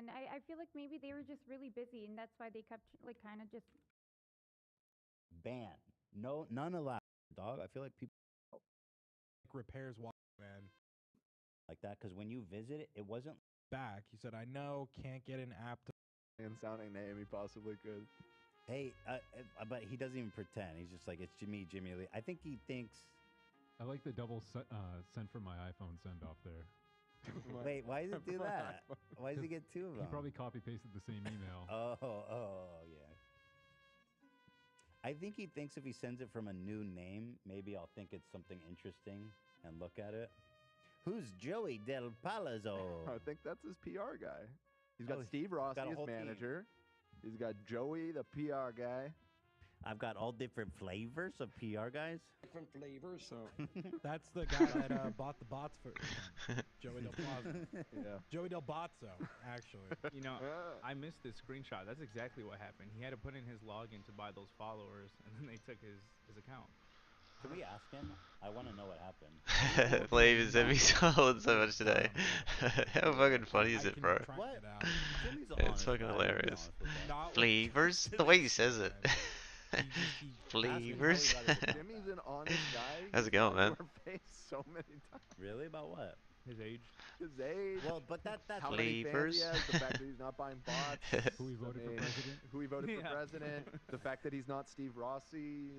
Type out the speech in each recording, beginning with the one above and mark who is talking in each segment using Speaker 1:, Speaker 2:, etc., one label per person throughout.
Speaker 1: and I feel like maybe they were just really busy, and that's why they kept like kind of just.
Speaker 2: Ban. No, none allowed, dog. I feel like people
Speaker 3: Like repairs, man.
Speaker 2: like that because when you visit it, it wasn't.
Speaker 3: Back. He said, "I know, can't get an app to."
Speaker 4: And sounding name he possibly could.
Speaker 2: Hey, but he doesn't even pretend. He's just like, it's Jimmy Lee. I think he thinks.
Speaker 5: I like the double send from my iPhone send off there.
Speaker 2: Wait, why does it do that? Why does he get two of them?
Speaker 5: He probably copy pasted the same email.
Speaker 2: Oh, yeah. I think he thinks if he sends it from a new name, maybe I'll think it's something interesting and look at it. Who's Joey Del Palazzo?
Speaker 4: I think that's his PR guy. He's got
Speaker 2: Oh,
Speaker 4: Steve Rossi
Speaker 2: got a
Speaker 4: as
Speaker 2: whole team.
Speaker 4: manager. He's got Joey, the PR guy.
Speaker 2: I've got all different flavors of PR guys.
Speaker 6: Different flavors. So
Speaker 3: That's the guy that bought the bots for Joey Del Plaza.
Speaker 4: Yeah.
Speaker 3: Joey Del Bozzo, actually.
Speaker 7: You know, I missed this screenshot. That's exactly what happened. He had to put in his login to buy those followers, and then they took his account.
Speaker 2: Can we ask him? I want to know what happened.
Speaker 8: Flavors every sold so much today. How fucking funny is
Speaker 3: I
Speaker 8: it,
Speaker 3: can
Speaker 8: bro?
Speaker 3: track
Speaker 2: What?
Speaker 3: it out.
Speaker 2: Jimmy's an
Speaker 8: It's
Speaker 2: honest
Speaker 8: fucking
Speaker 2: guy, to be
Speaker 8: hilarious.
Speaker 2: honest with that.
Speaker 3: Not with
Speaker 8: Flavors? The
Speaker 3: Jimmy
Speaker 8: way he says it.
Speaker 3: man. He
Speaker 8: Flavors?
Speaker 4: Jimmy's an honest guy.
Speaker 8: How's it going, man?
Speaker 4: Our face so many times.
Speaker 2: Really? About what?
Speaker 7: His age.
Speaker 4: His age.
Speaker 2: Well, but that's
Speaker 4: How many fans
Speaker 8: Flavors?
Speaker 4: he has, the fact that he's not buying bots.
Speaker 5: Who he voted for president?
Speaker 4: Who he voted
Speaker 7: Yeah.
Speaker 4: for president. The fact that he's not Steve Rossi.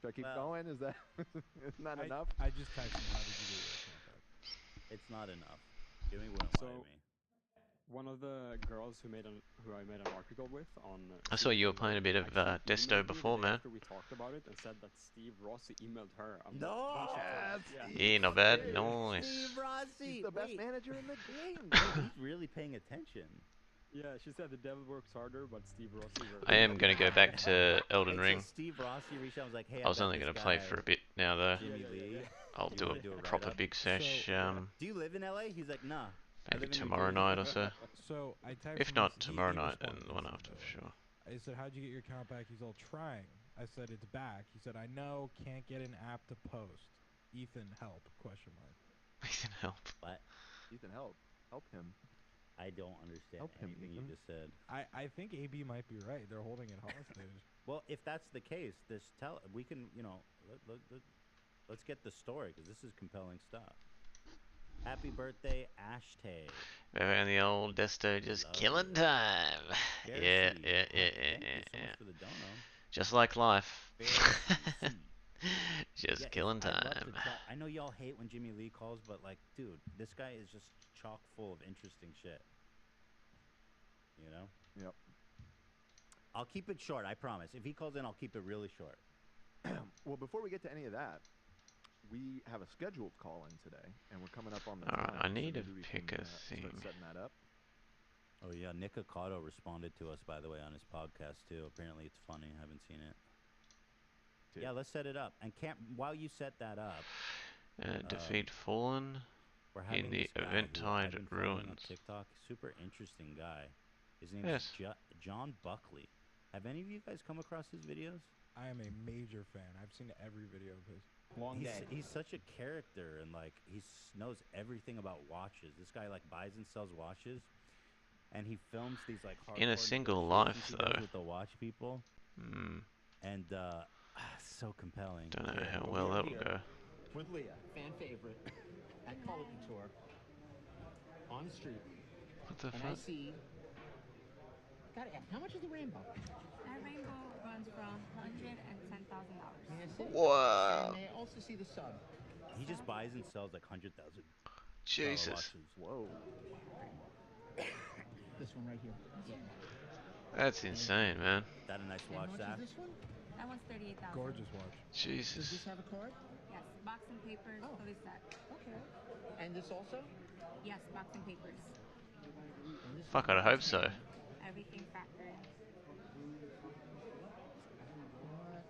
Speaker 4: Should I keep
Speaker 2: Well-
Speaker 4: going? Is that isn't that enough?
Speaker 3: I just texted him, how did you get your account back?
Speaker 2: it's not enough. Jimmy wouldn't lie to
Speaker 6: So-
Speaker 2: me.
Speaker 6: one of the girls who I made an article with on.
Speaker 8: I saw you were playing a bit of
Speaker 6: actually
Speaker 8: Desto
Speaker 6: emailed me the
Speaker 8: before,
Speaker 6: day
Speaker 8: man.
Speaker 6: After we talked about it and said that Steve Rossi emailed her.
Speaker 2: No!
Speaker 8: Yeah, not bad.
Speaker 4: Steve.
Speaker 8: Nice.
Speaker 2: Steve Rossi!
Speaker 4: He's the best
Speaker 2: Wait,
Speaker 4: manager in the game.
Speaker 2: he's really paying attention.
Speaker 6: Yeah, she said the devil works harder, but Steve Rossi.
Speaker 8: I am going to go back to Elden
Speaker 2: Hey, so
Speaker 8: Ring.
Speaker 2: Steve Rossi reached out and was like, hey,
Speaker 8: I was
Speaker 2: got
Speaker 8: only
Speaker 2: this
Speaker 8: going to play
Speaker 2: guy,
Speaker 8: for a bit now, though.
Speaker 2: Jimmy Lee.
Speaker 8: I'll
Speaker 2: You
Speaker 8: do
Speaker 2: wanna do a
Speaker 8: a proper
Speaker 2: write-up?
Speaker 8: big sesh,
Speaker 2: Do you live in LA? He's like, nah. I
Speaker 8: maybe
Speaker 2: live in New
Speaker 8: tomorrow
Speaker 2: Jersey."
Speaker 8: night or so.
Speaker 3: So I texted
Speaker 8: If
Speaker 3: him,
Speaker 8: not
Speaker 3: he
Speaker 8: tomorrow night, then
Speaker 3: responded
Speaker 8: the one
Speaker 3: this
Speaker 8: after for sure.
Speaker 3: I said, how'd you get your account back? He's all trying. I said, it's back. He said, I know, can't get an app to post. Ethan, help, question mark.
Speaker 8: We can help.
Speaker 2: What?
Speaker 4: Ethan, help him.
Speaker 2: I don't understand
Speaker 4: Help him,
Speaker 2: anything you
Speaker 4: Ethan.
Speaker 2: just said.
Speaker 3: I think AB might be right. They're holding it hostage.
Speaker 2: Well, if that's the case, we can, let's get the story because this is compelling stuff. Happy birthday, Ashtay.
Speaker 8: And the old Desto just
Speaker 2: Lovely.
Speaker 8: killing time.
Speaker 2: Very
Speaker 8: Yeah,
Speaker 2: sweet.
Speaker 8: yeah,
Speaker 2: Oh,
Speaker 8: yeah,
Speaker 2: thank you
Speaker 8: yeah,
Speaker 2: so
Speaker 8: yeah.
Speaker 2: much for the dono.
Speaker 8: Just like life.
Speaker 2: Very sweet.
Speaker 8: Just
Speaker 2: Yeah,
Speaker 8: killing
Speaker 2: I'd love to
Speaker 8: time.
Speaker 2: try- I know y'all hate when Jimmy Lee calls, but like, dude, this guy is just chock full of interesting shit. You know?
Speaker 4: Yep.
Speaker 2: I'll keep it short, I promise. If he calls in, I'll keep it really short.
Speaker 4: Well, before we get to any of that, we have a scheduled call in today, and we're coming up on the
Speaker 8: Alright,
Speaker 4: time.
Speaker 8: I
Speaker 4: so
Speaker 8: need to
Speaker 4: maybe we
Speaker 8: pick
Speaker 4: can,
Speaker 8: a
Speaker 4: start
Speaker 8: theme.
Speaker 4: setting that up.
Speaker 2: Oh yeah, Nick Ocado responded to us, by the way, on his podcast too. Apparently it's funny. I haven't seen it.
Speaker 4: Dude.
Speaker 2: Yeah, let's set it up. And while you set that up,
Speaker 8: Defeat Fallen.
Speaker 2: we're having
Speaker 8: the
Speaker 2: this guy who I've
Speaker 8: Eventide
Speaker 2: been following on
Speaker 8: Ruins.
Speaker 2: TikTok. Super interesting guy. His name
Speaker 8: Yes.
Speaker 2: is John Buckley. Have any of you guys come across his videos?
Speaker 3: I am a major fan. I've seen every video of his.
Speaker 6: Long day.
Speaker 2: He's such a character, and like knows everything about watches. This guy like buys and sells watches, and he films these like
Speaker 8: In a
Speaker 2: hardcore
Speaker 8: single
Speaker 2: negotiations
Speaker 8: life,
Speaker 2: he does
Speaker 8: though.
Speaker 2: with the watch people,
Speaker 8: Hmm.
Speaker 2: and so compelling.
Speaker 8: Don't know
Speaker 2: Yeah.
Speaker 8: how
Speaker 9: Well,
Speaker 8: well
Speaker 9: we're
Speaker 8: that'll
Speaker 9: here.
Speaker 8: go.
Speaker 9: With Leah, fan favorite, at Color Couture, on the street,
Speaker 8: What the
Speaker 9: and I
Speaker 8: fuck?
Speaker 9: see. Gotta ask, how much is the rainbow?
Speaker 1: That rainbow runs from $110,000.
Speaker 9: May I see it?
Speaker 8: Wow.
Speaker 9: And may I also see the sub?
Speaker 2: He just buys and sells like 100,000
Speaker 8: Jesus.
Speaker 2: watches.
Speaker 4: Whoa.
Speaker 9: This one right here. Yeah.
Speaker 8: That's insane, man.
Speaker 2: Is that a nice
Speaker 9: And
Speaker 2: watch,
Speaker 9: how much
Speaker 2: Zach?
Speaker 9: is this one?
Speaker 1: That one's 38,000.
Speaker 3: Gorgeous watch.
Speaker 9: Does
Speaker 8: Jesus.
Speaker 9: this have a card?
Speaker 1: Yes, box and papers,
Speaker 9: Oh.
Speaker 1: fully set.
Speaker 9: Okay. And this also?
Speaker 1: Yes, box and papers.
Speaker 9: And this
Speaker 8: Fuck,
Speaker 9: one
Speaker 8: I'd hope so.
Speaker 1: Everything factored in.
Speaker 9: What?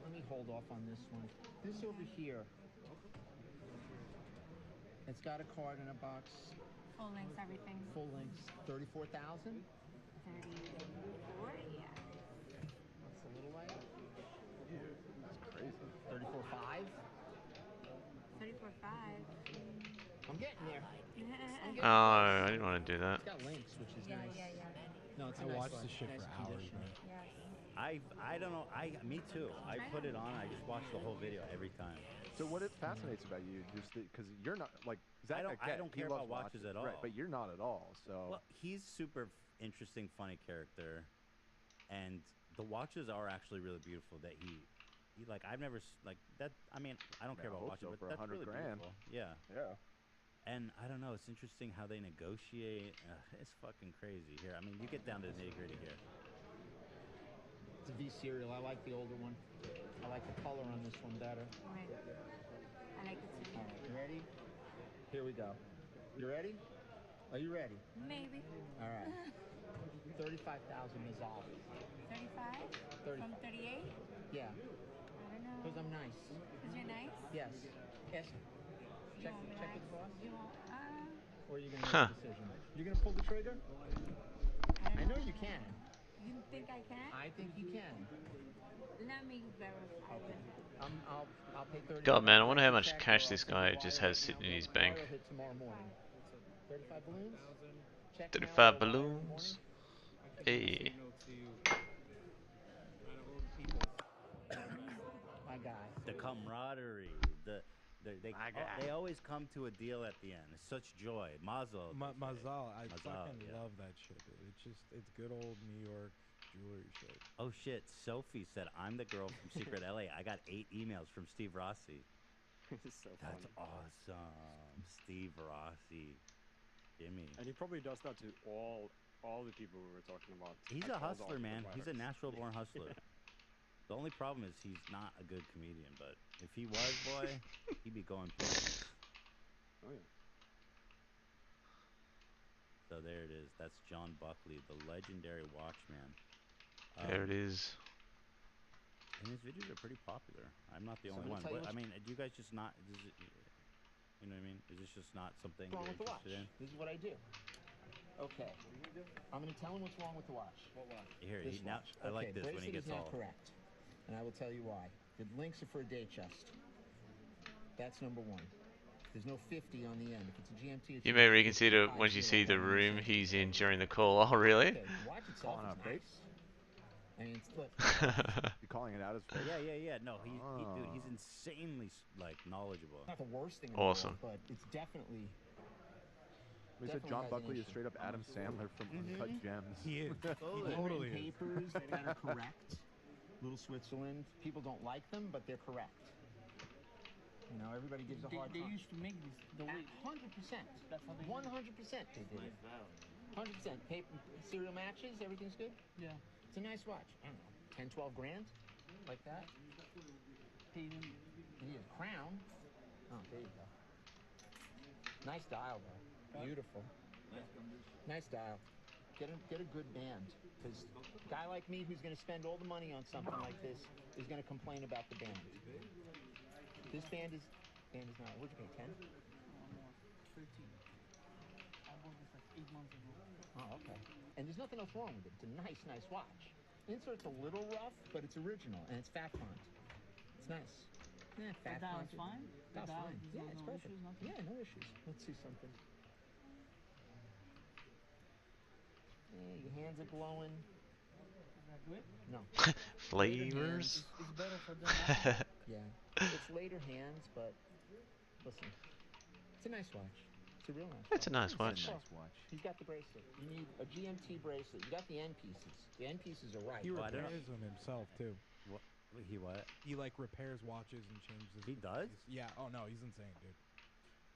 Speaker 9: Let me hold off on this one. This over here. It's got a card in a box,
Speaker 1: Full length, everything.
Speaker 9: full length, 34,000.
Speaker 1: 34, yeah.
Speaker 9: That's a little light.
Speaker 4: That's crazy.
Speaker 9: 34.5.
Speaker 1: 34.5.
Speaker 9: I'm getting there.
Speaker 8: Oh, I didn't want to do that.
Speaker 9: It's got links, which is
Speaker 1: Yeah,
Speaker 9: nice.
Speaker 1: yeah, yeah.
Speaker 9: No, it's a
Speaker 3: I
Speaker 9: nice
Speaker 3: watched
Speaker 9: watch.
Speaker 3: this shit
Speaker 9: Nice
Speaker 3: for hours,
Speaker 9: condition.
Speaker 3: man.
Speaker 1: Yes.
Speaker 2: I don't know. Me too. I put it on. I just watch the whole video every time.
Speaker 4: So what it fascinates about you, just because you're not like Zach.
Speaker 2: I don't
Speaker 4: he
Speaker 2: care
Speaker 4: loves
Speaker 2: about watches at
Speaker 4: right?
Speaker 2: all.
Speaker 4: But you're not at all. So
Speaker 2: Well, he's super interesting, funny character, and the watches are actually really beautiful. That he like. I've never like that. I mean, I don't care
Speaker 4: I
Speaker 2: about
Speaker 4: hope
Speaker 2: watches,
Speaker 4: so,
Speaker 2: but
Speaker 4: for
Speaker 2: that's
Speaker 4: 100
Speaker 2: really
Speaker 4: grand.
Speaker 2: beautiful. Yeah.
Speaker 4: yeah.
Speaker 2: And I don't know. It's interesting how they negotiate. It's fucking crazy here. I mean, you get down to the nitty gritty here.
Speaker 9: It's a V serial. I like the older one. I like the color on this one better.
Speaker 1: Right. I like it too.
Speaker 9: All right, you ready? Here we go. You ready? Are you ready?
Speaker 1: Maybe.
Speaker 9: All right. 35,000 Mazal.
Speaker 1: 35?
Speaker 9: 35.
Speaker 1: From 38?
Speaker 9: Yeah,
Speaker 1: I don't know.
Speaker 9: because I'm nice.
Speaker 1: Because you're nice?
Speaker 9: Yes. Yes.
Speaker 1: You
Speaker 9: Check,
Speaker 1: won't
Speaker 9: check
Speaker 1: relax?
Speaker 9: with the boss.
Speaker 1: You won't,
Speaker 9: Or are you going to make a decision? You're going to pull the trigger? I know you can.
Speaker 1: You think I can?
Speaker 9: I think you can.
Speaker 1: Let me verify.
Speaker 9: Okay. I'll pay 30.
Speaker 8: God, man, I wonder how
Speaker 9: Check
Speaker 8: much
Speaker 9: or
Speaker 8: cash
Speaker 9: I'll
Speaker 8: this
Speaker 9: send
Speaker 8: guy
Speaker 9: you
Speaker 8: just
Speaker 9: wire
Speaker 8: has
Speaker 9: right
Speaker 8: sitting
Speaker 9: now.
Speaker 8: in his
Speaker 9: Wire
Speaker 8: bank.
Speaker 9: will hit tomorrow morning. 35 balloons? Check now
Speaker 8: 35
Speaker 9: or wire in the
Speaker 8: balloons.
Speaker 9: morning?
Speaker 8: Hey.
Speaker 9: My guy.
Speaker 2: The camaraderie.
Speaker 4: My guy.
Speaker 2: They always come to a deal at the end. It's such joy. Mazel.
Speaker 3: Mazal, I
Speaker 2: Mazal,
Speaker 3: fucking
Speaker 2: yeah.
Speaker 3: love that shit, dude. It's good old New York jewelry shit.
Speaker 2: Oh shit! Sophie said I'm the girl from Secret LA. I got 8 emails from Steve Rossi.
Speaker 6: It's so
Speaker 2: That's
Speaker 6: funny.
Speaker 2: awesome, Steve Rossi. Jimmy.
Speaker 6: And he probably does that to all the people we were talking about.
Speaker 2: He's
Speaker 6: like
Speaker 2: a
Speaker 6: all the
Speaker 2: hustler, man.
Speaker 6: Hollywood
Speaker 2: He's a
Speaker 6: writers.
Speaker 2: natural born hustler. The only problem is he's not a good comedian, but if he was, boy, he'd be going places.
Speaker 6: Oh yeah.
Speaker 2: So there it is. That's John Buckley, the legendary Watchman.
Speaker 8: There it is.
Speaker 2: And his videos are pretty popular. I'm not the
Speaker 9: So
Speaker 2: only
Speaker 9: I'm
Speaker 2: one.
Speaker 9: gonna tell you
Speaker 2: I
Speaker 9: what's-
Speaker 2: mean, do you guys just not? You know what I mean? Is this just not something
Speaker 9: What's wrong
Speaker 2: you're
Speaker 9: with the watch?
Speaker 2: interested in?
Speaker 9: This is what I do. Okay. I'm going to tell him what's wrong with the watch. What watch?
Speaker 2: Here,
Speaker 9: This
Speaker 2: now
Speaker 9: watch.
Speaker 2: I like this when he
Speaker 9: bracelet
Speaker 2: gets
Speaker 9: is not
Speaker 2: all.
Speaker 9: correct, and I will tell you why. The links are for a day chest. That's number one. There's no 50 on the end. If it's a GMT, it's
Speaker 8: You may
Speaker 9: a
Speaker 8: reconsider
Speaker 9: 50,
Speaker 8: once you see the
Speaker 9: 50,
Speaker 8: room
Speaker 9: 50.
Speaker 8: he's in during the call. Oh, really?
Speaker 9: Okay, the watch itself
Speaker 4: Calling
Speaker 9: is
Speaker 4: out face?
Speaker 9: nice. I mean, it's look.
Speaker 4: You calling it out as face?
Speaker 2: Yeah. No, dude, he's
Speaker 4: Oh.
Speaker 2: insanely knowledgeable.
Speaker 9: Not the worst thing in
Speaker 8: Awesome.
Speaker 9: the world, but it's definitely.
Speaker 4: We said
Speaker 9: Definitely
Speaker 4: John
Speaker 9: has an
Speaker 4: Buckley is
Speaker 9: issue.
Speaker 4: straight up Adam Sandler from Uncut Gems.
Speaker 3: He is.
Speaker 9: Totally.
Speaker 3: Totally is.
Speaker 9: Papers that are correct. Little Switzerland. People don't like them, but they're correct. You know, everybody gives a hard time.
Speaker 10: They used to make this the way.
Speaker 9: 100%.
Speaker 10: That's how they
Speaker 9: 100% they did it. 100%. Paper, serial matches, everything's good?
Speaker 10: Yeah.
Speaker 9: It's a nice watch. I don't know, 10, 12 grand? Like that?
Speaker 10: Pay them.
Speaker 9: You need a crown? Oh, there you go. Nice dial, though. Beautiful. Nice dial. Get a good band. Because a guy like me who's going to spend all the money on something like this is going to complain about the band. This band is not. What'd you pay, 10?
Speaker 10: 13. I bought this like 8 months ago.
Speaker 9: Oh, okay. And there's nothing else wrong with it. It's a nice watch. Insert's a little rough, but it's original and it's fat font. It's nice. Yeah, fat
Speaker 10: The dial
Speaker 9: font.
Speaker 10: is fine? The
Speaker 9: Dial's
Speaker 10: dial,
Speaker 9: fine.
Speaker 10: there's
Speaker 9: Yeah,
Speaker 10: no
Speaker 9: it's perfect.
Speaker 10: issues, nothing?
Speaker 9: Yeah, no issues. Let's see something. Yeah, your hands are glowing.
Speaker 10: Is that good?
Speaker 9: No.
Speaker 8: Flavors.
Speaker 10: It's better for them.
Speaker 9: Yeah. It's later hands, but listen. It's a nice watch. It's a real nice
Speaker 8: It's a
Speaker 9: watch.
Speaker 8: nice watch.
Speaker 4: It's a nice watch.
Speaker 9: He's got the bracelet. You need a GMT bracelet. You got the end pieces. The end pieces are right.
Speaker 3: He
Speaker 2: Well, I don't know.
Speaker 3: repairs them himself too.
Speaker 2: He what?
Speaker 3: He like repairs watches and changes.
Speaker 2: He
Speaker 3: the
Speaker 2: does?
Speaker 3: piece. Yeah. Oh no, he's insane, dude.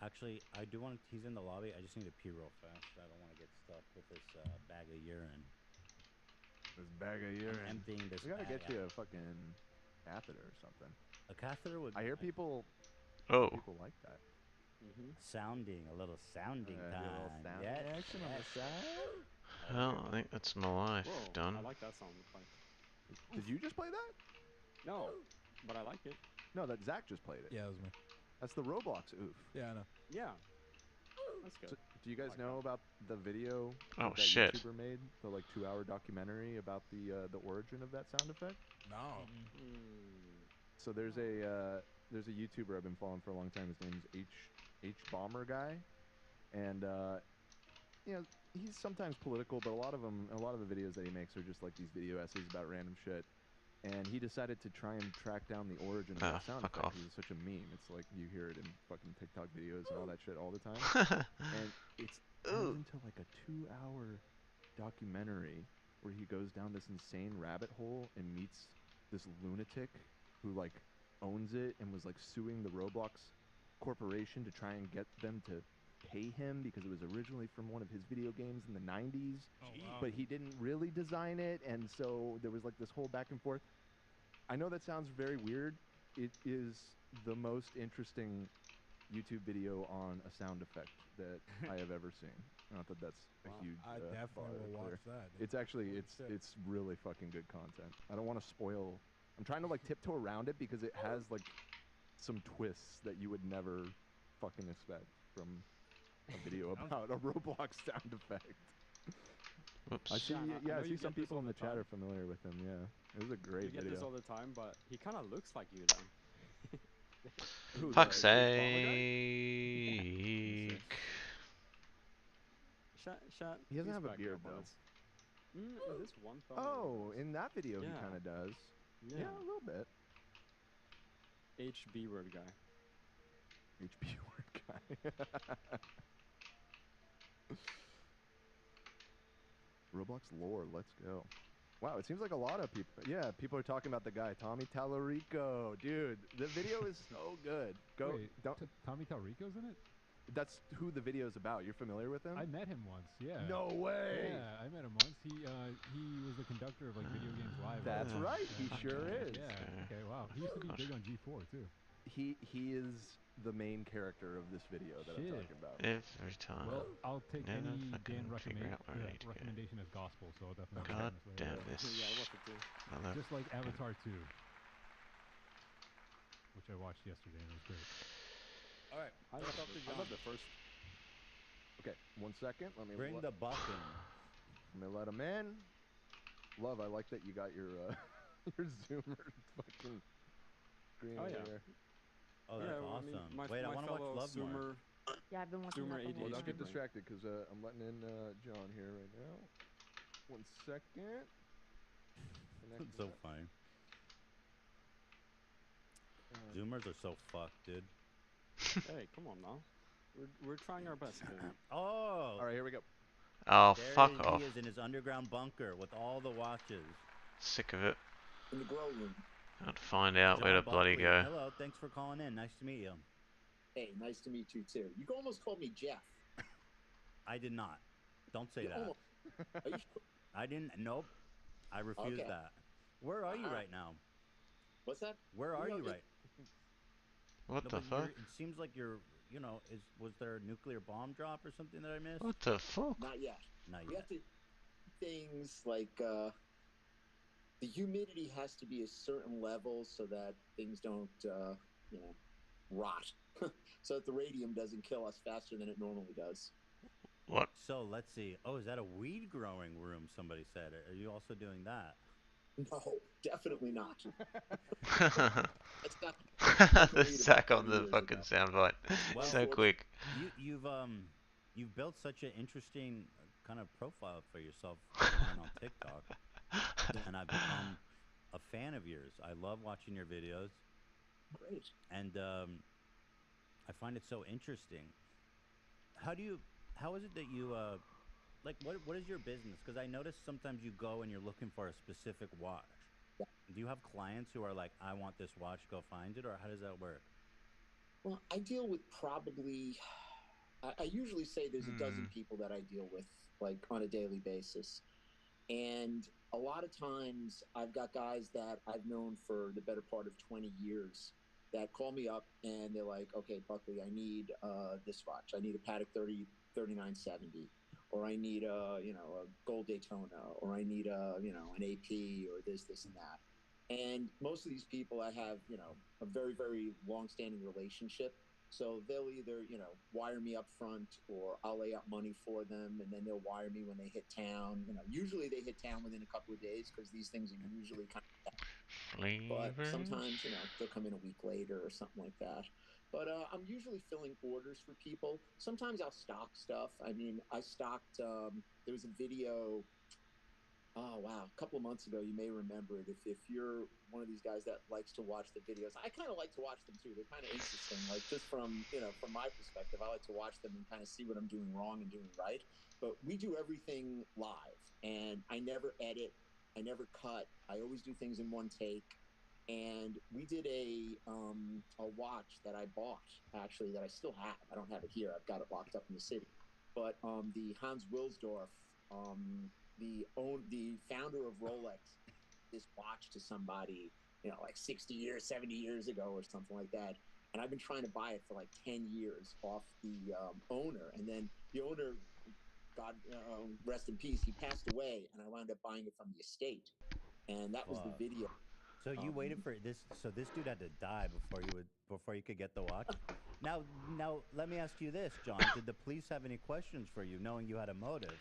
Speaker 2: Actually, I do want. He's in the lobby. I just need to pee real fast. I don't want to get stuck with this bag of urine.
Speaker 4: This bag of urine.
Speaker 2: I'm emptying this.
Speaker 4: We gotta
Speaker 2: bag
Speaker 4: get you
Speaker 2: out.
Speaker 4: a fucking catheter or something.
Speaker 2: A catheter would.
Speaker 4: I hear people.
Speaker 8: Oh.
Speaker 4: People like that.
Speaker 2: Sounding, a little sounding
Speaker 4: Do a
Speaker 2: time.
Speaker 4: little sound
Speaker 2: Yes,
Speaker 4: action on the
Speaker 2: yes.
Speaker 4: side.
Speaker 8: Well, I think that's my life
Speaker 6: Whoa,
Speaker 8: done.
Speaker 6: I like that sound effect.
Speaker 4: Did you just play that?
Speaker 6: No, but I like it.
Speaker 4: No, that Zach just played it.
Speaker 3: Yeah, it was me.
Speaker 4: That's the Roblox oof.
Speaker 3: Yeah, I know.
Speaker 6: Yeah. That's good.
Speaker 4: So, do you guys
Speaker 6: Like
Speaker 4: know
Speaker 6: that.
Speaker 4: about the video
Speaker 8: Oh,
Speaker 4: that
Speaker 8: shit.
Speaker 4: YouTuber made? The like 2-hour documentary about the origin of that sound effect?
Speaker 3: No.
Speaker 4: So there's a YouTuber I've been following for a long time. His name's H Bomber Guy, and you know, he's sometimes political, but a lot of the videos that he makes are just like these video essays about random shit. And he decided to try and track down the origin of that sound effect. It's such a meme. It's like you hear it in fucking TikTok videos and all that shit all the time. And it's turns into like a 2-hour documentary where he goes down this insane rabbit hole and meets this lunatic who like owns it and was like suing the Roblox corporation to try and get them to pay him because it was originally from one of his video games in the 90s.
Speaker 3: Oh, wow.
Speaker 4: But he didn't really design it, and so there was like this whole back and forth. I know that sounds very weird. It is the most interesting YouTube video on a sound effect that I have ever seen. Not that that's a huge
Speaker 3: I definitely will watch that.
Speaker 4: It's actually it's really fucking good content. I don't want to spoil. I'm trying to like tiptoe around it because it has like some twists that you would never fucking expect from a video about a Roblox sound effect.
Speaker 8: Oops.
Speaker 4: I see.
Speaker 6: I
Speaker 4: I see
Speaker 6: you
Speaker 4: some
Speaker 6: get this
Speaker 4: people
Speaker 6: all
Speaker 4: in the
Speaker 6: the
Speaker 4: chat
Speaker 6: time.
Speaker 4: are familiar with him. Yeah, it was a great
Speaker 6: You get
Speaker 4: video.
Speaker 6: this all the time, but he kind of looks like you then.
Speaker 4: Who,
Speaker 8: Fuck's
Speaker 4: the Obama guy?
Speaker 8: sake.
Speaker 6: Shut.
Speaker 4: He doesn't
Speaker 6: please
Speaker 4: have a
Speaker 6: back me
Speaker 4: beard
Speaker 6: up on
Speaker 4: though.
Speaker 6: this. In this one thumbnail.
Speaker 4: Oh,
Speaker 6: he does.
Speaker 4: in that video he
Speaker 6: Yeah.
Speaker 4: kind of does. Yeah, a little bit.
Speaker 6: HB word guy.
Speaker 4: HB word guy. Roblox lore, let's go. Wow, it seems like a lot of people. Yeah, people are talking about the guy, Tommy Tallarico. Dude, the video is so good. Go.
Speaker 5: Wait,
Speaker 4: Don't.
Speaker 5: Tommy Talrico's in it?
Speaker 4: That's who the video is about. You're familiar with him?
Speaker 5: I met him once. Yeah.
Speaker 4: No way.
Speaker 5: Yeah, I met him once. He was the conductor of like Video Games Live.
Speaker 4: That's right. He sure is.
Speaker 5: Yeah. Okay. Wow. He used to be big on G4 too.
Speaker 4: He is the main character of this video that I'm talking about.
Speaker 8: Every time.
Speaker 5: Well, I'll take
Speaker 8: Never
Speaker 5: any
Speaker 8: fucking
Speaker 5: Dan
Speaker 8: figure out where I need to go.
Speaker 5: recommendation as gospel, so I'll definitely.
Speaker 8: God
Speaker 5: watch this
Speaker 8: damn
Speaker 5: later.
Speaker 8: this.
Speaker 6: Yeah, I watched it too.
Speaker 5: Just like Avatar 2, which I watched yesterday and it was great.
Speaker 4: All right.
Speaker 6: I love the first.
Speaker 4: Okay, 1 second. Let me
Speaker 2: Bring the buck in.
Speaker 4: Let me let him in. Love, I like that you got your your zoomer fucking screen
Speaker 6: Oh,
Speaker 4: over
Speaker 6: yeah.
Speaker 4: there.
Speaker 2: Oh, that's
Speaker 6: I mean,
Speaker 2: awesome. Wait, I want to watch Love more.
Speaker 1: Yeah, I've been watching
Speaker 6: Zoomer
Speaker 1: that the whole
Speaker 4: Well, don't get
Speaker 1: time.
Speaker 4: distracted because I'm letting in John here right now. 1 second.
Speaker 2: It's so funny. Zoomers are so fucked, dude.
Speaker 6: Hey, come on now. We're trying our best.
Speaker 2: Oh.
Speaker 4: All right, here we go.
Speaker 8: Oh,
Speaker 2: There
Speaker 8: fuck off.
Speaker 2: He is in his underground bunker with all the watches.
Speaker 8: Sick of it.
Speaker 9: In the grow room.
Speaker 8: I'd find out where to
Speaker 2: John
Speaker 8: bloody
Speaker 2: Buckley.
Speaker 8: go.
Speaker 2: Hello, thanks for calling in. Nice to meet you.
Speaker 9: Hey, nice to meet you too. You almost called me Jeff.
Speaker 2: I did not. Don't say
Speaker 9: You
Speaker 2: that.
Speaker 9: almost- Are you sure?
Speaker 2: I didn't. Nope. I refuse
Speaker 9: Okay.
Speaker 2: that. Where are you right now?
Speaker 9: What's that?
Speaker 2: Where are you right?
Speaker 8: What
Speaker 2: No,
Speaker 8: the
Speaker 2: but
Speaker 8: fuck?
Speaker 2: it seems like you're. You know, was there a nuclear bomb drop or something that I missed?
Speaker 8: What the fuck?
Speaker 9: Not yet.
Speaker 2: Not
Speaker 9: We
Speaker 2: yet.
Speaker 9: have to things like the humidity has to be a certain level so that things don't rot. So that the radium doesn't kill us faster than it normally does.
Speaker 8: What?
Speaker 2: So let's see. Oh, is that a weed growing room? Somebody said. Are you also doing that?
Speaker 9: No, definitely not. That's not
Speaker 8: The sack on the fucking soundbite.
Speaker 2: Well,
Speaker 8: So quick.
Speaker 2: You've built such an interesting kind of profile for yourself on TikTok, and I've become a fan of yours. I love watching your videos.
Speaker 9: Great.
Speaker 2: And I find it so interesting. How is it that you like what is your business? Because I notice sometimes you go and you're looking for a specific watch. Do you have clients who are like, I want this watch, go find it, or how does that work?
Speaker 9: Well, I deal with probably, I usually say there's a dozen people that I deal with like on a daily basis. And a lot of times I've got guys that I've known for the better part of 20 years that call me up and they're like, okay, Buckley, I need this watch. I need a Patek 3970, or I need a gold Daytona, or I need an AP, or this and that. And most of these people I have, a very, very long-standing relationship. So they'll either, wire me up front, or I'll lay out money for them, and then they'll wire me when they hit town. Usually they hit town within a couple of days because these things are usually kind of. But sometimes, they'll come in a week later or something like that.
Speaker 11: But I'm usually filling orders for people. Sometimes I'll stock stuff. I mean, I stocked. There was a video. Oh wow! A couple of months ago, you may remember it. If you're one of these guys that likes to watch the videos, I kind of like to watch them too. They're kind of interesting. Like just from from my perspective, I like to watch them and kind of see what I'm doing wrong and doing right. But we do everything live, and I never edit. I never cut. I always do things in one take. And we did a watch that I bought, actually, that I still have. I don't have it here. I've got it locked up in the city. But the Hans Wilsdorf, the founder of Rolex, this watch to somebody, like 60 years, 70 years ago or something like that. And I've been trying to buy it for like 10 years off the owner. And then the owner, God rest in peace, he passed away, and I wound up buying it from the estate. And that was the video.
Speaker 2: So you waited for this. So this dude had to die before you could get the watch. Now, let me ask you this, John. Did the police have any questions for you, knowing you had a motive?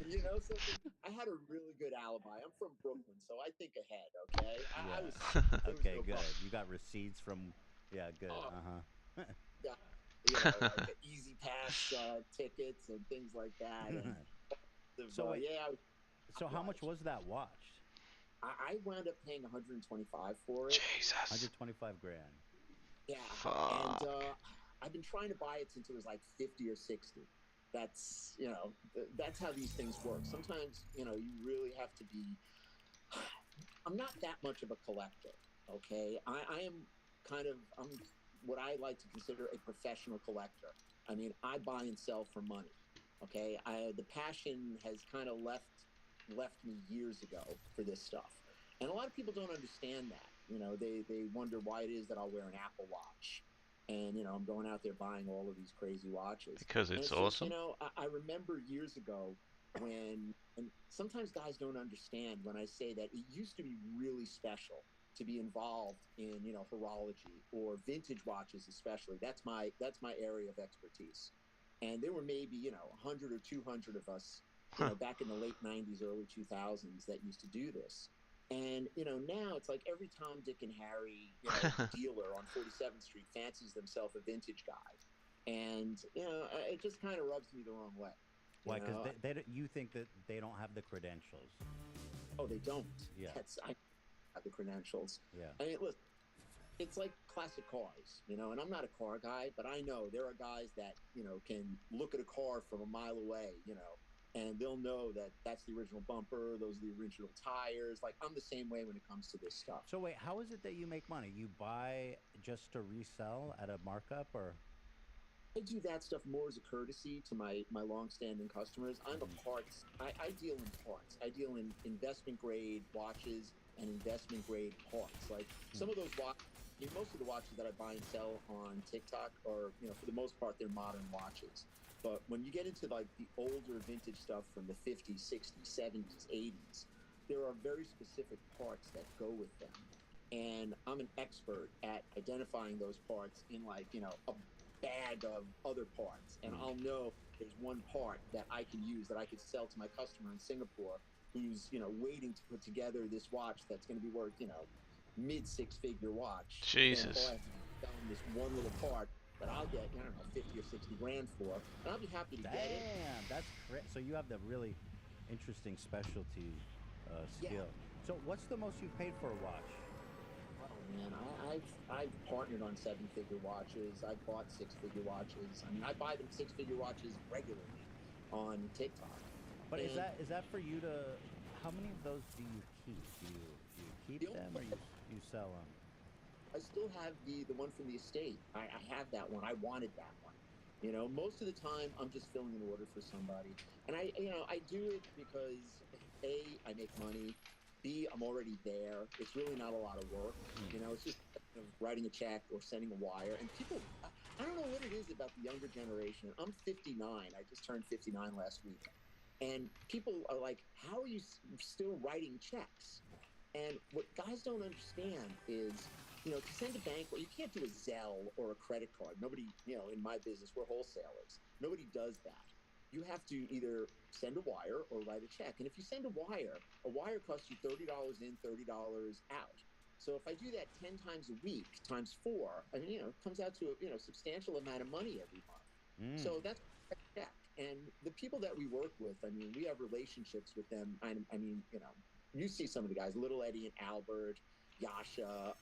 Speaker 11: You know something? I had a really good alibi. I'm from Brooklyn, so I think ahead. Okay, I was
Speaker 2: okay.
Speaker 11: no
Speaker 2: Good.
Speaker 11: problem.
Speaker 2: You got receipts from. Yeah. Good.
Speaker 11: Got, like easy pass tickets and things like that. And
Speaker 2: so wait,
Speaker 11: yeah.
Speaker 2: So how much was that watch?
Speaker 11: I wound up paying 125 for it.
Speaker 8: Jesus.
Speaker 2: 125 grand.
Speaker 11: Yeah.
Speaker 8: Fuck.
Speaker 11: And I've been trying to buy it since it was like 50 or 60. That's, that's how these things work. Sometimes, you really have to be. I'm not that much of a collector, okay? I am I'm what I like to consider a professional collector. I mean, I buy and sell for money, okay? The passion has kind of left me years ago for this stuff. And a lot of people don't understand that. They wonder why it is that I'll wear an Apple Watch. And, I'm going out there buying all of these crazy watches.
Speaker 8: Because it's awesome.
Speaker 11: Just, I remember years ago and sometimes guys don't understand when I say that it used to be really special to be involved in, horology or vintage watches, especially. That's my area of expertise. And there were maybe, 100 or 200 of us, back in the late 90s, early 2000s that used to do this. And, now it's like every Tom, Dick, and Harry, dealer on 47th Street fancies themselves a vintage guy. And, it just kind of rubs me the wrong way.
Speaker 2: Why? Because you think that they don't have the credentials.
Speaker 11: Oh, they don't.
Speaker 2: Yeah.
Speaker 11: I have the credentials.
Speaker 2: Yeah.
Speaker 11: I mean, listen, it's like classic cars, and I'm not a car guy, but I know there are guys that, can look at a car from a mile away, and they'll know that that's the original bumper, those are the original tires. Like, I'm the same way when it comes to this stuff.
Speaker 2: So wait, how is it that you make money? You buy just to resell at a markup, or?
Speaker 11: I do that stuff more as a courtesy to my long-standing customers. I'm a parts. I deal in parts. I deal in investment grade watches and investment grade parts. Like some of those watches, most of the watches that I buy and sell on TikTok are, for the most part, they're modern watches. But when you get into like the older vintage stuff from the 50s, 60s, 70s, 80s, there are very specific parts that go with them. And I'm an expert at identifying those parts in like, a bag of other parts, and I'll know there's one part that I can use that I could sell to my customer in Singapore who's waiting to put together this watch that's going to be worth mid six-figure watch.
Speaker 8: Jesus.
Speaker 11: And all I have to do is sell them this one little part that I'll get 50 or 60 grand for, and I'll be happy to get it.
Speaker 2: Damn, that's great. So you have the really interesting specialty skill.
Speaker 11: Yeah.
Speaker 2: So what's the most you've paid for a watch?
Speaker 11: Man, I've partnered on 7-figure watches. I've bought 6-figure watches. I mean, I buy them 6-figure watches regularly on TikTok.
Speaker 2: But is that for you to? How many of those do you keep? Do you keep them or you sell them?
Speaker 11: I still have the one from the estate. I have that one. I wanted that one. Most of the time I'm just filling an order for somebody, and I do it because A, I make money. B, I'm already there. It's really not a lot of work. It's just writing a check or sending a wire. And people, I don't know what it is about the younger generation. I'm 59. I just turned 59 last week. And people are like, how are you still writing checks? And what guys don't understand is, to send a bank, you can't do a Zelle or a credit card. Nobody, in my business, we're wholesalers. Nobody does that. You have to either send a wire or write a check. And if you send a wire costs you $30 in, $30 out. So if I do that 10 times a week times 4, I mean, it comes out to a substantial amount of money every month. So that's a check. And the people that we work with, I mean, we have relationships with them. I mean, you see some of the guys, Little Eddie and Albert, Yasha,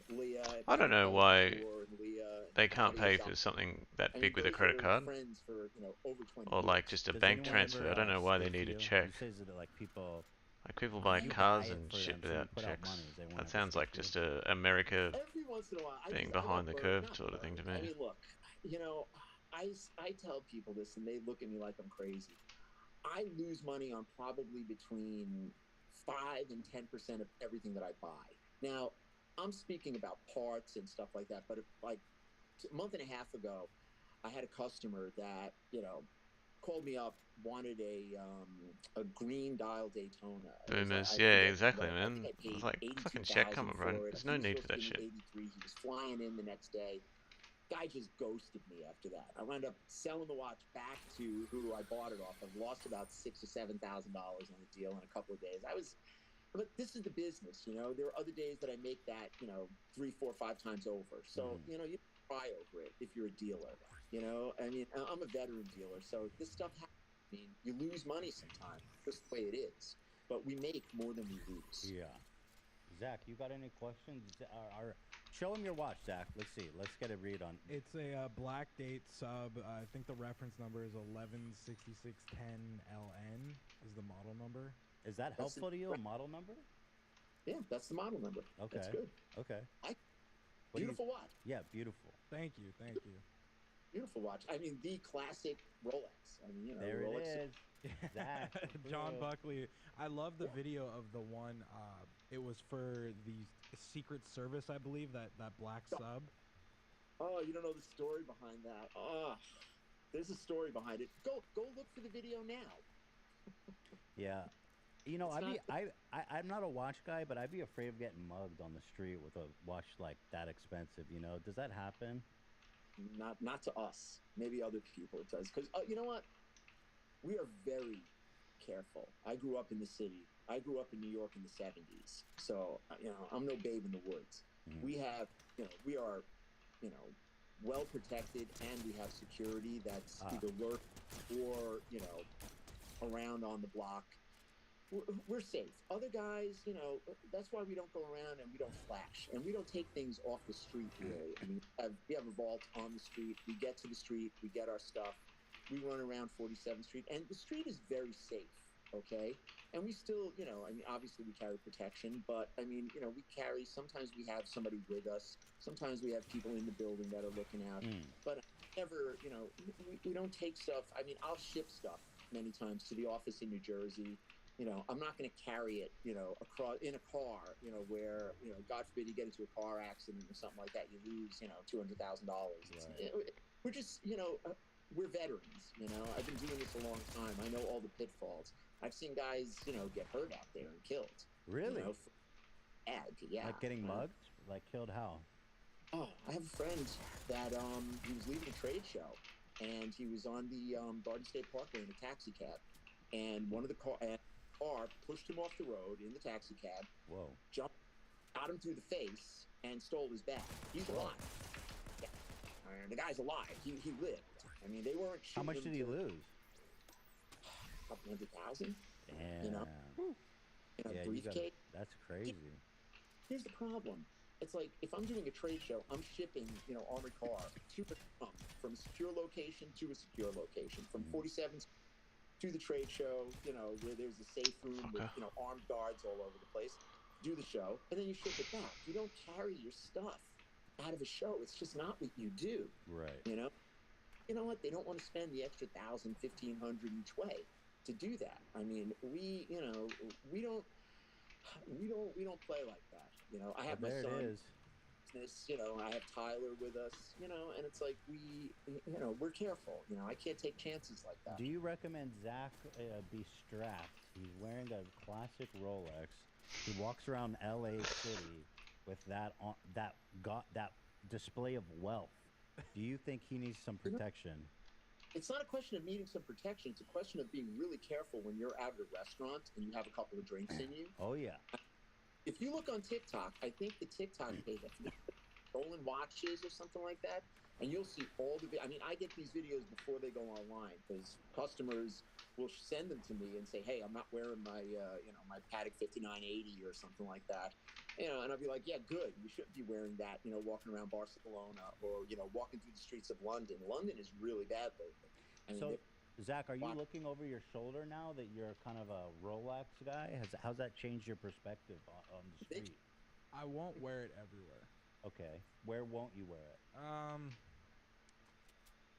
Speaker 11: Leah.
Speaker 8: I don't know why
Speaker 11: Leah,
Speaker 8: they can't
Speaker 11: Nadia,
Speaker 8: pay for something that big with a
Speaker 11: those
Speaker 8: credit
Speaker 11: are
Speaker 8: card.
Speaker 11: friends for over 20
Speaker 8: Or
Speaker 11: years.
Speaker 8: like just a
Speaker 2: Does
Speaker 8: bank
Speaker 2: anyone
Speaker 8: transfer.
Speaker 2: ever,
Speaker 8: I don't know why they
Speaker 2: stiff
Speaker 8: need a
Speaker 2: you?
Speaker 8: check.
Speaker 2: You say that like people.
Speaker 8: Like people buy
Speaker 2: you
Speaker 8: cars
Speaker 2: buy it
Speaker 8: and
Speaker 2: for
Speaker 8: shit
Speaker 2: them, so you
Speaker 8: without
Speaker 2: put out
Speaker 8: checks.
Speaker 2: money. They won't
Speaker 8: That
Speaker 2: ever
Speaker 8: sounds
Speaker 2: stiff
Speaker 8: like
Speaker 2: you?
Speaker 8: just a America
Speaker 11: Every once in a while,
Speaker 8: being
Speaker 11: I
Speaker 8: behind the
Speaker 11: got
Speaker 8: curve
Speaker 11: not
Speaker 8: sort of thing to
Speaker 11: burned.
Speaker 8: me.
Speaker 11: I mean, look, I tell people this, and they look at me like I'm crazy. I lose money on probably between 5 and 10% of everything that I buy. Now, I'm speaking about parts and stuff like that, but if, like a month and a half ago, I had a customer that called me up, wanted a green dial Daytona.
Speaker 8: Boomers,
Speaker 11: I
Speaker 8: yeah,
Speaker 11: forget
Speaker 8: exactly,
Speaker 11: what, I
Speaker 8: man.
Speaker 11: think I
Speaker 8: It's
Speaker 11: paid
Speaker 8: like fucking check, come on,
Speaker 11: $82,000
Speaker 8: bro.
Speaker 11: for it.
Speaker 8: There's
Speaker 11: He
Speaker 8: no
Speaker 11: was
Speaker 8: need
Speaker 11: supposed
Speaker 8: for
Speaker 11: to
Speaker 8: that
Speaker 11: give me
Speaker 8: shit.
Speaker 11: 83. He was flying in the next day. Guy just ghosted me after that. I wound up selling the watch back to who I bought it off of. Lost about $6,000 or $7,000 on the deal in a couple of days. But this is the business, There are other days that I make that, 3, 4, 5 times over. So, you cry over it if you're a dealer. I mean, I'm a veteran dealer, so this stuff happens. I mean, you lose money sometimes, just the way it is. But we make more than we lose.
Speaker 2: Yeah. Zach, you got any questions? Show him your watch, Zach. Let's see. Let's get a read on.
Speaker 3: It's a Black Date sub. I think the reference number is 116610LN is the model number.
Speaker 2: Is that helpful to you? A model number?
Speaker 11: Yeah, that's the model number.
Speaker 2: Okay.
Speaker 11: That's good.
Speaker 2: Okay.
Speaker 11: Beautiful watch.
Speaker 2: Yeah, beautiful.
Speaker 3: Thank you.
Speaker 11: Beautiful watch. I mean, the classic Rolex. I mean,
Speaker 2: there
Speaker 11: Rolex
Speaker 2: it is. Zach,
Speaker 3: John Buckley. I love the video of the one. It was for the Secret Service, I believe. That black sub.
Speaker 11: Oh, you don't know the story behind that. Oh, there's a story behind it. Go look for the video now.
Speaker 2: Yeah. I'm not a watch guy, but I'd be afraid of getting mugged on the street with a watch like that expensive. Does that happen?
Speaker 11: Not to us. Maybe other people it does. Because you know what? We are very careful. I grew up in the city. I grew up in New York in the 70s. So, I'm no babe in the woods. We have, we are, well protected, and we have security that's either lurk or, around on the block. We're safe. Other guys, that's why we don't go around and we don't flash and we don't take things off the street, really. I mean, we have a vault on the street. We get to the street. We get our stuff. We run around 47th Street, and the street is very safe, okay? And we still, obviously we carry protection, but, sometimes we have somebody with us. Sometimes we have people in the building that are looking out. But never, we don't take stuff. I mean, I'll ship stuff many times to the office in New Jersey. I'm not going to carry it, across in a car, where, God forbid you get into a car accident or something like that, you lose, $200,000. Right. We're just, we're veterans, I've been doing this a long time. I know all the pitfalls. I've seen guys, get hurt out there and killed.
Speaker 2: Really?
Speaker 11: Yeah.
Speaker 2: Like getting mugged? Like killed how?
Speaker 11: Oh, I have a friend that he was leaving a trade show, and he was on the Garden State Parkway in a taxi cab, and one of the car pushed him off the road in the taxi cab.
Speaker 2: Whoa!
Speaker 11: Jumped, got him through the face, and stole his bag. He's alive. Yeah. The guy's alive. He lived. I mean, they weren't shooting.
Speaker 2: How much did he lose?
Speaker 11: A couple $100,000.
Speaker 2: Yeah.
Speaker 11: Briefcase.
Speaker 2: That's crazy.
Speaker 11: Here's the problem. It's like if I'm doing a trade show, I'm shipping, armored car from a secure location to a secure location, from 47th to the trade show, where there's a safe room with, armed guards all over the place. Do the show, and then you ship it back. You don't carry your stuff out of a show. It's just not what you do.
Speaker 2: Right.
Speaker 11: You know what? They don't want to spend the extra $1,000, $1,500 each way to do that. I mean, we don't play like that. I have my son. I have Tyler with us, and it's like we're careful. I can't take chances like that.
Speaker 2: Do you recommend Zach be strapped? He's wearing a classic Rolex. He walks around LA City with that display of wealth. Do you think he needs some protection?
Speaker 11: It's not a question of needing some protection. It's a question of being really careful when you're out at a restaurant and you have a couple of drinks in you.
Speaker 2: Oh, yeah.
Speaker 11: If you look on TikTok, I think the TikTok page, I think stolen watches or something like that, and you'll see all the. I mean, I get these videos before they go online because customers will send them to me and say, "Hey, I'm not wearing my, my Patek 5980 or something like that," and I'll be like, "Yeah, good. You shouldn't be wearing that, walking around Barcelona or walking through the streets of London. London is really bad lately." I mean,
Speaker 2: Zach, are you looking over your shoulder now that you're kind of a Rolex guy? How's that changed your perspective on the street?
Speaker 3: I won't wear it everywhere.
Speaker 2: Okay. Where won't you wear it?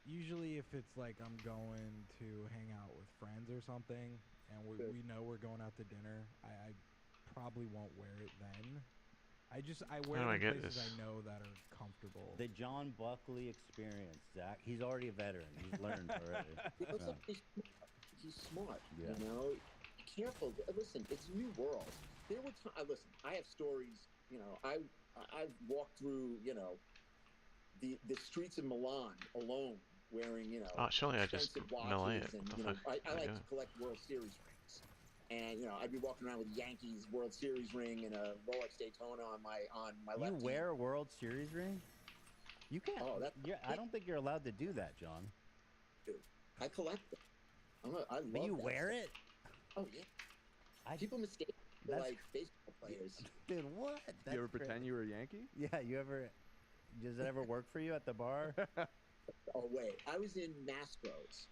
Speaker 3: Usually if it's like I'm going to hang out with friends or something and we know we're going out to dinner, I probably won't wear it then. I wear it in places I know that are comfortable.
Speaker 2: The John Buckley experience, Zach. He's already a veteran. He's learned already.
Speaker 11: He's smart. Yeah. Careful. Listen, it's a new world. There were listen, I have stories. I've walked through the streets of Milan alone, wearing
Speaker 8: surely I just
Speaker 11: watches, and I like to collect World Series rings. And I'd be walking around with Yankees World Series ring and a Rolex Daytona on my left.
Speaker 2: You wear a World Series ring? You can't. Oh, I don't think you're allowed to do that, John.
Speaker 11: Dude, I collect them. I love.
Speaker 2: But you wear it?
Speaker 11: Oh yeah. People mistake me like baseball players.
Speaker 2: Dude, what?
Speaker 4: You ever pretend you were a Yankee?
Speaker 2: Yeah. Does it ever work for you at the bar?
Speaker 11: Oh wait, I was in Mastro's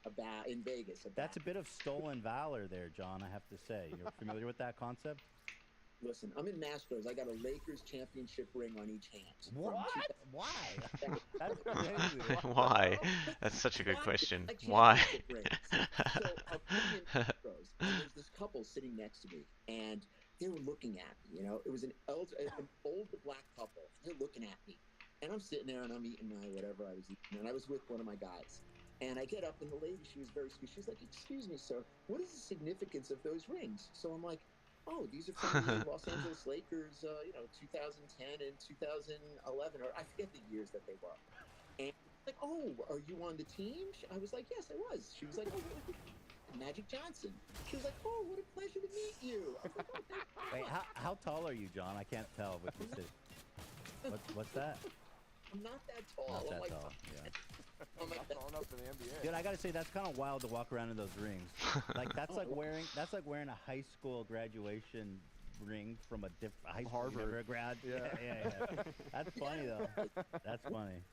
Speaker 11: in Vegas.
Speaker 2: That's a bit of stolen valor there, John, I have to say. You're familiar with that concept?
Speaker 11: Listen, I'm in Mastro's. I got a Lakers championship ring on each hand.
Speaker 2: What? Why? That's crazy.
Speaker 8: Why? That's such a good question. Why?
Speaker 11: So I'm in Mastro's, and there's this couple sitting next to me, and they were looking at me. It was an older black couple. They're looking at me. And I'm sitting there and I'm eating my whatever I was eating. And I was with one of my guys. And I get up and the lady, she was very sweet. She's like, "Excuse me, sir, what is the significance of those rings?" So I'm like, "Oh, these are from the Los Angeles Lakers, 2010 and 2011." Or I forget the years that they were. And like, "Oh, are you on the team?" I was like, "Yes, I was." She was like, "Oh, Magic Johnson." She was like, "Oh, what a pleasure to meet you." I was like, "Oh, thank you."
Speaker 2: Wait, how tall are you, John? I can't tell what you said. What's that?
Speaker 11: I'm not that tall.
Speaker 2: Not that tall, yeah. I'm not tall enough for the NBA. Dude, I gotta say that's kind of wild to walk around in those rings. Like that's like wearing a high school graduation ring from a high school
Speaker 4: Harvard
Speaker 2: grad. Yeah. That's funny though. That's funny.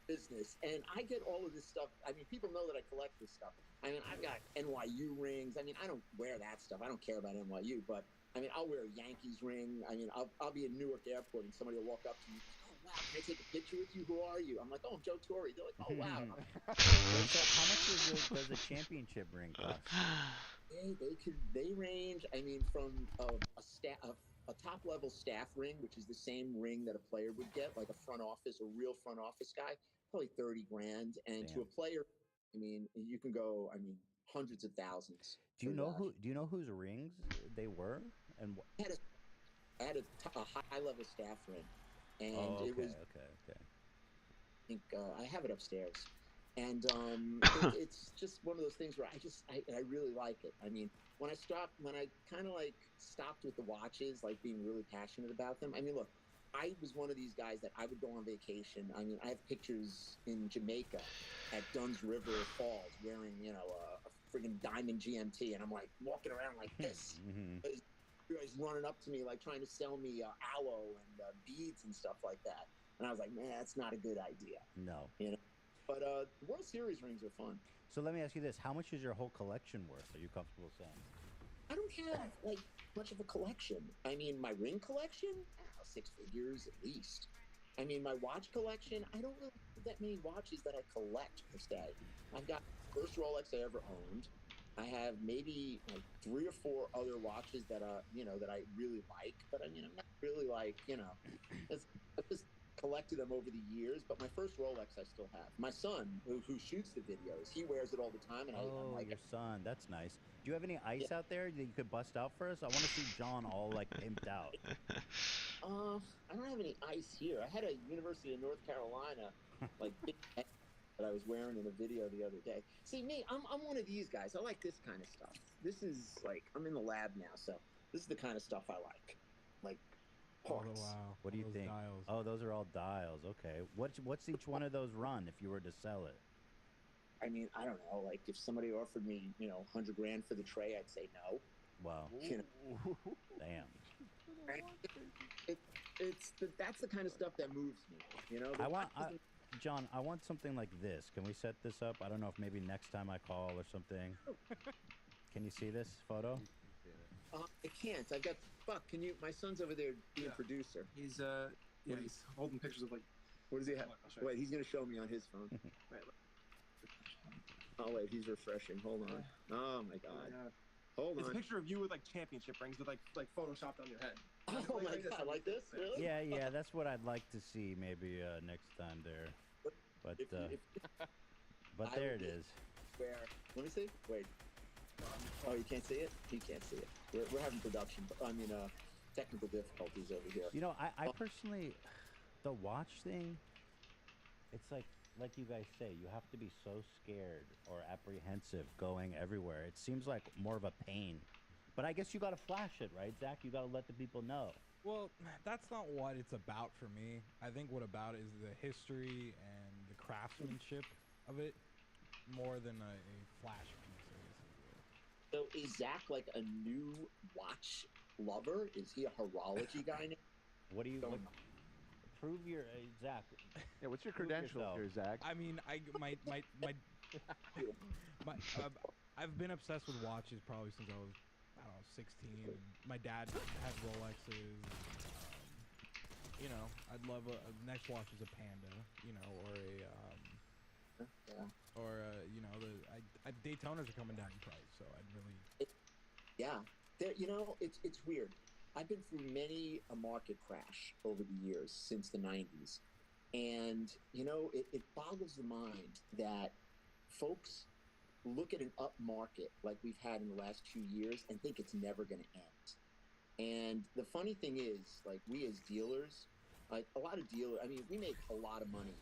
Speaker 11: Business, and I get all of this stuff. I mean, people know that I collect this stuff. I mean, I've got NYU rings. I mean, I don't wear that stuff. I don't care about NYU, but I mean, I'll wear a Yankees ring. I mean, I'll be in Newark Airport and somebody will walk up to me. "Oh wow, can I take a picture with you? Who are you?" I'm like, "Oh, I'm Joe Torre." They're like, "Oh wow."
Speaker 2: So how much does a championship ring cost?
Speaker 11: They range. I mean, from a top level staff ring, which is the same ring that a player would get, like a real front office guy, probably 30 grand. And to a player, I mean, you can go, hundreds of thousands.
Speaker 2: Do you know whose rings they were? And
Speaker 11: I had a high level staff ring, and it was
Speaker 2: okay.
Speaker 11: I think I have it upstairs, and it's just one of those things where I really like it. I mean, when I kind of like stopped with the watches, like being really passionate about them. I mean, look, I was one of these guys that I would go on vacation. I mean, I have pictures in Jamaica at Dunn's River Falls wearing, a friggin' diamond GMT, and I'm like walking around like this. You guys running up to me like trying to sell me aloe and beads and stuff like that, and I was like, "Man, that's not a good idea."
Speaker 2: No,
Speaker 11: But World Series rings are fun.
Speaker 2: So let me ask you this: how much is your whole collection worth? Are you comfortable saying?
Speaker 11: I don't have like much of a collection. I mean, my ring collection, 6 figures at least. I mean, my watch collection, I don't really have that many watches that I collect per se. I've got the first Rolex I ever owned. I have maybe like 3 or 4 other watches that that I really like, but I mean, I'm not really like, I've just collected them over the years. But my first Rolex I still have. My son, who shoots the videos, he wears it all the time, and I'm like,
Speaker 2: your son, that's nice. Do you have any ice out there that you could bust out for us? I want to see John all like pimped out.
Speaker 11: I don't have any ice here. I had a University of North Carolina like big that I was wearing in a video the other day. See me, I'm one of these guys. I like this kind of stuff. This is like I'm in the lab now, so this is the kind of stuff I like. Like parts.
Speaker 3: Oh, wow.
Speaker 2: What do you think?
Speaker 3: Dials.
Speaker 2: Oh, those are all dials. Okay. What's each one of those run if you were to sell it?
Speaker 11: I mean, I don't know. Like, if somebody offered me, $100 grand for the tray, I'd say no.
Speaker 2: Wow. Damn.
Speaker 11: That's the kind of stuff that moves me.
Speaker 2: John, I want something like this. Can we set this up? I don't know if maybe next time I call or something. Can you see this photo?
Speaker 11: I can't. I've got my son's over there being producer.
Speaker 12: He's he's holding pictures of like.
Speaker 11: What does he have? Wait, he's gonna show me on his phone. Oh wait, he's refreshing. Hold on. Oh my god. Hold on.
Speaker 12: It's a picture of you with like championship rings with like photoshopped on your head.
Speaker 11: Oh my god, like this? Really?
Speaker 2: Yeah, that's what I'd like to see maybe next time there. But but there it is.
Speaker 11: Where? Let me see. Wait. Oh, you can't see it? You can't see it. We're having technical difficulties over here.
Speaker 2: I personally, the watch thing, it's like you guys say, you have to be so scared or apprehensive going everywhere. It seems like more of a pain. But I guess you got to flash it, right, Zach? You got to let the people know.
Speaker 3: Well, that's not what it's about for me. I think what about is the history and the craftsmanship of it more than a flash piece, I guess.
Speaker 11: So is Zach like a new watch lover? Is he a horology guy now?
Speaker 2: What do you... Prove your... Zach.
Speaker 4: Yeah, what's your credentials here, Zach?
Speaker 3: I mean, I've been obsessed with watches probably since I was, 16. And my dad has Rolexes. I'd love next watch is a Panda, or a Daytonas are coming down in price, so I'd really.
Speaker 11: It's weird. I've been through many a market crash over the years since the 90s. And, it boggles the mind that folks look at an up market like we've had in the last 2 years and think it's never going to end. And the funny thing is, like, we as dealers, like a lot of dealers, I mean, we make a lot of money,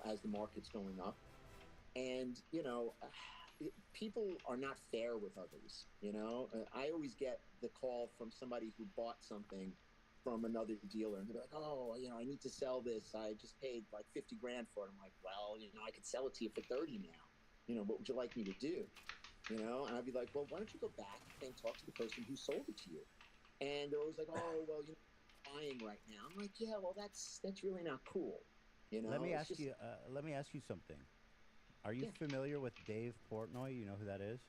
Speaker 11: as the market's going up. And, people are not fair with others, I always get the call from somebody who bought something from another dealer, and they're like, oh, I need to sell this. I just paid like 50 grand for it. I'm like, well, I could sell it to you for 30 now. What would you like me to do? And I'd be like, well, why don't you go back and talk to the person who sold it to you? And they're always like, oh, well, buying right now. I'm like, yeah, well, that's really not cool.
Speaker 2: Let me ask you something. Are you familiar with Dave Portnoy? You know who that is?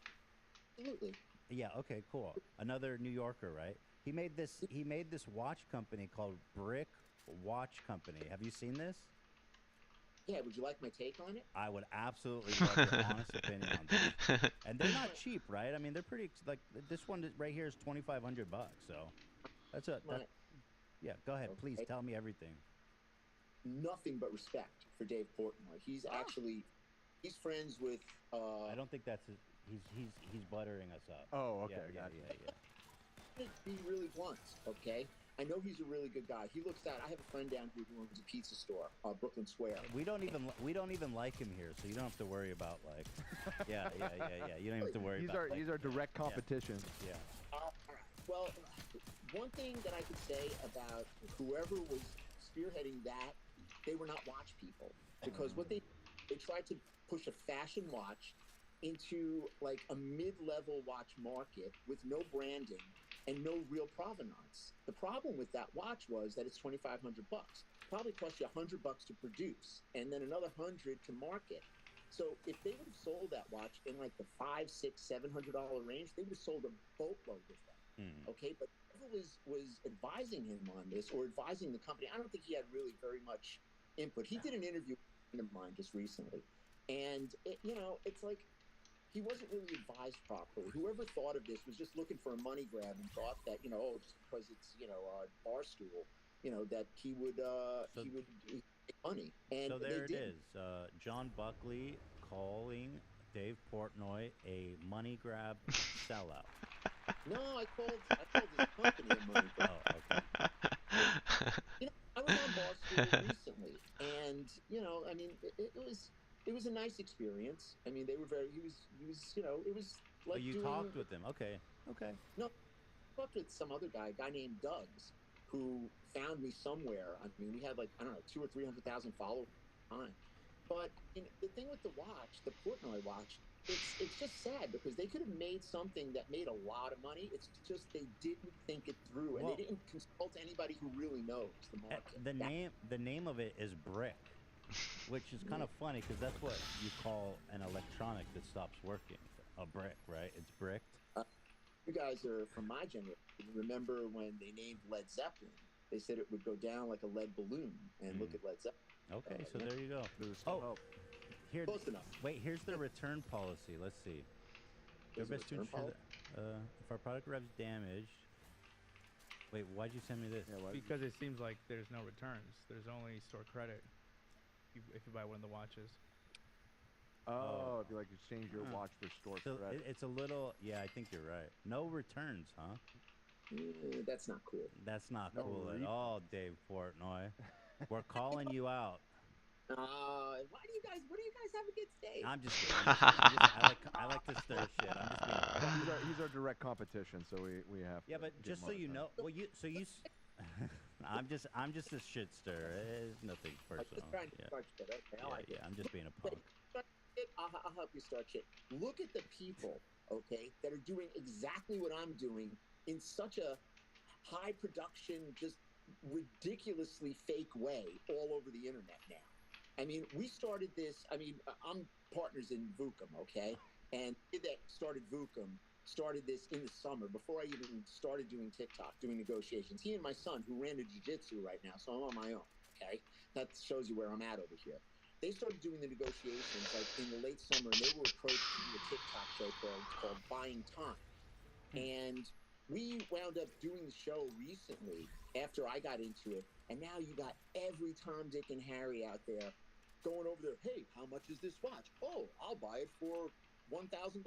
Speaker 11: Absolutely.
Speaker 2: Yeah. Okay. Cool. Another New Yorker, right? He made this watch company called Brick Watch Company. Have you seen this?
Speaker 11: Yeah. Would you like my take on it?
Speaker 2: I would absolutely love your honest opinion on this. And they're not cheap, right? I mean, they're pretty. Like this one right here is $2,500. So that's yeah. Go ahead, please tell me everything.
Speaker 11: Nothing but respect for Dave Portnoy. He's friends with.
Speaker 2: I don't think that's he's buttering us up.
Speaker 4: Oh, okay,
Speaker 2: yeah.
Speaker 11: Be really blunt, okay? I know he's a really good guy. He looks out. I have a friend down here who owns a pizza store, Brooklyn Square.
Speaker 2: We don't even like him here, so you don't have to worry about like. Yeah. You don't have to worry.
Speaker 4: He's our direct competition.
Speaker 2: Yeah.
Speaker 11: All right. Well, one thing that I could say about whoever was spearheading that, they were not watch people, because what they tried to push a fashion watch into like a mid-level watch market with no branding and no real provenance. The problem with that watch was that it's $2,500. Probably cost you $100 to produce, and then another $100 to market. So if they would have sold that watch in like the $500, $600, $700 range, they would have sold a boatload of them. Okay, but whoever was advising him on this or advising the company, I don't think he had really very much input. He did an interview with a friend of mine just recently, and it's like he wasn't really advised properly. Whoever thought of this was just looking for a money grab and thought that just because it's Barstool, that he would make money. And
Speaker 2: so there it is. John Buckley calling Dave Portnoy a money grab sellout.
Speaker 11: No, I called his company a money grab.
Speaker 2: Oh, okay.
Speaker 11: I was on Barstool recently, and I mean, it was a nice experience. I mean, they were he was it was like.
Speaker 2: Oh, you talked with him. Okay.
Speaker 11: No, I talked with some other guy, a guy named Doug's, who found me somewhere. I mean, we had like, I don't know, 200,000 or 300,000 followers on. But the thing with the watch, the Portnoy watch, it's just sad because they could have made something that made a lot of money. It's just they didn't think it through, and they didn't consult anybody who really knows the market.
Speaker 2: The name of it is Brick, which is kind of funny because that's what you call an electronic that stops working. A brick, right? It's bricked.
Speaker 11: You guys are from my generation. Remember when they named Led Zeppelin? They said it would go down like a lead balloon, and look at Led Zeppelin.
Speaker 2: Okay, so there you go. Here.
Speaker 11: Close enough.
Speaker 2: Wait, here's the return policy. Let's see. If our product arrives damaged. Wait, why'd you send me this?
Speaker 7: Yeah, because it seems like there's no returns. There's only store credit if you buy one of the watches.
Speaker 4: Oh, it'd be like exchange your watch for store credit.
Speaker 2: It's a little. Yeah, I think you're right. No returns, huh?
Speaker 11: That's not cool.
Speaker 2: That's not cool at all, Dave Portnoy. We're calling you out.
Speaker 11: What do you guys have against Dave?
Speaker 2: I'm just kidding. I like to stir shit. I'm just being.
Speaker 4: He's our direct competition, so we have.
Speaker 2: Yeah, but just so you know, I'm just a shit stirrer. It's nothing personal.
Speaker 11: I'm just trying to start shit. Okay,
Speaker 2: I'm just being a punk.
Speaker 11: I'll help you start shit. Look at the people, okay, that are doing exactly what I'm doing in such a high production, just ridiculously fake way all over the internet now. I mean, we started this. I mean, I'm partners in Vucom, okay? And that started Vucom, started this in the summer before I even started doing TikTok, doing negotiations. He and my son, who ran to jiu-jitsu right now, so I'm on my own, okay? That shows you where I'm at over here. They started doing the negotiations like in the late summer, and they were approached to do a TikTok show called Buying Time. And we wound up doing the show recently after I got into it, and now you got every Tom, Dick, and Harry out there going over there. Hey, how much is this watch? Oh, I'll buy it for $1,000.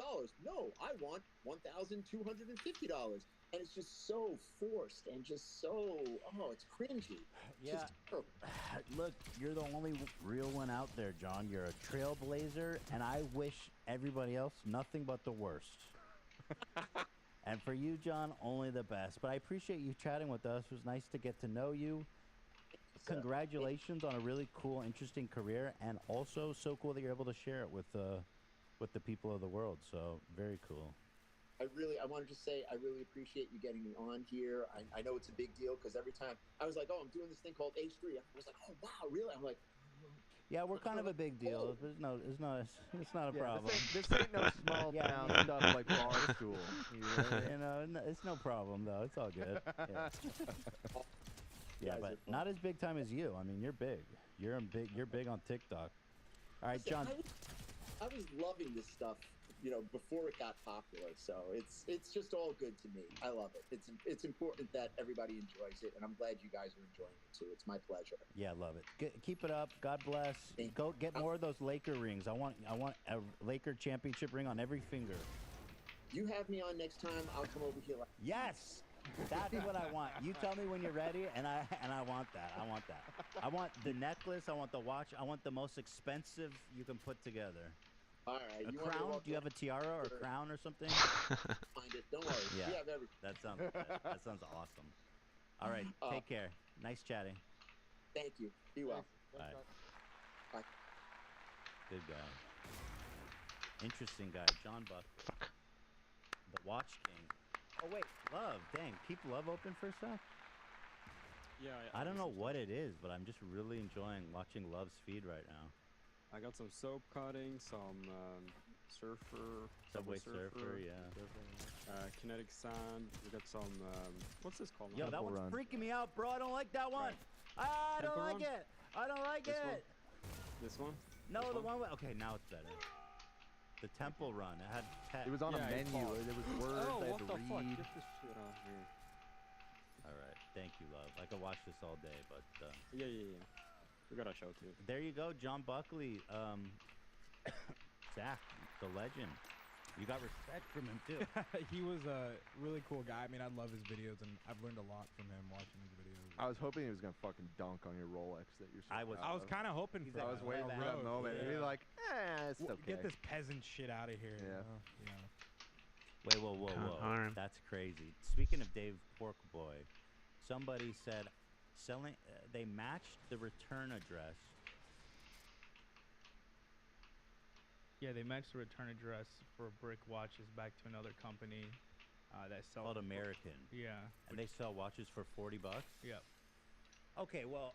Speaker 11: No, I want $1,250. And it's just so forced and just so, it's cringy.
Speaker 2: Yeah. Look, you're the only real one out there, John. You're a trailblazer, and I wish everybody else nothing but the worst. And for you, John, only the best. But I appreciate you chatting with us. It was nice to get to know you. Congratulations on a really cool, interesting career, and also so cool that you're able to share it with the people of the world. So very cool.
Speaker 11: I wanted to say I really appreciate you getting me on here. I know it's a big deal because every time I was like, I'm doing this thing called H3. I was like, oh wow, really? I'm like,
Speaker 2: yeah, we're kind of a big deal. It's not a problem.
Speaker 4: This ain't no small town stuff like Barstool.
Speaker 2: It's no problem though. It's all good. Yeah, but not as big time as you. I mean, you're big. You're big on TikTok. All right, John.
Speaker 11: I was loving this stuff, before it got popular. So it's just all good to me. I love it. It's important that everybody enjoys it, and I'm glad you guys are enjoying it too. It's my pleasure.
Speaker 2: Yeah, love it. Keep it up. God bless. Go get more of those Laker rings. I want a Laker championship ring on every finger.
Speaker 11: You have me on next time. I'll come over here.
Speaker 2: Yes. That's what I want. You tell me when you're ready, and I want that. I want that. I want the necklace. I want the watch. I want the most expensive you can put together.
Speaker 11: All right.
Speaker 2: A crown? Do you have a tiara or a crown or something?
Speaker 11: Find it. Don't worry.
Speaker 2: Yeah.
Speaker 11: We have everything.
Speaker 2: That sounds awesome. All right. Take care. Nice chatting.
Speaker 11: Thank you. Be well.
Speaker 2: Bye.
Speaker 11: Bye.
Speaker 2: Good guy. Interesting guy. John Buck.
Speaker 8: Fuck.
Speaker 2: The Watch King. Oh wait, Love. Dang, keep Love open for a sec.
Speaker 6: Yeah.
Speaker 2: I don't know what it is, but I'm just really enjoying watching Love's feed right now.
Speaker 6: I got some soap cutting, some
Speaker 2: Subway Surfer, yeah.
Speaker 6: Kinetic Sand. We got some. What's this called?
Speaker 2: Yo, that one's freaking me out, bro. I don't like that one. Right. I don't like it. I don't like it.
Speaker 6: This one?
Speaker 2: No, the one. Okay, now it's better. The Temple Run. It had.
Speaker 4: It was on a menu. There was words I had to read.
Speaker 6: Fuck? Get this shit out here.
Speaker 2: All right, thank you, Love. I could watch this all day, but.
Speaker 6: Yeah. We got a show too.
Speaker 2: There you go, John Buckley. Zach, the legend. You got respect from him too.
Speaker 3: He was a really cool guy. I mean, I love his videos, and I've learned a lot from him watching his videos.
Speaker 4: I was hoping he was gonna fucking dunk on your Rolex that you're.
Speaker 3: I was kind of hoping for.
Speaker 4: I was waiting for that moment. Yeah. He'd be like, it's okay.
Speaker 3: Get this peasant shit out of here.
Speaker 4: Yeah.
Speaker 3: You know?
Speaker 2: Wait, whoa. That's crazy. Speaking of Dave Porkboy, somebody said selling. They matched the return address.
Speaker 7: Yeah, they matched the return address for brick watches back to another company that sells.
Speaker 2: Called American.
Speaker 7: Yeah.
Speaker 2: And they sell watches for $40.
Speaker 7: Yep.
Speaker 2: Okay, well,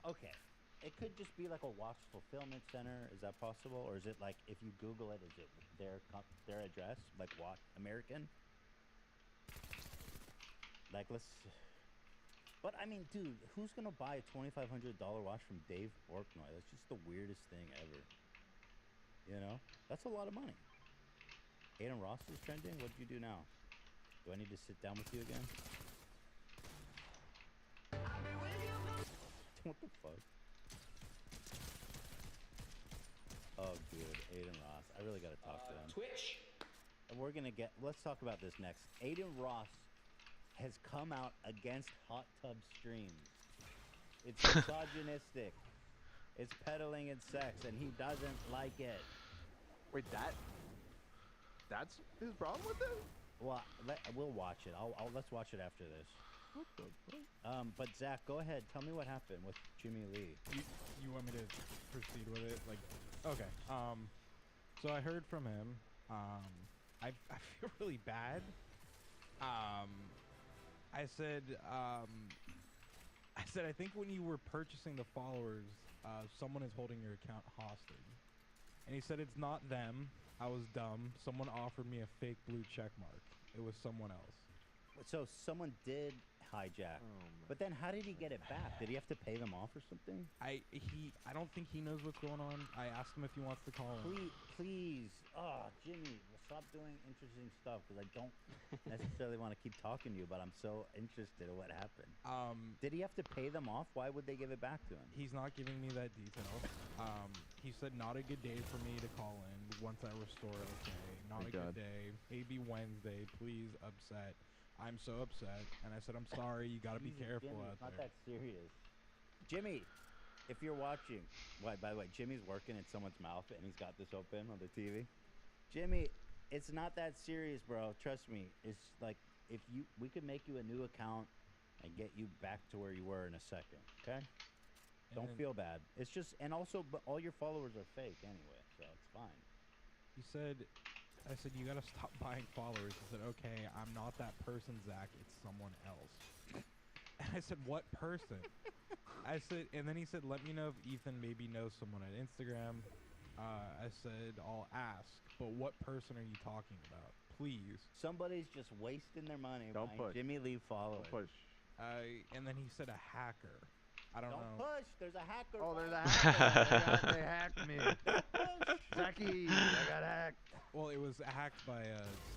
Speaker 2: okay. It could just be like a watch fulfillment center. Is that possible, or is it like if you Google it, is it their address, like what American? Like But I mean, dude, who's gonna buy a $2,500 watch from Dave Portnoy? That's just the weirdest thing ever. You know, that's a lot of money. Aiden Ross is trending. What did you do now? Do I need to sit down with you again? What the fuck? Oh, dude, Aiden Ross. I really gotta talk to him.
Speaker 9: Twitch.
Speaker 2: And we're gonna let's talk about this next. Aiden Ross has come out against hot tub streams. It's misogynistic. It's peddling in sex, and he doesn't like it.
Speaker 4: Wait, that's his problem with it?
Speaker 2: Well, we'll watch it. Let's watch it after this.
Speaker 4: What the fuck?
Speaker 2: But Zach, go ahead. Tell me what happened with Jimmy Lee.
Speaker 3: You want me to proceed with it? Like, okay. So I heard from him. I feel really bad. I said I think when you were purchasing the followers, someone is holding your account hostage. And he said it's not them. I was dumb. Someone offered me a fake blue check mark. It was someone else.
Speaker 2: So someone did hijack. But then how did he get it back? Did he have to pay them off or something?
Speaker 3: I don't think he knows what's going on. I asked him if he wants to call him.
Speaker 2: Please. Oh, Jimmy, stop doing interesting stuff because I don't necessarily want to keep talking to you, but I'm so interested in what happened. Did he have to pay them off? Why would they give it back to him?
Speaker 3: He's not giving me that detail. He said not a good day for me to call in once I restore okay. Not a good day. Maybe Wednesday. Please, upset. I'm so upset. And I said, I'm sorry. You got to be careful
Speaker 2: Jimmy,
Speaker 3: out
Speaker 2: it's not
Speaker 3: there.
Speaker 2: that serious. Jimmy, if you're watching, by the way, Jimmy's working in someone's mouth and he's got this open on the TV. Jimmy, it's not that serious, bro. Trust me. It's like we could make you a new account and get you back to where you were in a second. Okay? Don't feel bad. It's just, and also, but all your followers are fake anyway, so it's fine.
Speaker 3: I said, you got to stop buying followers. He said, okay, I'm not that person, Zach. It's someone else. And I said, what person? And then he said, let me know if Ethan maybe knows someone at Instagram. I said, I'll ask, but what person are you talking about? Please.
Speaker 2: Somebody's just wasting their money
Speaker 4: Don't
Speaker 2: buying
Speaker 4: push.
Speaker 2: Jimmy Lee followers.
Speaker 4: Don't push.
Speaker 3: And then he said a hacker. I don't know.
Speaker 2: Don't push. There's a hacker.
Speaker 4: Oh, there's a hacker. They hacked me. Zachy, I got hacked.
Speaker 3: Well, it was hacked by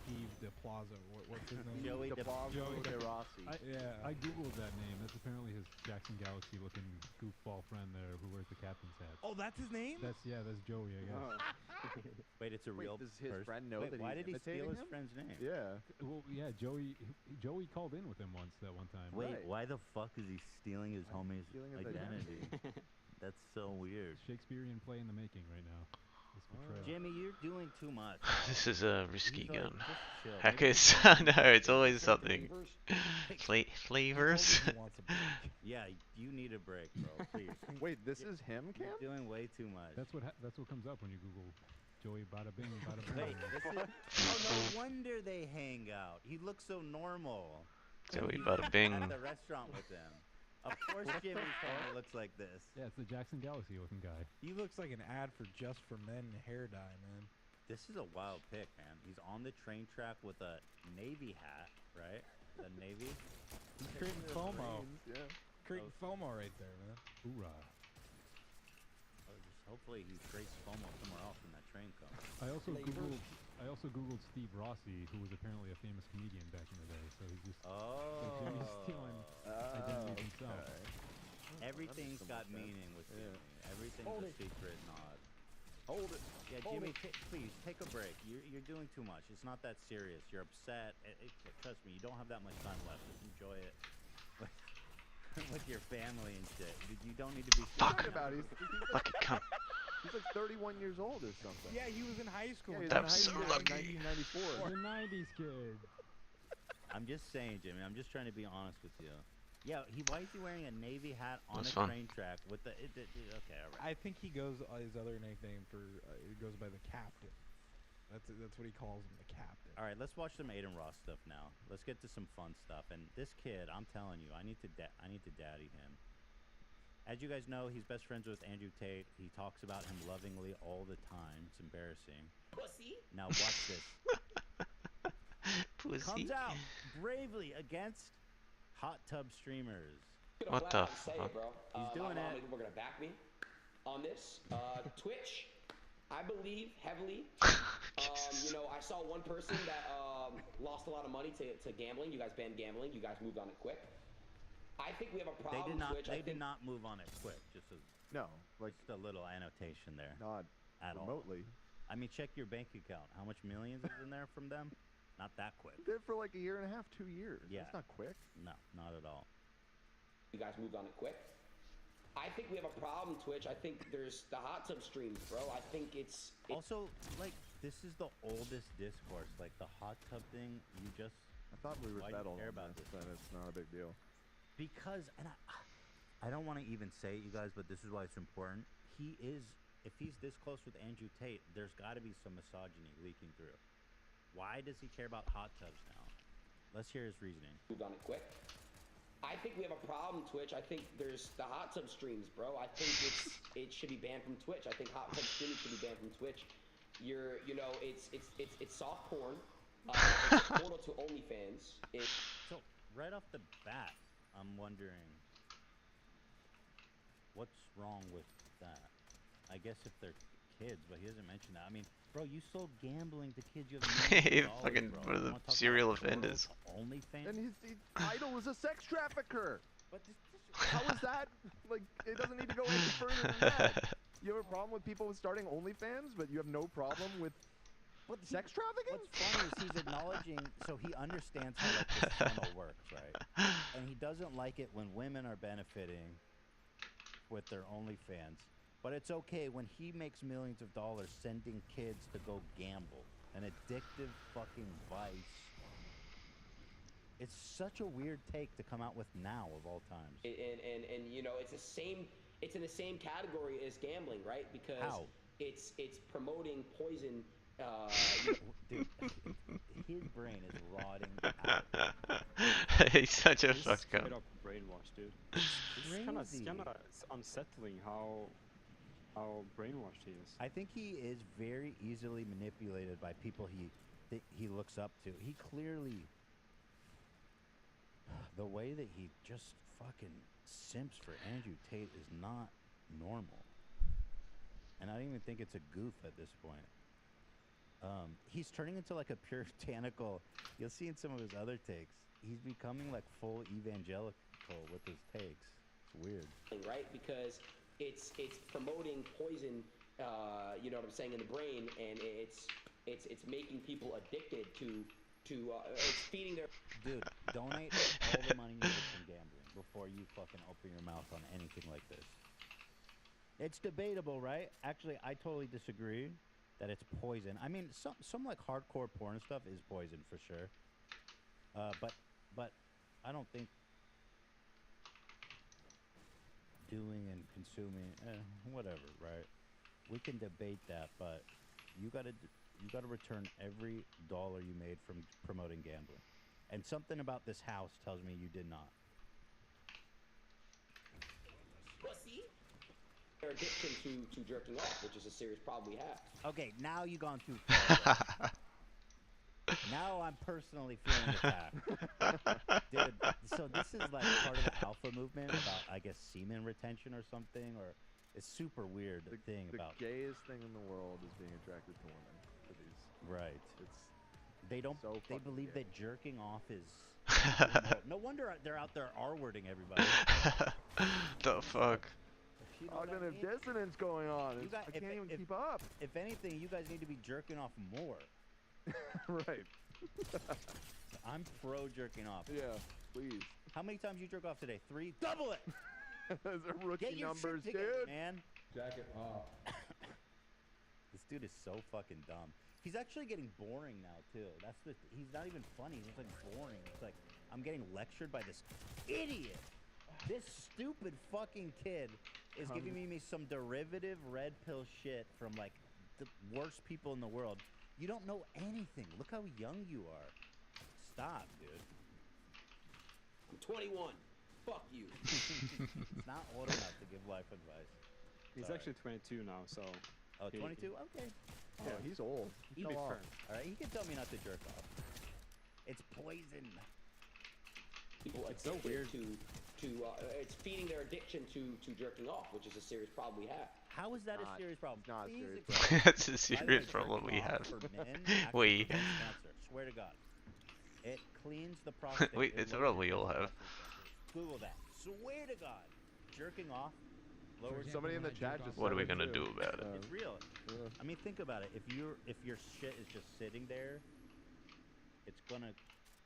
Speaker 3: Steve DePlazo. What's his name?
Speaker 2: Joey
Speaker 4: De Rossi.
Speaker 5: I googled that name. That's apparently his Jackson Galaxy looking goofball friend there who wears the captain's hat.
Speaker 3: Oh, that's his name?
Speaker 5: That's Joey, I guess.
Speaker 2: Wait, it's a real
Speaker 4: does his
Speaker 2: person?
Speaker 4: friend know that
Speaker 2: why
Speaker 4: he's
Speaker 2: did he steal his
Speaker 4: imitating him?
Speaker 2: friend's name?
Speaker 4: Yeah.
Speaker 5: Well, yeah, Joey called in with him once that one time.
Speaker 2: Wait,
Speaker 4: Right.
Speaker 2: why the fuck is he stealing his homie's
Speaker 4: stealing his
Speaker 2: identity? That's so weird.
Speaker 5: Shakespearean play in the making right now. This betrayal.
Speaker 2: Jimmy, you're doing too much.
Speaker 8: This is a risky
Speaker 2: These are-
Speaker 8: gun.
Speaker 2: just chill.
Speaker 8: Hackers. No, it's always something. Flavors.
Speaker 2: Yeah, you need a break, bro. Please.
Speaker 4: Wait, this is him, Cam?
Speaker 2: You're doing way too much.
Speaker 5: That's what comes up when you Google Joey Bada Bing Bada Bing.
Speaker 2: Wait, oh, no wonder they hang out. He looks so normal.
Speaker 8: Joey
Speaker 2: He's
Speaker 8: Bada Bing.
Speaker 2: At the restaurant with them. Of course Jimmy's family looks like this.
Speaker 5: Yeah, it's the Jackson Galaxy looking guy.
Speaker 3: He looks like an ad for Just for Men hair dye, man.
Speaker 2: This is a wild pick, man. He's on the train track with a Navy hat, right? The Navy.
Speaker 3: He's creating FOMO.
Speaker 4: Yeah.
Speaker 3: Creating FOMO right there, man.
Speaker 5: Hoorah.
Speaker 2: Oh, just hopefully he creates FOMO somewhere else when that train comes.
Speaker 5: I also googled Steve Rossi, who was apparently a famous comedian back in the day. So he's just Jimmy's stealing identities himself.
Speaker 2: Everything's got meaning with Jimmy. Everything's a secret nod.
Speaker 4: Hold it.
Speaker 2: Yeah, Jimmy, please take a break. You're doing too much. It's not that serious. You're upset. Trust me, you don't have that much time left. Just enjoy it with your family and shit. You don't need to be.
Speaker 4: Fuck about it.
Speaker 8: Fucking cunt.
Speaker 4: He's like 31 years old or something.
Speaker 3: Yeah, he was in high school.
Speaker 4: Yeah,
Speaker 8: I'm so lucky.
Speaker 4: 1994.
Speaker 5: The 90s kid.
Speaker 2: I'm just saying, Jimmy. I'm just trying to be honest with you. Yeah, why is he wearing a Navy hat on
Speaker 8: That's
Speaker 2: a
Speaker 8: fun.
Speaker 2: train track with the? Okay, all right.
Speaker 3: I think he goes his other nickname for it goes by the Captain. That's what he calls him, the Captain.
Speaker 2: All right, let's watch some Aiden Ross stuff now. Let's get to some fun stuff. And this kid, I'm telling you, I need to daddy him. As you guys know, he's best friends with Andrew Tate. He talks about him lovingly all the time. It's embarrassing.
Speaker 13: Pussy.
Speaker 2: Now watch this.
Speaker 8: Pussy.
Speaker 2: Comes out bravely against hot tub streamers.
Speaker 8: What the
Speaker 13: Say it,
Speaker 8: fuck?
Speaker 13: bro.
Speaker 2: He's doing
Speaker 13: how
Speaker 2: it.
Speaker 13: many people are gonna back me on this? Twitch, I believe heavily. You know, I saw one person that lost a lot of money to gambling. You guys banned gambling. You guys moved on it quick. I think we have a problem.
Speaker 2: They did not move on it quick. Just a a little annotation there.
Speaker 4: Not
Speaker 2: at
Speaker 4: remotely.
Speaker 2: I mean, check your bank account. How much millions is in there from them? Not that quick.
Speaker 4: Did for like a year and a half, 2 years.
Speaker 2: Yeah.
Speaker 4: That's not quick.
Speaker 2: No, not at all.
Speaker 13: You guys moved on it quick. I think we have a problem, Twitch. I think there's the hot tub streams, bro. I think it's
Speaker 2: also like this is the oldest discourse. Like the hot tub thing. You just.
Speaker 4: I thought we were
Speaker 2: why do you
Speaker 4: settled
Speaker 2: care
Speaker 4: on
Speaker 2: about
Speaker 4: this, and it's not a big deal.
Speaker 2: Because, and I don't want to even say it, you guys, but this is why it's important. He is, if he's this close with Andrew Tate, there's got to be some misogyny leaking through. Why does he care about hot tubs now? Let's hear his reasoning.
Speaker 13: Moved on it quick. I think we have a problem, Twitch. I think there's the hot tub streams, bro. I think it should be banned from Twitch. I think hot tub streaming should be banned from Twitch. It's soft porn. It's a portal to OnlyFans.
Speaker 2: So right off the bat, I'm wondering what's wrong with that. I guess if they're kids, but he doesn't mention that. I mean, bro, you sold gambling to kids. You have
Speaker 8: Fucking one of the serial offenders.
Speaker 2: OnlyFans.
Speaker 4: And his idol is a sex trafficker. But how is that? Like, it doesn't need to go any further than that. You have a problem with people starting OnlyFans, but you have no problem with sex trafficking?
Speaker 2: What's funny is he's acknowledging, so he understands how like this channel works, right? And he doesn't like it when women are benefiting with their OnlyFans. But it's okay when he makes millions of dollars sending kids to go gamble. An addictive fucking vice. It's such a weird take to come out with now of all times.
Speaker 13: And you know, it's in the same category as gambling, right? Because
Speaker 2: how?
Speaker 13: It's promoting poison.
Speaker 2: Dude, his brain is rotting out.
Speaker 8: He's such a fuck up.
Speaker 6: Straight up brainwashed, dude. It's kind of unsettling how brainwashed he is.
Speaker 2: I think he is very easily manipulated by people he looks up to. He clearly, the way that he just fucking simps for Andrew Tate is not normal. And I don't even think it's a goof at this point. He's turning into like a puritanical, you'll see in some of his other takes, he's becoming like full evangelical with his takes. It's weird.
Speaker 13: Right? Because it's promoting poison, you know what I'm saying, in the brain, and it's making people addicted to it's feeding their...
Speaker 2: Dude, donate all the money you get from gambling before you fucking open your mouth on anything like this. It's debatable, right? Actually, I totally disagree that it's poison. I mean, some like hardcore porn stuff is poison for sure. But I don't think doing and consuming, whatever, right? We can debate that, but you gotta return every dollar you made from promoting gambling. And something about this house tells me you did not.
Speaker 13: Pussy. Their addiction to jerking off, which is a serious problem we have.
Speaker 2: Okay, now you've gone too far. Now I'm personally feeling attacked. Dude, so this is like part of the alpha movement about, I guess, semen retention or something, or it's super weird thing about...
Speaker 4: The gayest thing in the world is being attracted to women. To these.
Speaker 2: Right. They believe that jerking off is... No wonder they're out there R-wording everybody.
Speaker 8: The fuck?
Speaker 2: You know
Speaker 4: Cognitive dissonance going on. I can't even keep up.
Speaker 2: If anything, you guys need to be jerking off more.
Speaker 4: Right.
Speaker 2: I'm pro jerking off.
Speaker 4: Yeah, please.
Speaker 2: How many times you jerk off today? 3? Double it!
Speaker 4: Those are rookie
Speaker 2: Get your
Speaker 4: numbers,
Speaker 2: shit together,
Speaker 4: dude.
Speaker 2: man.
Speaker 14: Jack it off.
Speaker 2: This dude is so fucking dumb. He's actually getting boring now too. He's not even funny. He's like boring. It's like, I'm getting lectured by this idiot. This stupid fucking kid is giving me some derivative red pill shit from like the worst people in the world. You don't know anything. Look how young you are. Stop, dude.
Speaker 13: I'm 21. Fuck you.
Speaker 2: It's not old enough to give life advice.
Speaker 6: He's actually 22 now, so.
Speaker 2: Oh, 22? Okay.
Speaker 4: Yeah, he's old.
Speaker 2: He
Speaker 6: be fair.
Speaker 2: All right, he can tell me not to jerk off. It's poison.
Speaker 13: People
Speaker 6: It's so weird.
Speaker 13: It's feeding their addiction to jerking off, which is a serious problem we have.
Speaker 2: How is that a serious problem?
Speaker 4: Not a
Speaker 2: Please
Speaker 4: serious
Speaker 2: explain.
Speaker 8: That's a serious problem we have.
Speaker 2: For men actually
Speaker 8: We.
Speaker 2: prevents cancer. Swear to God. It cleans the prostate.
Speaker 8: Wait, it's a problem we all have.
Speaker 2: Google that. Swear to God. Jerking off lowers.
Speaker 4: Somebody in the chat just.
Speaker 8: What are we
Speaker 4: said it
Speaker 8: gonna
Speaker 4: too.
Speaker 8: do about it?
Speaker 2: It's real. I mean, think about it. If your shit is just sitting there, it's gonna,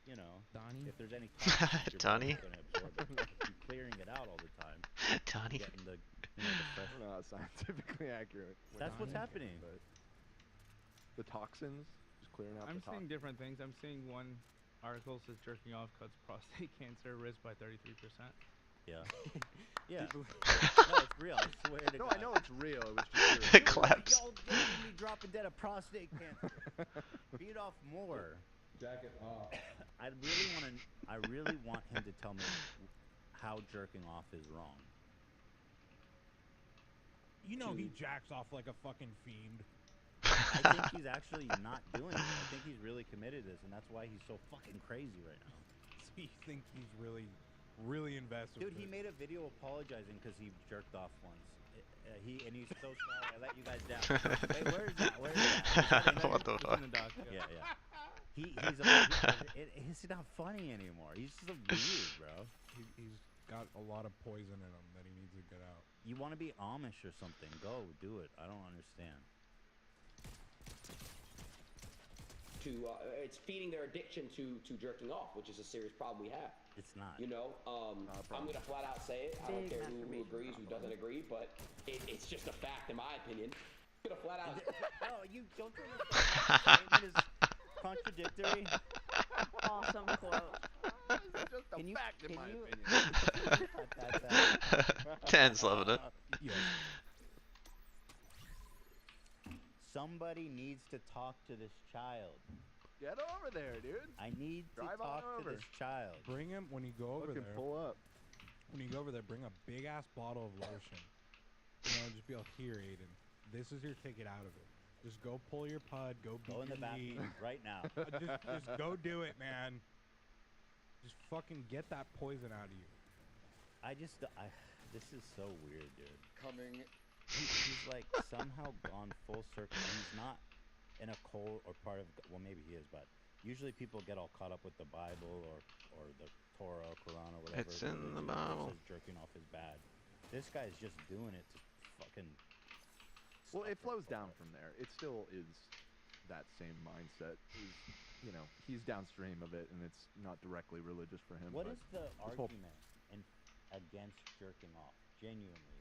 Speaker 2: you know,
Speaker 3: Donnie?
Speaker 2: if there's any toxins, your
Speaker 8: Donnie?
Speaker 2: body's gonna absorb it. If you're clearing it out all the time,
Speaker 8: Donnie?
Speaker 2: getting the, you know, the fresh.
Speaker 4: Not scientifically accurate.
Speaker 2: That's what's happening.
Speaker 4: But the toxins, just clearing out
Speaker 7: I'm
Speaker 4: the
Speaker 7: seeing
Speaker 4: toxins.
Speaker 7: different things. I'm seeing one article says jerking off cuts prostate cancer risk by 33%.
Speaker 2: Yeah. Yeah. No, it's real. I swear to
Speaker 4: No,
Speaker 2: God.
Speaker 4: I know it's real. It was just
Speaker 8: It claps.
Speaker 2: Y'all making me dropping dead of prostate cancer. Beat off more.
Speaker 14: Jack it off.
Speaker 2: I really want him to tell me how jerking off is wrong.
Speaker 3: You know he jacks off like a fucking fiend.
Speaker 2: I think he's actually not doing it. I think he's really committed to this, and that's why he's so fucking crazy right now.
Speaker 3: So you think he's really invested?
Speaker 2: Dude,
Speaker 3: with
Speaker 2: he
Speaker 3: it.
Speaker 2: made a video apologizing because he jerked off once. And he's so sorry. I let you guys down. Wait, where is that? Where is that?
Speaker 8: What the fuck?
Speaker 2: Yeah. It's not funny anymore. He's so weird, bro.
Speaker 3: He's got a lot of poison in him that he needs to get out.
Speaker 2: You want to be Amish or something? Go do it. I don't understand.
Speaker 13: It's feeding their addiction to jerking off, which is a serious problem we have.
Speaker 2: It's not.
Speaker 13: You know, I'm gonna flat out say it. I don't care who agrees, who doesn't agree, but it's just a fact in my opinion. I'm gonna flat out.
Speaker 2: No, you don't think that statement is contradictory.
Speaker 15: Awesome quote.
Speaker 4: It's just a fact in my opinion.
Speaker 8: Dan's loving it.
Speaker 2: Yes. Somebody needs to talk to this child.
Speaker 4: Get over there, dude.
Speaker 2: I need
Speaker 4: Drive
Speaker 2: to talk
Speaker 4: on
Speaker 2: to
Speaker 4: over.
Speaker 2: this child.
Speaker 3: Bring him when you go over there.
Speaker 4: Pull up.
Speaker 3: When you go over there, bring a big ass bottle of lotion. You know, just be like, here, Aiden. This is your ticket out of it. Just go pull your pud. Go beat
Speaker 2: Go in the
Speaker 3: your
Speaker 2: bathroom
Speaker 3: meat.
Speaker 2: right now.
Speaker 3: just go do it, man. Just fucking get that poison out of you.
Speaker 2: This is so weird, dude.
Speaker 14: Coming.
Speaker 2: He's like somehow gone full circle. And he's not in a cult or part of. Well, maybe he is, but usually people get all caught up with the Bible or the Torah, or Quran, or whatever.
Speaker 8: It's in the Bible.
Speaker 2: Says jerking off is bad. This guy's just doing it to fucking.
Speaker 4: Well, it flows down from there. It still is that same mindset. You know, he's downstream of it, and it's not directly religious for him.
Speaker 2: What
Speaker 4: but
Speaker 2: is the
Speaker 4: this whole-
Speaker 2: argument against jerking off? Genuinely.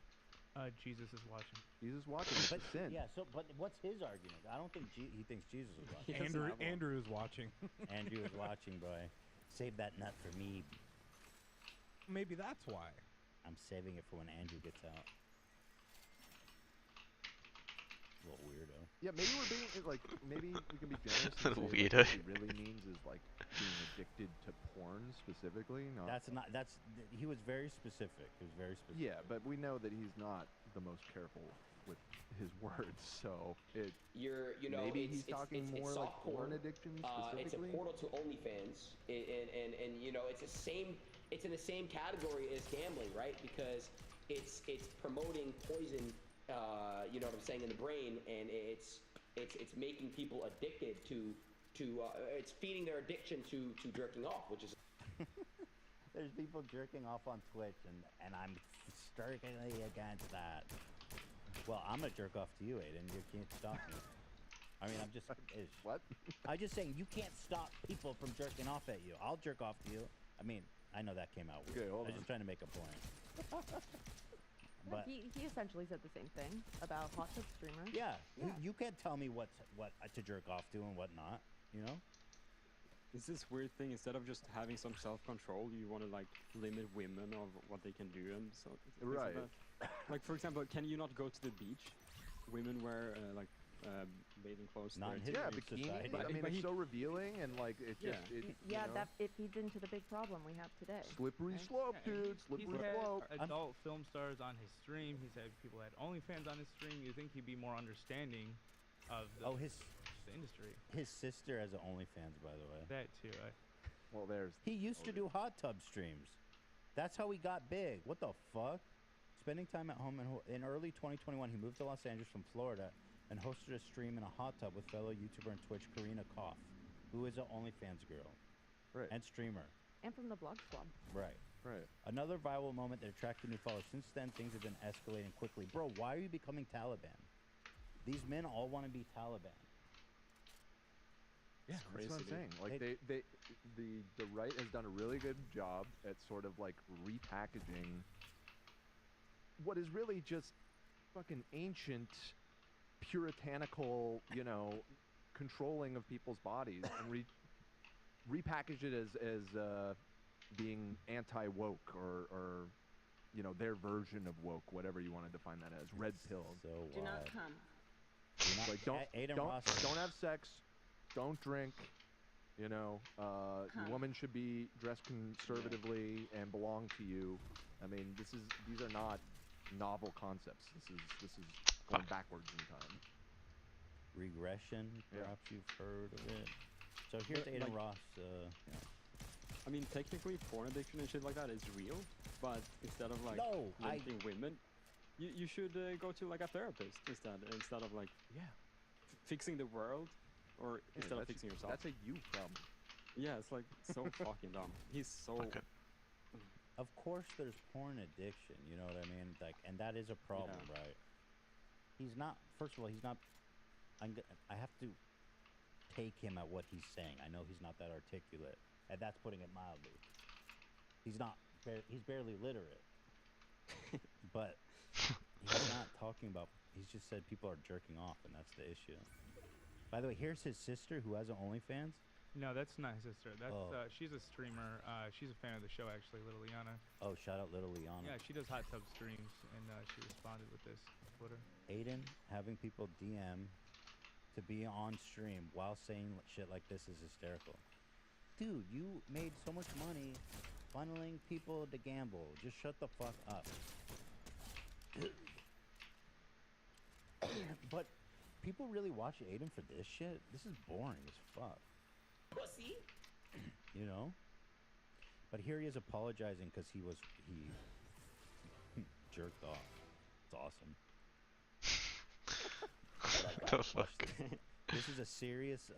Speaker 7: Jesus is watching.
Speaker 4: Jesus watching. It's a sin.
Speaker 2: Yeah. But what's his argument? I don't think he thinks Jesus is watching.
Speaker 3: Andrew is watching.
Speaker 2: Andrew is watching, boy. Save that nut for me.
Speaker 3: Maybe that's why.
Speaker 2: I'm saving it for when Andrew gets out. Little weirdo.
Speaker 4: Yeah, maybe we're being maybe we can be generous. And say
Speaker 8: Weirdo.
Speaker 4: what he really means is like being addicted to porn specifically. Not
Speaker 2: He was very specific. He was very specific.
Speaker 4: Yeah, but we know that he's not the most careful with his words, so maybe he's talking more like porn addiction specifically.
Speaker 13: It's a portal to OnlyFans, and you know it's in the same category as gambling, right? Because it's promoting poison. You know what I'm saying, in the brain, and it's making people addicted to it's feeding their addiction to jerking off, which is.
Speaker 2: There's people jerking off on Twitch, and I'm strikingly against that. Well, I'm gonna jerk off to you, Aiden. You can't stop me. I mean, I'm just
Speaker 4: what?
Speaker 2: I'm just saying you can't stop people from jerking off at you. I'll jerk off to you. I mean, I know that came out weird.
Speaker 4: Okay, hold
Speaker 2: I was
Speaker 4: on.
Speaker 2: just trying to make a point. But
Speaker 15: he essentially said the same thing about hot tub streamers.
Speaker 2: yeah. You can't tell me what to jerk off to and what not. You know.
Speaker 6: it's this weird thing. Instead of just having some self-control, you want to like limit women of what they can do and so things like that. Like for example, can you not go to the beach? Women wear bathing clothes.
Speaker 4: Bikini. I mean, it's so revealing and like it just.
Speaker 15: That it feeds into the big problem we have today.
Speaker 4: Slippery slope, dude. Slippery slope.
Speaker 7: Adult film stars on his stream. He's had people had OnlyFans on his stream. You think he'd be more understanding of the industry?
Speaker 2: His sister has an OnlyFans, by the way.
Speaker 7: That too.
Speaker 4: Well,
Speaker 2: he used to do hot tub streams. That's how he got big. What the fuck? Spending time at home in early 2021, he moved to Los Angeles from Florida and hosted a stream in a hot tub with fellow YouTuber and Twitch Karina Koff, who is an OnlyFans girl and streamer.
Speaker 15: And from the Blog Club.
Speaker 2: Right. Another viral moment that attracted new followers. Since then, things have been escalating quickly. Bro, why are you becoming Taliban? These men all want to be Taliban.
Speaker 4: Yeah, that's what I'm saying. Like the right has done a really good job at sort of like repackaging what is really just fucking ancient, puritanical, controlling of people's bodies, and repackage it as being anti-woke or their version of woke, whatever you want to define that as. Red pill.
Speaker 2: So
Speaker 14: Do not come.
Speaker 4: Like don't have sex, don't drink. Your woman should be dressed conservatively and belong to you. I mean, these are not novel concepts. This is going backwards in time.
Speaker 2: Regression, perhaps you've heard of it. So here's Aiden Ross.
Speaker 6: I mean, technically, porn addiction and shit like that is real, but instead of like limiting women, you should go to like a therapist instead of like fixing the world, or instead of fixing yourself.
Speaker 4: That's a you problem.
Speaker 6: Yeah, it's like so fucking dumb. He's so.
Speaker 2: Of course, there's porn addiction. You know what I mean? Like, and that is a problem, right? He's not. First of all, he's not. I have to take him at what he's saying. I know he's not that articulate, and that's putting it mildly. He's not. He's barely literate. But he's not talking about. He's just said people are jerking off, and that's the issue. By the way, here's his sister who has an OnlyFans.
Speaker 7: No, that's not his sister. That's she's a streamer. She's a fan of the show, actually, Little Liana.
Speaker 2: Oh, shout out Little Liana.
Speaker 7: Yeah, she does hot tub streams, and she responded with this on Twitter.
Speaker 2: Aiden having people DM to be on stream while saying shit like this is hysterical. Dude, you made so much money funneling people to gamble. Just shut the fuck up. But people really watch Aiden for this shit? This is boring as fuck.
Speaker 13: Pussy.
Speaker 2: But here he is apologizing because he jerked off. It's awesome. This is a serious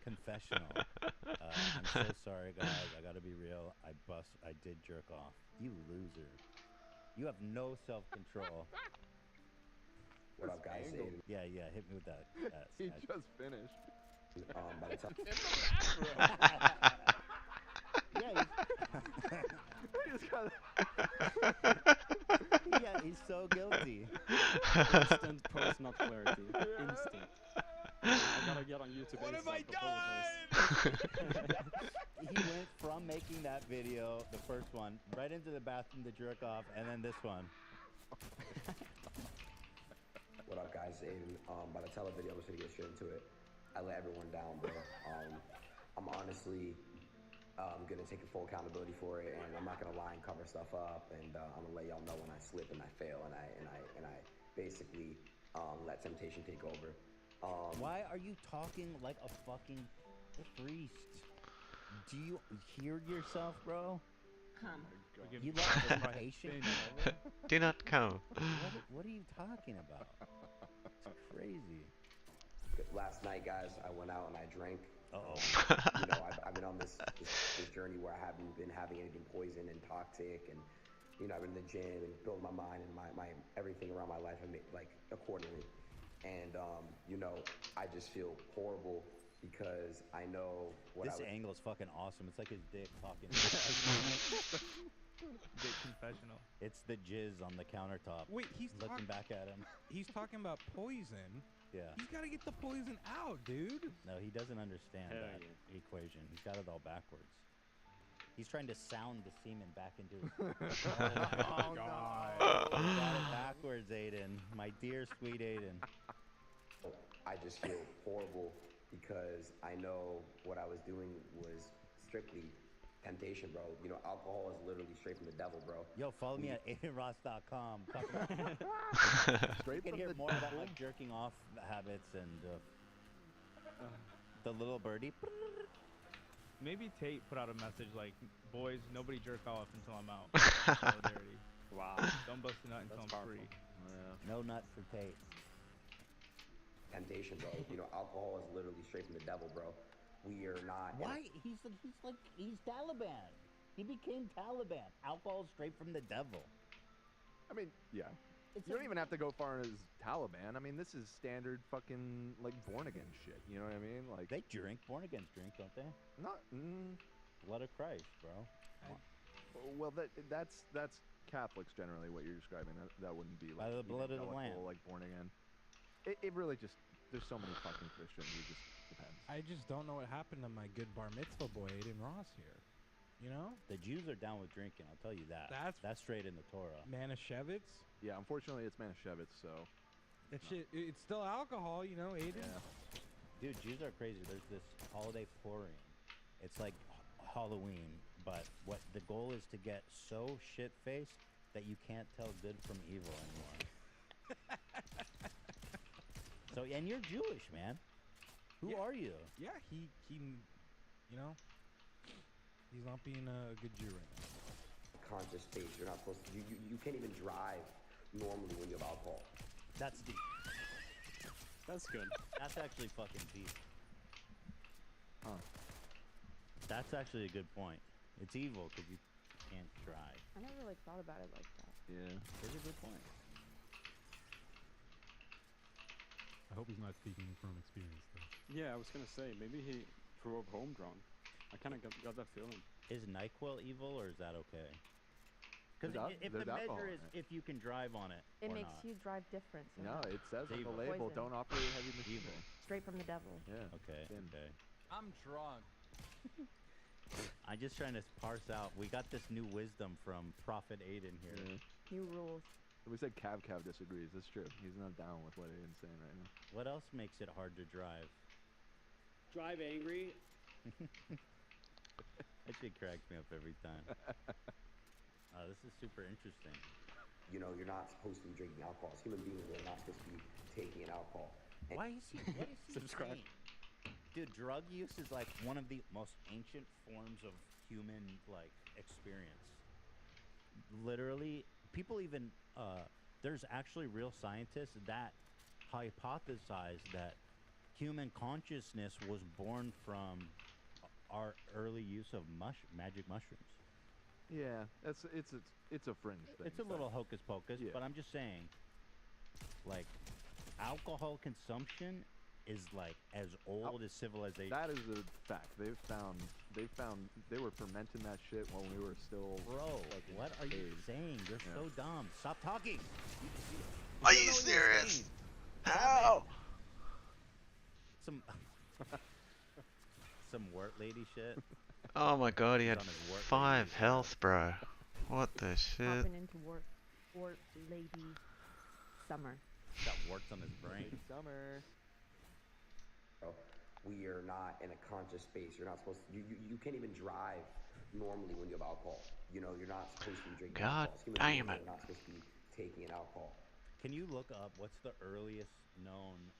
Speaker 2: confessional. I'm so sorry, guys. I gotta be real. I did jerk off. You loser. You have no self-control.
Speaker 16: What up, guys?
Speaker 2: Yeah, hit me with that.
Speaker 4: He just finished.
Speaker 16: By the time
Speaker 2: he's so guilty.
Speaker 6: Instant post-nut clarity. Instant. I gotta get on YouTube.
Speaker 2: What have I done? He went from making that video, the first one, right into the bathroom to jerk off, and then this one.
Speaker 16: What up, guys? Aiden. By the time the video, I'm just gonna get straight into it. I let everyone down, bro. I'm honestly gonna take full accountability for it, and I'm not gonna lie and cover stuff up. And I'm gonna let y'all know when I slip and I fail, and I basically let temptation take over.
Speaker 2: Why are you talking like a fucking priest? Do you hear yourself, bro?
Speaker 14: Come.
Speaker 2: You let temptation.
Speaker 8: Do not come.
Speaker 2: What are you talking about? It's crazy.
Speaker 16: Last night, guys, I went out and I drank. I've been on this journey where I haven't been having anything poison and toxic, and I've been in the gym and built my mind and my everything around my life and accordingly. And I just feel horrible because I know what
Speaker 2: this angle is fucking awesome. It's like his dick talking.
Speaker 7: Dick confessional.
Speaker 2: It's the jizz on the countertop.
Speaker 3: Wait, he's
Speaker 2: looking back at him.
Speaker 3: He's talking about poison.
Speaker 2: Yeah.
Speaker 3: He's got to get the poison out, dude.
Speaker 2: No, he doesn't understand that equation. He's got it all backwards. He's trying to sound the semen back into his... oh, God. Got it backwards, Aiden. My dear, sweet Aiden.
Speaker 16: I just feel horrible because I know what I was doing was strictly temptation, bro. You know, alcohol is literally straight from the devil, bro.
Speaker 2: Yo, follow me at AidenRoss.com. You can hear more about my jerking off habits and the little birdie.
Speaker 7: Maybe Tate put out a message like, "Boys, nobody jerk off until I'm out." Solidarity.
Speaker 6: Wow.
Speaker 7: Don't bust a nut until I'm free.
Speaker 2: Yeah. No nut for Tate.
Speaker 16: Temptation, bro. You know, alcohol is literally straight from the devil, bro. We are not.
Speaker 2: Why? He's Taliban. He became Taliban. Alcohol straight from the devil.
Speaker 4: I mean, yeah. You don't even have to go far as Taliban. I mean, this is standard fucking, like, born-again shit. You know what I mean? Like,
Speaker 2: they drink. Born-agains drink, don't they?
Speaker 4: Not...
Speaker 2: Blood of Christ, bro.
Speaker 4: Well, that's Catholics generally, what you're describing. That wouldn't be, like,
Speaker 2: by the blood of the Lamb.
Speaker 4: Like, born-again. It really just... There's so many fucking Christians. It just depends.
Speaker 3: I just don't know what happened to my good bar mitzvah boy, Aiden Ross, here. You know?
Speaker 2: The Jews are down with drinking, I'll tell you that. That's straight in the Torah.
Speaker 3: Manischewitz?
Speaker 4: Yeah, unfortunately, it's Manischewitz, so...
Speaker 3: That shit, it's still alcohol, you know, Aiden?
Speaker 2: Yeah. Dude, Jews are crazy. There's this holiday Purim. It's like Halloween, but what the goal is to get so shit-faced that you can't tell good from evil anymore. So, and you're Jewish, man. Who are you?
Speaker 3: Yeah, he, you know, he's not being a good Jew right now.
Speaker 16: Conscious space. You're not supposed to. You can't even drive normally when you have alcohol.
Speaker 2: That's deep.
Speaker 6: That's good.
Speaker 2: That's actually fucking deep. Huh. That's actually a good point. It's evil because you can't drive.
Speaker 15: I never like thought about it like that.
Speaker 4: Yeah.
Speaker 2: It's a good point.
Speaker 5: I hope he's not speaking from experience, though.
Speaker 6: Yeah, I was gonna say, maybe he drove home drunk. I kind of got that feeling.
Speaker 2: Is NyQuil evil, or is that okay? Because if the measure is if you can drive on it,
Speaker 15: It
Speaker 2: or
Speaker 15: makes
Speaker 2: not.
Speaker 15: you drive different. So
Speaker 4: No, it says on the
Speaker 2: Evil.
Speaker 4: label,
Speaker 15: Poison.
Speaker 4: don't operate heavy machinery.
Speaker 2: Evil.
Speaker 15: Straight from the devil.
Speaker 4: Yeah.
Speaker 2: Okay. Okay.
Speaker 14: I'm drunk.
Speaker 2: I'm just trying to parse out. We got this new wisdom from Prophet Aiden here.
Speaker 15: New rules.
Speaker 4: We said Cav disagrees. That's true. He's not down with what Aiden's saying right now.
Speaker 2: What else makes it hard to drive?
Speaker 17: Drive angry.
Speaker 2: That shit cracks me up every time. This is super interesting.
Speaker 16: You know, you're not supposed to be drinking alcohol. As human beings, we're not supposed to be taking in alcohol.
Speaker 2: Why is he? What is he
Speaker 4: Subscribe.
Speaker 2: saying? Dude, drug use is like one of the most ancient forms of human like experience. Literally, people even there's actually real scientists that hypothesize that human consciousness was born from our early use of magic mushrooms.
Speaker 4: Yeah, it's a fringe thing.
Speaker 2: It's a little hocus pocus,
Speaker 4: Yeah.
Speaker 2: but I'm just saying, like, alcohol consumption is like as old as civilization.
Speaker 4: That is a fact. They found they were fermenting that shit when we were still.
Speaker 2: Bro, what are you saying? You're so dumb. Stop talking.
Speaker 8: Are you serious? How?
Speaker 2: Some wort lady shit.
Speaker 8: Oh my god, he had
Speaker 2: On his wort
Speaker 8: 5
Speaker 2: lady.
Speaker 8: health, bro. What the shit?
Speaker 15: Hopping into wart lady summer.
Speaker 2: Got warts on his brain.
Speaker 4: Summer.
Speaker 16: We are not in a conscious space. You're not supposed to. You can't even drive normally when you have alcohol. You know, you're not supposed to be drinking
Speaker 8: God
Speaker 16: alcohol. As human
Speaker 8: damn
Speaker 16: beings,
Speaker 8: it.
Speaker 16: We're not supposed to be taking in alcohol.
Speaker 2: Can you look up what's the earliest known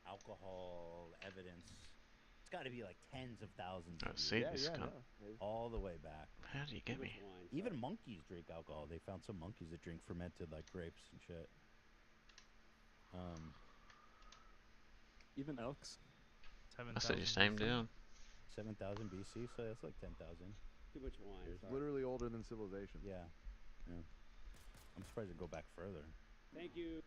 Speaker 2: alcohol evidence? It's got to be like tens of thousands of
Speaker 8: Let's see
Speaker 2: years.
Speaker 8: this cunt.
Speaker 2: All the way back.
Speaker 8: How do you get me?
Speaker 2: Even monkeys drink alcohol. They found some monkeys that drink fermented like grapes and shit.
Speaker 6: Even elks.
Speaker 8: I said your same down.
Speaker 2: 7,000 BC, so that's like 10,000.
Speaker 17: Too much wine.
Speaker 4: It's literally older than civilization.
Speaker 2: Yeah. I'm surprised to go back further.
Speaker 17: Thank you.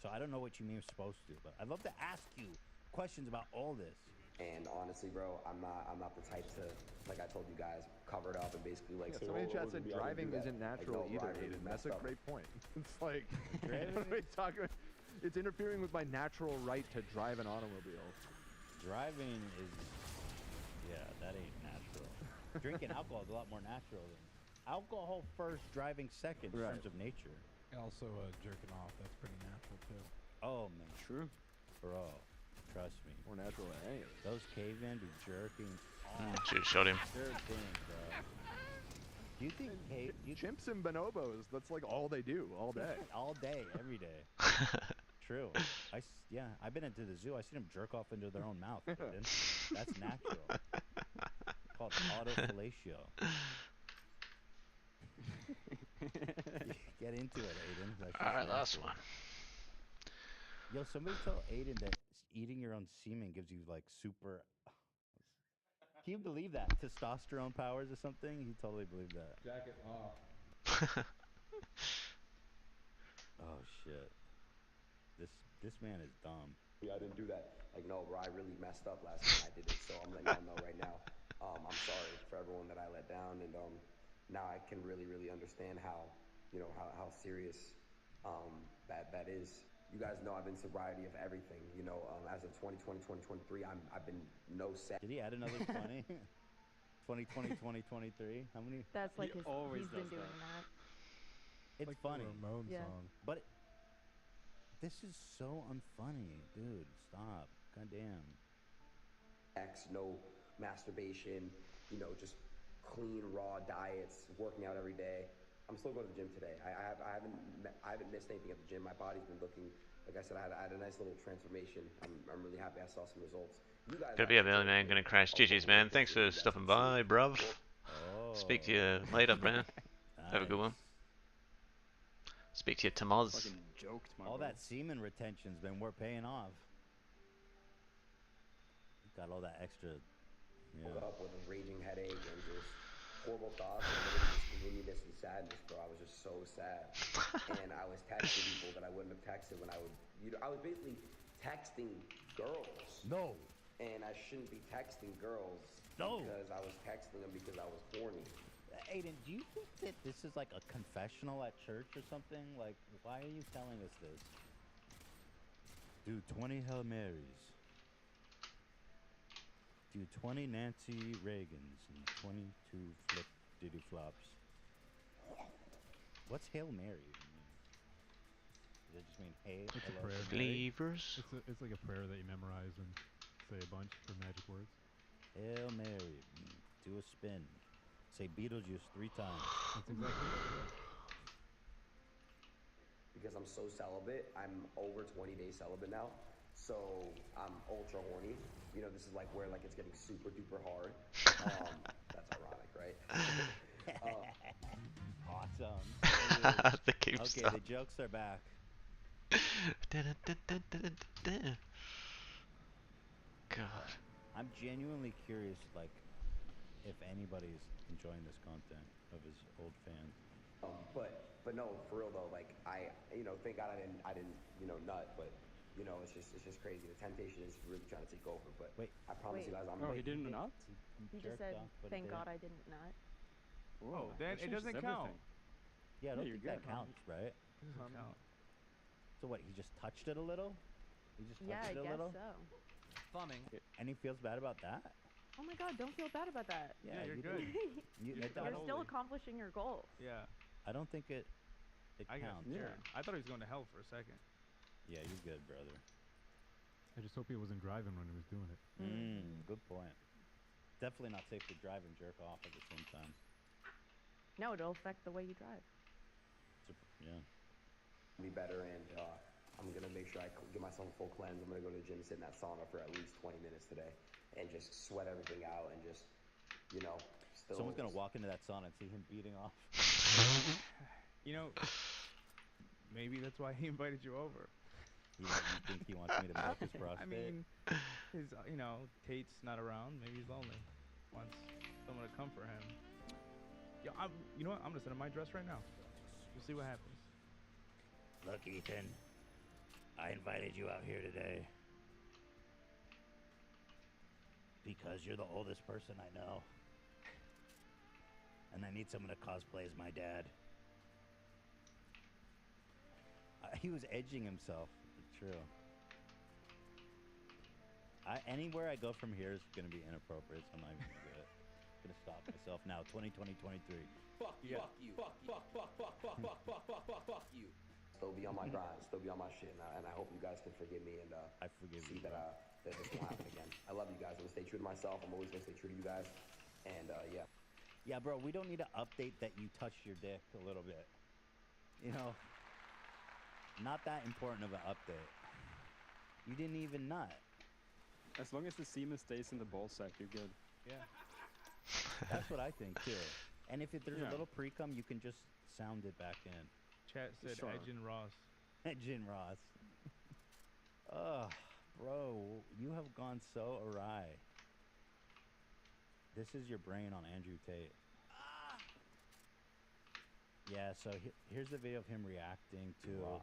Speaker 2: So I don't know what you mean you're supposed to, but I'd love to ask you questions about all this.
Speaker 16: And honestly, bro, I'm not the type to, like I told you guys, cover it up and basically like say,
Speaker 4: somebody in chat said
Speaker 16: maybe I didn't
Speaker 4: driving
Speaker 16: do that.
Speaker 4: isn't natural
Speaker 16: like, no,
Speaker 4: either,
Speaker 16: bro, I really
Speaker 4: Aiden. That's
Speaker 16: messed
Speaker 4: a
Speaker 16: up.
Speaker 4: great point. It's like, what are we talking about? It's interfering with my natural right to drive an automobile.
Speaker 2: Driving is, yeah, that ain't natural. Drinking alcohol is a lot more natural than alcohol first, driving second in terms of nature.
Speaker 3: Also, jerking off, that's pretty natural too.
Speaker 2: Oh man,
Speaker 6: true,
Speaker 2: bro. Trust me.
Speaker 4: More natural than any of it.
Speaker 2: Those cavemen be jerking off.
Speaker 8: Shoot, shot him.
Speaker 2: Jerking, bro. Do you think
Speaker 4: chimps and bonobos? That's like all they do all day.
Speaker 2: All day, every day. True. Yeah, I've been into the zoo. I seen them jerk off into their own mouth. Aiden. That's natural. Called autofellatio. Get into it, Aiden.
Speaker 8: All right, last one.
Speaker 2: Yo, somebody tell Aiden that eating your own semen gives you like super. Can you believe that? Testosterone powers or something? He totally believed that.
Speaker 3: Jacket off.
Speaker 2: Oh shit. This man is dumb.
Speaker 16: I didn't do that. Like, no, bro, I really messed up last time I did it. So I'm letting y'all know right now. I'm sorry for everyone that I let down, and now I can really understand how, how serious that is. You guys know I've been sobriety of everything. As of 2020, 2023, I've been no set.
Speaker 2: Did he add another 20? 2020, 2023? How many?
Speaker 15: That's like he's been doing that.
Speaker 2: It's
Speaker 3: like
Speaker 2: funny.
Speaker 3: The Ramones song.
Speaker 2: But this is so unfunny, dude. Stop. Goddamn.
Speaker 16: No masturbation, just clean, raw diets, working out every day. I'm still going to the gym today. I haven't missed anything at the gym. My body's been looking, like I said, I had a nice little transformation. I'm really happy I saw some results. You guys
Speaker 8: Gonna be a million, man. Gonna crash. GG's, man. Thanks for stopping by, bruv. Speak to you later, man. Have a good one. Speak to you, Tamaz.
Speaker 6: Fucking joked,
Speaker 2: all that semen retention's been paying off. Got all that extra.
Speaker 16: Woke up with a raging headache and just horrible thoughts and just gloominess and sadness, bro. I was just so sad. And I was texting people that I wouldn't have texted when I was basically texting girls.
Speaker 2: No.
Speaker 16: And I shouldn't be texting girls.
Speaker 2: No.
Speaker 16: Because I was texting them because I was horny.
Speaker 2: Aiden, do you think that this is like a confessional at church or something? Like, why are you telling us this? Do 20 Hail Marys. Do 20 Nancy Reagans and 22 flip diddy flops. What's Hail Mary mean? Does it just mean hey?
Speaker 5: It's a prayer.
Speaker 8: Believers.
Speaker 5: It's like a prayer that you memorize and say a bunch for magic words.
Speaker 2: Hail Mary. Do a spin. Say Beetlejuice 3 times.
Speaker 5: That's exactly it.
Speaker 16: Because I'm so celibate, I'm over 20 days celibate now. So I'm ultra horny. This is like where like it's getting super duper hard. That's ironic, right?
Speaker 2: Awesome.
Speaker 8: Okay,
Speaker 2: the jokes are back.
Speaker 8: God.
Speaker 2: I'm genuinely curious, like, if anybody's enjoying this content of his old fans.
Speaker 16: But no, for real though, like I thank God I didn't nut, but it's just crazy. The temptation is really trying to take over. But
Speaker 2: wait,
Speaker 16: I promise you guys, I'm.
Speaker 6: Oh, he didn't nut?
Speaker 15: He just said, "Thank God I didn't nut."
Speaker 7: Oh, then it doesn't count.
Speaker 2: Yeah, I don't think that counts, right?
Speaker 7: It doesn't count.
Speaker 2: So what? He just touched it a little? He just touched it a little?
Speaker 15: Yeah, I guess so.
Speaker 2: Thumbing. And he feels bad about that?
Speaker 15: Oh my God! Don't feel bad about that.
Speaker 2: Yeah,
Speaker 7: you're good.
Speaker 15: You're still accomplishing your goal.
Speaker 7: Yeah.
Speaker 2: I don't think it
Speaker 7: I got
Speaker 2: counts.
Speaker 7: scared. I thought he was going to hell for a second.
Speaker 2: Yeah, you're good, brother.
Speaker 5: I just hope he wasn't driving when he was doing it.
Speaker 2: Good point. Definitely not safe to drive and jerk off at the same time.
Speaker 15: No, it'll affect the way you drive.
Speaker 2: Yeah.
Speaker 16: Be better, and I'm gonna make sure I give myself a full cleanse. I'm gonna go to the gym, sit in that sauna for at least 20 minutes today, and just sweat everything out, and just still.
Speaker 2: Someone's gonna walk into that sauna and see him beating off.
Speaker 7: Maybe that's why he invited you over.
Speaker 2: You think he wants me to milk his prostate?
Speaker 7: I mean, his Tate's not around. Maybe he's lonely. Wants someone to come for him. Yo, you know what? I'm gonna sit in my dress right now. We'll see what happens.
Speaker 2: Look, Ethan, I invited you out here today. Because you're the oldest person I know. And I need someone to cosplay as my dad. He was edging himself. It's true. Anywhere I go from here is going to be inappropriate, so I'm not even going to do it. I'm going to stop myself now. 2020, 23.
Speaker 13: Fuck you. Fuck you. Fuck you.
Speaker 16: Still be on my grind, still be on my shit, and I hope you guys can forgive me and
Speaker 2: I forgive
Speaker 16: see
Speaker 2: you,
Speaker 16: that this won't happen again. I love you guys. I'm gonna stay true to myself. I'm always gonna stay true to you guys. And yeah.
Speaker 2: Yeah, bro, we don't need to update that you touched your dick a little bit. You know, not that important of an update. You didn't even nut.
Speaker 6: As long as the semen stays in the ball sack, you're good.
Speaker 7: Yeah.
Speaker 2: That's what I think too. And if there's a little pre-cum, you can just sound it back in.
Speaker 7: Chat said Edge and Ross.
Speaker 2: Edge and Ross. Oh, bro, you have gone so awry. This is your brain on Andrew Tate. Yeah, so here's the video of him reacting to
Speaker 4: Ross.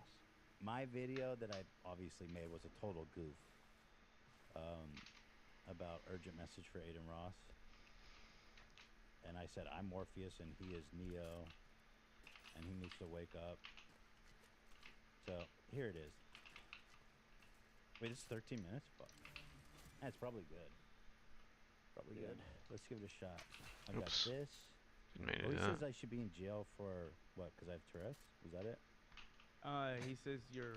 Speaker 2: My video that I obviously made was a total goof. About urgent message for Aiden Ross. And I said, I'm Morpheus and he is Neo. And he needs to wake up. So, here it is. Wait, this is 13 minutes? Fuck. That's probably good. Probably good. Let's give it a shot. I got this. He says I should be in jail for, what, because I have Tourette's? Was that it?
Speaker 7: He says your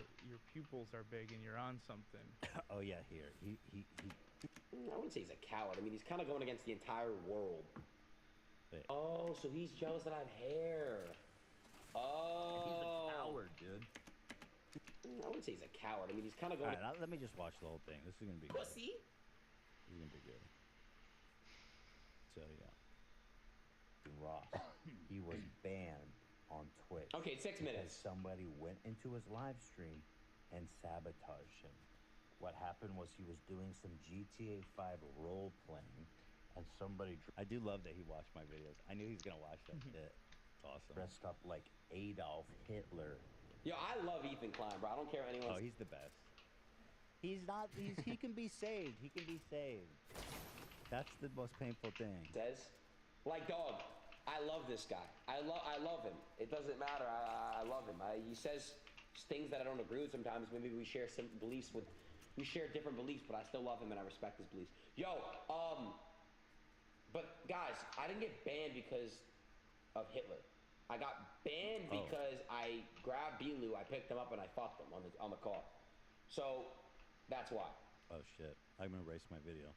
Speaker 7: pupils are big and you're on something.
Speaker 2: Oh, yeah, here. He
Speaker 13: I wouldn't say he's a coward. I mean, he's kind of going against the entire world.
Speaker 2: Wait.
Speaker 13: Oh, so he's jealous that I have hair. Oh.
Speaker 2: He's a coward, dude.
Speaker 13: I wouldn't say he's a coward. I mean, he's kind of going...
Speaker 2: All right, let me just watch the whole thing. This is going to be good.
Speaker 13: Pussy?
Speaker 2: This is going to be good. So, yeah.
Speaker 14: Ross, he was banned on Twitch.
Speaker 13: Okay, 6 minutes.
Speaker 14: Somebody went into his live stream and sabotaged him. What happened was he was doing some GTA 5 role playing, and somebody
Speaker 2: I do love that he watched my videos. I knew he was gonna watch that shit. It's awesome.
Speaker 14: Dressed up like Adolf Hitler.
Speaker 13: Yo, I love Ethan Klein, bro. I don't care if anyone.
Speaker 2: Oh, he's the best. He can be saved. He can be saved. That's the most painful thing.
Speaker 13: Says, like, dog, I love this guy. I love him. It doesn't matter. I love him. He says things that I don't agree with sometimes. Maybe we share some beliefs with. We share different beliefs, but I still love him and I respect his beliefs. Yo, but guys, I didn't get banned because of Hitler. I got banned because I grabbed Bilu, I picked him up, and I fucked him on the car. So that's why.
Speaker 2: Oh shit! I'm gonna erase my video.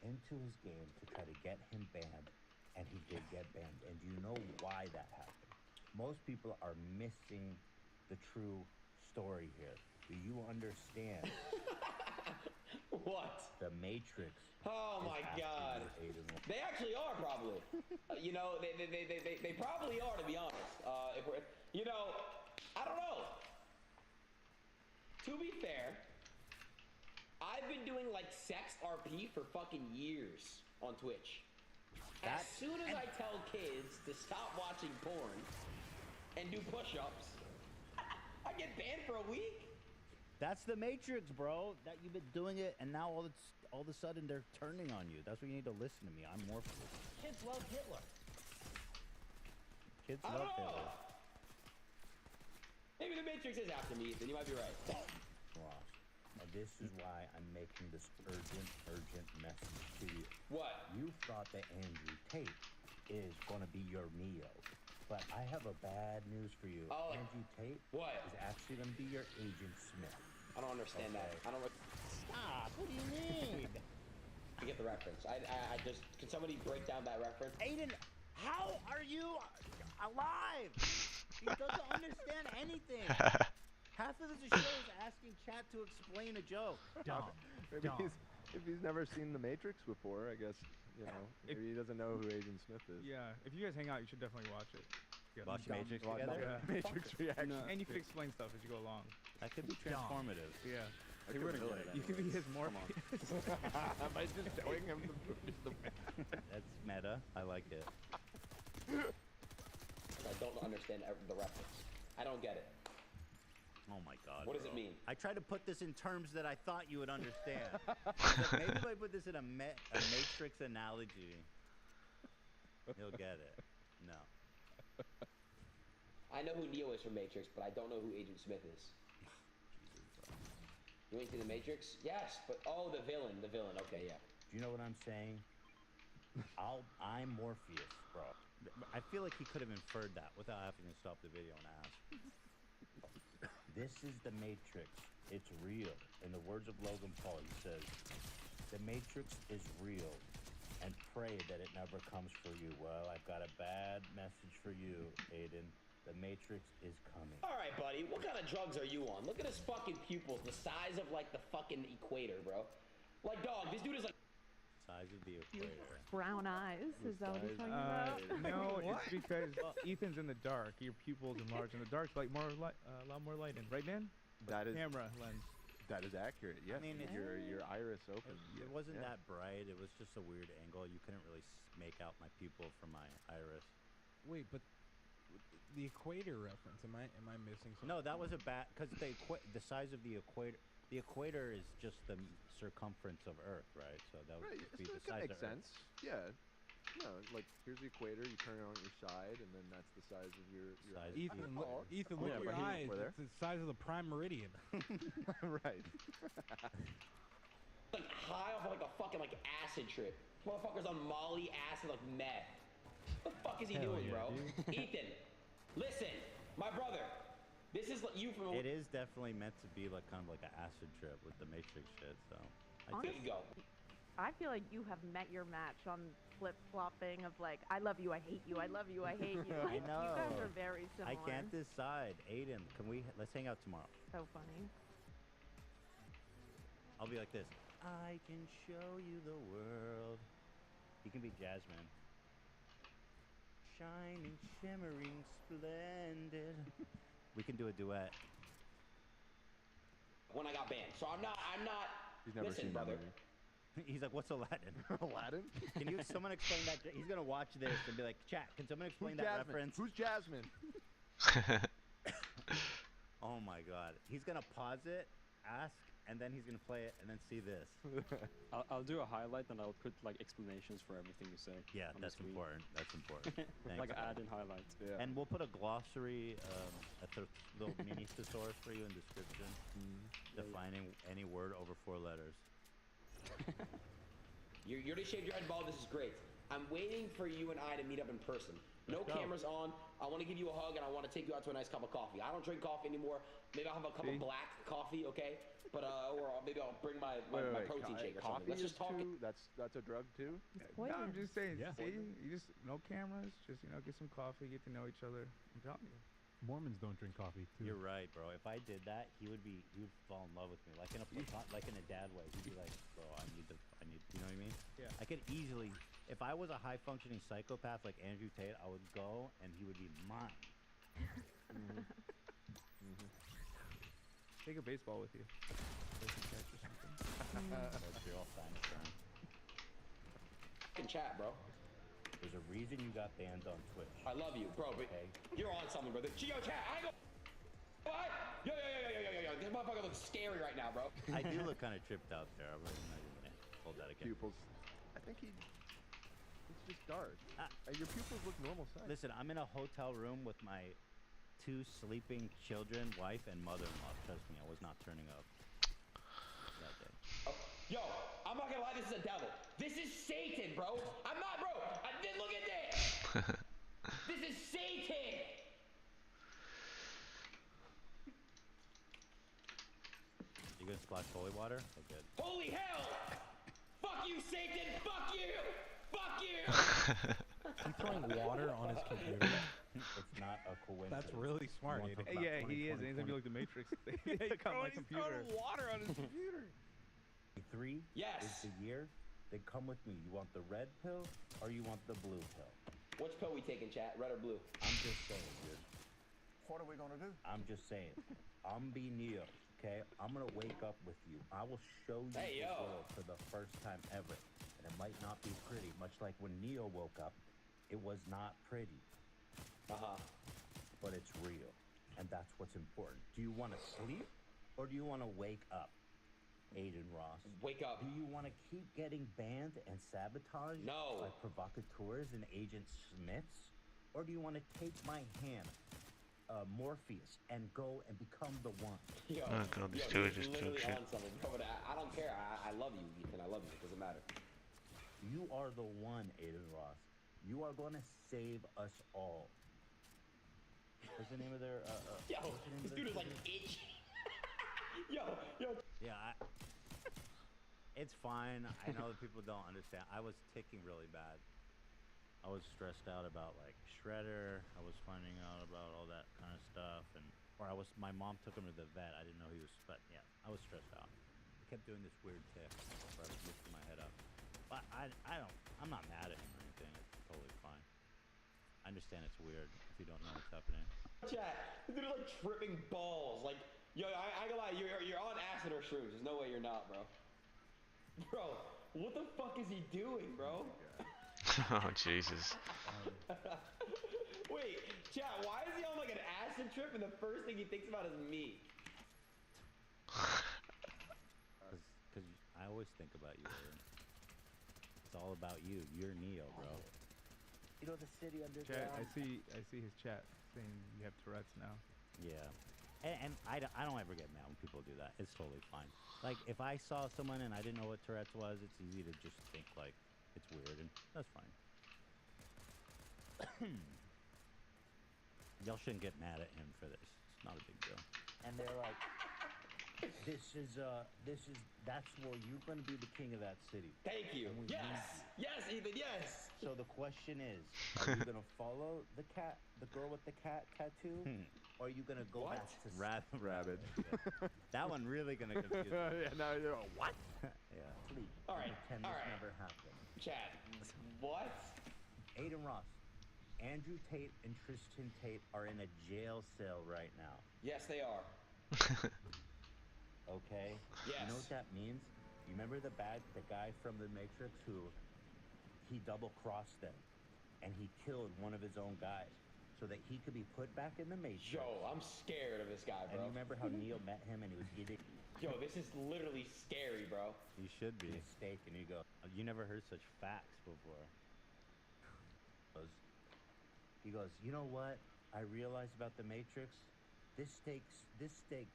Speaker 14: Into his game to try to get him banned, and he did get banned. And do you know why that happened? Most people are missing the true story here. Do you understand?
Speaker 13: What?
Speaker 14: The Matrix.
Speaker 13: Oh my God. They actually are probably. You know, they probably are, to be honest. If we're, you know, I don't know. To be fair, I've been doing like sex RP for fucking years on Twitch. As soon as I tell kids to stop watching porn and do push-ups, I get banned for a week.
Speaker 2: That's the Matrix, bro. That you've been doing it, and now all of a sudden they're turning on you. That's why you need to listen to me. I'm Morpheus.
Speaker 9: Kids love Hitler.
Speaker 2: Kids love Hitler.
Speaker 13: Maybe the Matrix is after me, then you might be right.
Speaker 14: Ross, now this is why I'm making this urgent message to you.
Speaker 13: What?
Speaker 14: You thought that Andrew Tate is gonna be your Neo. But I have a bad news for you.
Speaker 13: Oh,
Speaker 14: Andrew Tate is actually going to be your Agent Smith.
Speaker 13: I don't understand that. I don't.
Speaker 14: Stop. What do you mean?
Speaker 13: I get the reference. I just. Can somebody break down that reference?
Speaker 2: Aiden, how are you alive? He doesn't understand anything. Half of this show is asking chat to explain a joke.
Speaker 4: Dumb. Maybe if he's never seen The Matrix before, I guess. You know, maybe he doesn't know who Agent Smith is.
Speaker 7: Yeah, if you guys hang out, you should definitely watch it.
Speaker 2: Watch Matrix together?
Speaker 7: Yeah.
Speaker 4: Matrix reaction.
Speaker 7: And you can explain stuff as you go along.
Speaker 2: That could be transformative.
Speaker 7: Yeah.
Speaker 4: Hey,
Speaker 7: you can be his Morpheus.
Speaker 4: By just showing him the
Speaker 2: That's meta. I like it.
Speaker 13: I don't understand the reference. I don't get it.
Speaker 2: Oh my God.
Speaker 13: What does it mean?
Speaker 2: I tried to put this in terms that I thought you would understand. Maybe if I put this in a Matrix analogy, you'll get it. No.
Speaker 13: I know who Neo is from Matrix, but I don't know who Agent Smith is. You ain't see the Matrix? Yes, but oh, the villain. Okay, yeah.
Speaker 14: Do you know what I'm saying? I'm Morpheus, bro.
Speaker 2: I feel like he could have inferred that without having to stop the video and ask.
Speaker 14: This is the Matrix. It's real. In the words of Logan Paul, he says, the Matrix is real, and pray that it never comes for you. Well, I've got a bad message for you, Aiden. The Matrix is coming.
Speaker 13: All right, buddy. What kind of drugs are you on? Look at his fucking pupils, the size of like the fucking equator, bro. Like, dog, this dude is like
Speaker 2: size of the equator.
Speaker 15: Brown eyes. Is that what he's talking about?
Speaker 7: No, it's because Ethan's in the dark. Your pupils enlarge in the dark, so like more light, a lot more light in. Right, Dan?
Speaker 4: That is
Speaker 7: camera lens.
Speaker 4: That is accurate. Yes.
Speaker 2: I mean,
Speaker 4: your iris open.
Speaker 2: It wasn't that bright. It was just a weird angle. You couldn't really make out my pupil from my iris.
Speaker 3: Wait, but the equator reference. Am I missing something?
Speaker 2: No, that was a bad because the size of the equator. The equator is just the circumference of Earth, right? So that would be the size of
Speaker 4: sense.
Speaker 2: Earth.
Speaker 4: Yeah. No, like here's the equator. You turn it on your side, and then that's the size of your
Speaker 2: size.
Speaker 3: Ethan, look at your eyes. It's the size of the prime meridian.
Speaker 4: Right.
Speaker 13: like high off like a fucking like acid trip. Motherfucker's on Molly, acid, like meth. What the fuck is he doing, bro? Ethan, listen, my brother. This is like you from.
Speaker 2: It is definitely meant to be like kind of like an acid trip with the Matrix shit. So.
Speaker 13: There you go.
Speaker 15: I feel like you have met your match on flip-flopping of like, I love you, I hate you, I love you, I hate you.
Speaker 2: I know.
Speaker 15: You guys are very similar.
Speaker 2: I can't decide. Aiden, let's hang out tomorrow.
Speaker 15: So funny.
Speaker 2: I'll be like this. I can show you the world. You can be Jasmine. Shining, shimmering, splendid. We can do a duet.
Speaker 13: When I got banned. So I'm not.
Speaker 4: He's never
Speaker 13: listen,
Speaker 4: seen
Speaker 13: brother.
Speaker 4: that movie.
Speaker 2: He's like, what's Aladdin?
Speaker 4: Aladdin?
Speaker 2: Can someone explain that? He's going to watch this and be like, chat, can someone explain that reference?
Speaker 4: Who's Jasmine?
Speaker 2: Oh my God. He's going to pause it, ask, and then he's going to play it and then see this.
Speaker 6: I'll do a highlight and I'll put like explanations for everything you say.
Speaker 2: Yeah, that's important. That's important. Thanks,
Speaker 6: like add in highlights.
Speaker 2: Yeah. And we'll put a glossary, a little mini thesaurus for you in description, defining any word over 4 letters.
Speaker 13: You already shaved your head bald. This is great. I'm waiting for you and I to meet up in person. No cameras on. I want to give you a hug and I want to take you out to a nice cup of coffee. I don't drink coffee anymore. Maybe I'll have a cup of black coffee, okay? But or maybe I'll bring my protein shake or something. Let's just talk.
Speaker 4: That's a drug too.
Speaker 7: No, I'm just saying.
Speaker 5: Yeah.
Speaker 7: See, you just no cameras. Just get some coffee, get to know each other. I'm telling you.
Speaker 5: Mormons don't drink coffee too.
Speaker 2: You're right, bro. If I did that, he would fall in love with me, like in a dad way. He'd be like, bro, I need, you know what I mean?
Speaker 7: Yeah.
Speaker 2: I could easily, if I was a high functioning psychopath like Andrew Tate, I would go and he would be mine.
Speaker 7: Take a baseball with you. Play some catch or something.
Speaker 2: That's your all sign turn.
Speaker 13: Fucking chat, bro.
Speaker 14: There's a reason you got banned on Twitch.
Speaker 13: I love you, bro, but you're on something, brother. Yo, chat, I go. What? Yo. This motherfucker looks scary right now, bro.
Speaker 2: I do look kind of tripped out there. I'm not even gonna hold that again.
Speaker 4: Pupils. I think it's just dark. Your pupils look normal size.
Speaker 2: Listen, I'm in a hotel room with my 2 sleeping children, wife, and mother-in-law. Trust me, I was not turning up that day.
Speaker 13: Yo, I'm not gonna lie, this is a devil. This is Satan, bro. I'm not, bro. Look at this. This is Satan.
Speaker 2: You gonna splash holy water? Oh, good.
Speaker 13: Holy hell! Fuck you, Satan! Fuck you! Fuck you!
Speaker 3: He's throwing water on his computer.
Speaker 14: It's not a coincidence.
Speaker 3: That's really smart.
Speaker 7: Yeah, he is. He's gonna be like the Matrix. He's throwing water on his computer.
Speaker 14: 3
Speaker 13: yes.
Speaker 14: is the year. Then come with me. You want the red pill or you want the blue pill?
Speaker 13: Which pill we taking, chat? Red or blue?
Speaker 14: I'm just saying, dude.
Speaker 9: What are we gonna do?
Speaker 14: I'm just saying. I'm be Neo, okay? I'm gonna wake up with you. I will show you the world for the first time ever. And it might not be pretty, much like when Neo woke up, it was not pretty.
Speaker 13: Uh-huh.
Speaker 14: But it's real. And that's what's important. Do you want to sleep or do you want to wake up? Aiden Ross.
Speaker 13: Wake up.
Speaker 14: Do you want to keep getting banned and sabotaged by provocateurs and Agent Smiths? Or do you want to take my hand, Morpheus, and go and become the one?
Speaker 13: Yo,
Speaker 8: these
Speaker 13: yo,
Speaker 8: two are
Speaker 13: he's
Speaker 8: just
Speaker 13: literally
Speaker 8: talking
Speaker 13: on something. Bro, but I don't care. I love you, Ethan. I love you. It doesn't matter.
Speaker 14: You are the one, Aiden Ross. You are going to save us all. What's the name of their...
Speaker 13: yo, this dude is like itch. yo.
Speaker 2: Yeah, it's fine. I know that people don't understand. I was ticking really bad. I was stressed out about like Shredder. I was finding out about all that kind of stuff, my mom took him to the vet. I didn't know he was, but yeah, I was stressed out. I kept doing this weird tick where I was lifting my head up. But I'm not mad at him or anything. It's totally fine. I understand it's weird if you don't know what's happening.
Speaker 13: Chat, this dude is like tripping balls. Like, yo, I ain't gonna lie, you're on acid or shrooms. There's no way you're not, bro. Bro, what the fuck is he doing, bro?
Speaker 8: Oh, Jesus.
Speaker 13: Wait, chat, why is he on like an acid trip and the first thing he thinks about is me?
Speaker 2: Because I always think about you, Aaron. It's all about you. You're Neo, bro.
Speaker 14: You know the city underground.
Speaker 7: Chat, I see his chat saying you have Tourette's now.
Speaker 2: Yeah. And I don't ever get mad when people do that. It's totally fine. Like, if I saw someone and I didn't know what Tourette's was, it's easy to just think, like, it's weird, and that's fine. Y'all shouldn't get mad at him for this. It's not a big deal.
Speaker 14: And they're like, that's where you're going to be the king of that city.
Speaker 13: Thank you. Yes. Yes, Ethan, yes.
Speaker 14: So the question is, are you going to follow the girl with the cat tattoo? Or are you going to go back to
Speaker 4: Rabbit?
Speaker 2: That one really going to confuse me.
Speaker 4: Yeah, now you're what?
Speaker 2: Yeah.
Speaker 14: Please.
Speaker 13: All right.
Speaker 14: Pretend this never happened.
Speaker 13: Chad, what?
Speaker 14: Aiden Ross, Andrew Tate and Tristan Tate are in a jail cell right now.
Speaker 13: Yes, they are.
Speaker 14: Okay?
Speaker 13: Yes.
Speaker 14: You know what that means? You remember the guy from The Matrix who he double-crossed them and he killed one of his own guys so that he could be put back in the Matrix.
Speaker 13: Yo, I'm scared of this guy, bro.
Speaker 14: And you remember how Neo met him and he was eating...
Speaker 13: Yo, this is literally scary, bro.
Speaker 2: You should be.
Speaker 14: A steak and you go...
Speaker 2: You never heard such facts before.
Speaker 14: He goes, you know what I realized about The Matrix? This steak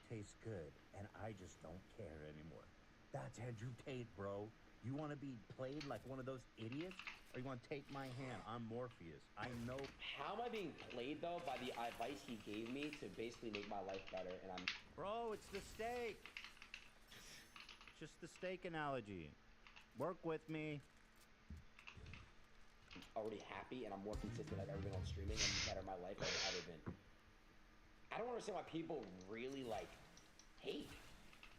Speaker 14: tastes good, and I just don't care anymore. That's Andrew Tate, bro. You want to be played like one of those idiots? Or you want to take my hand? I'm Morpheus. I know.
Speaker 13: How am I being played, though, by the advice he gave me to basically make my life better, and I'm...
Speaker 2: Bro, it's the steak. Just the steak analogy. Work with me.
Speaker 13: Already happy, and I'm more consistent than I've ever been on streaming, and better my life than I've ever been. I don't understand why people really, like, hate.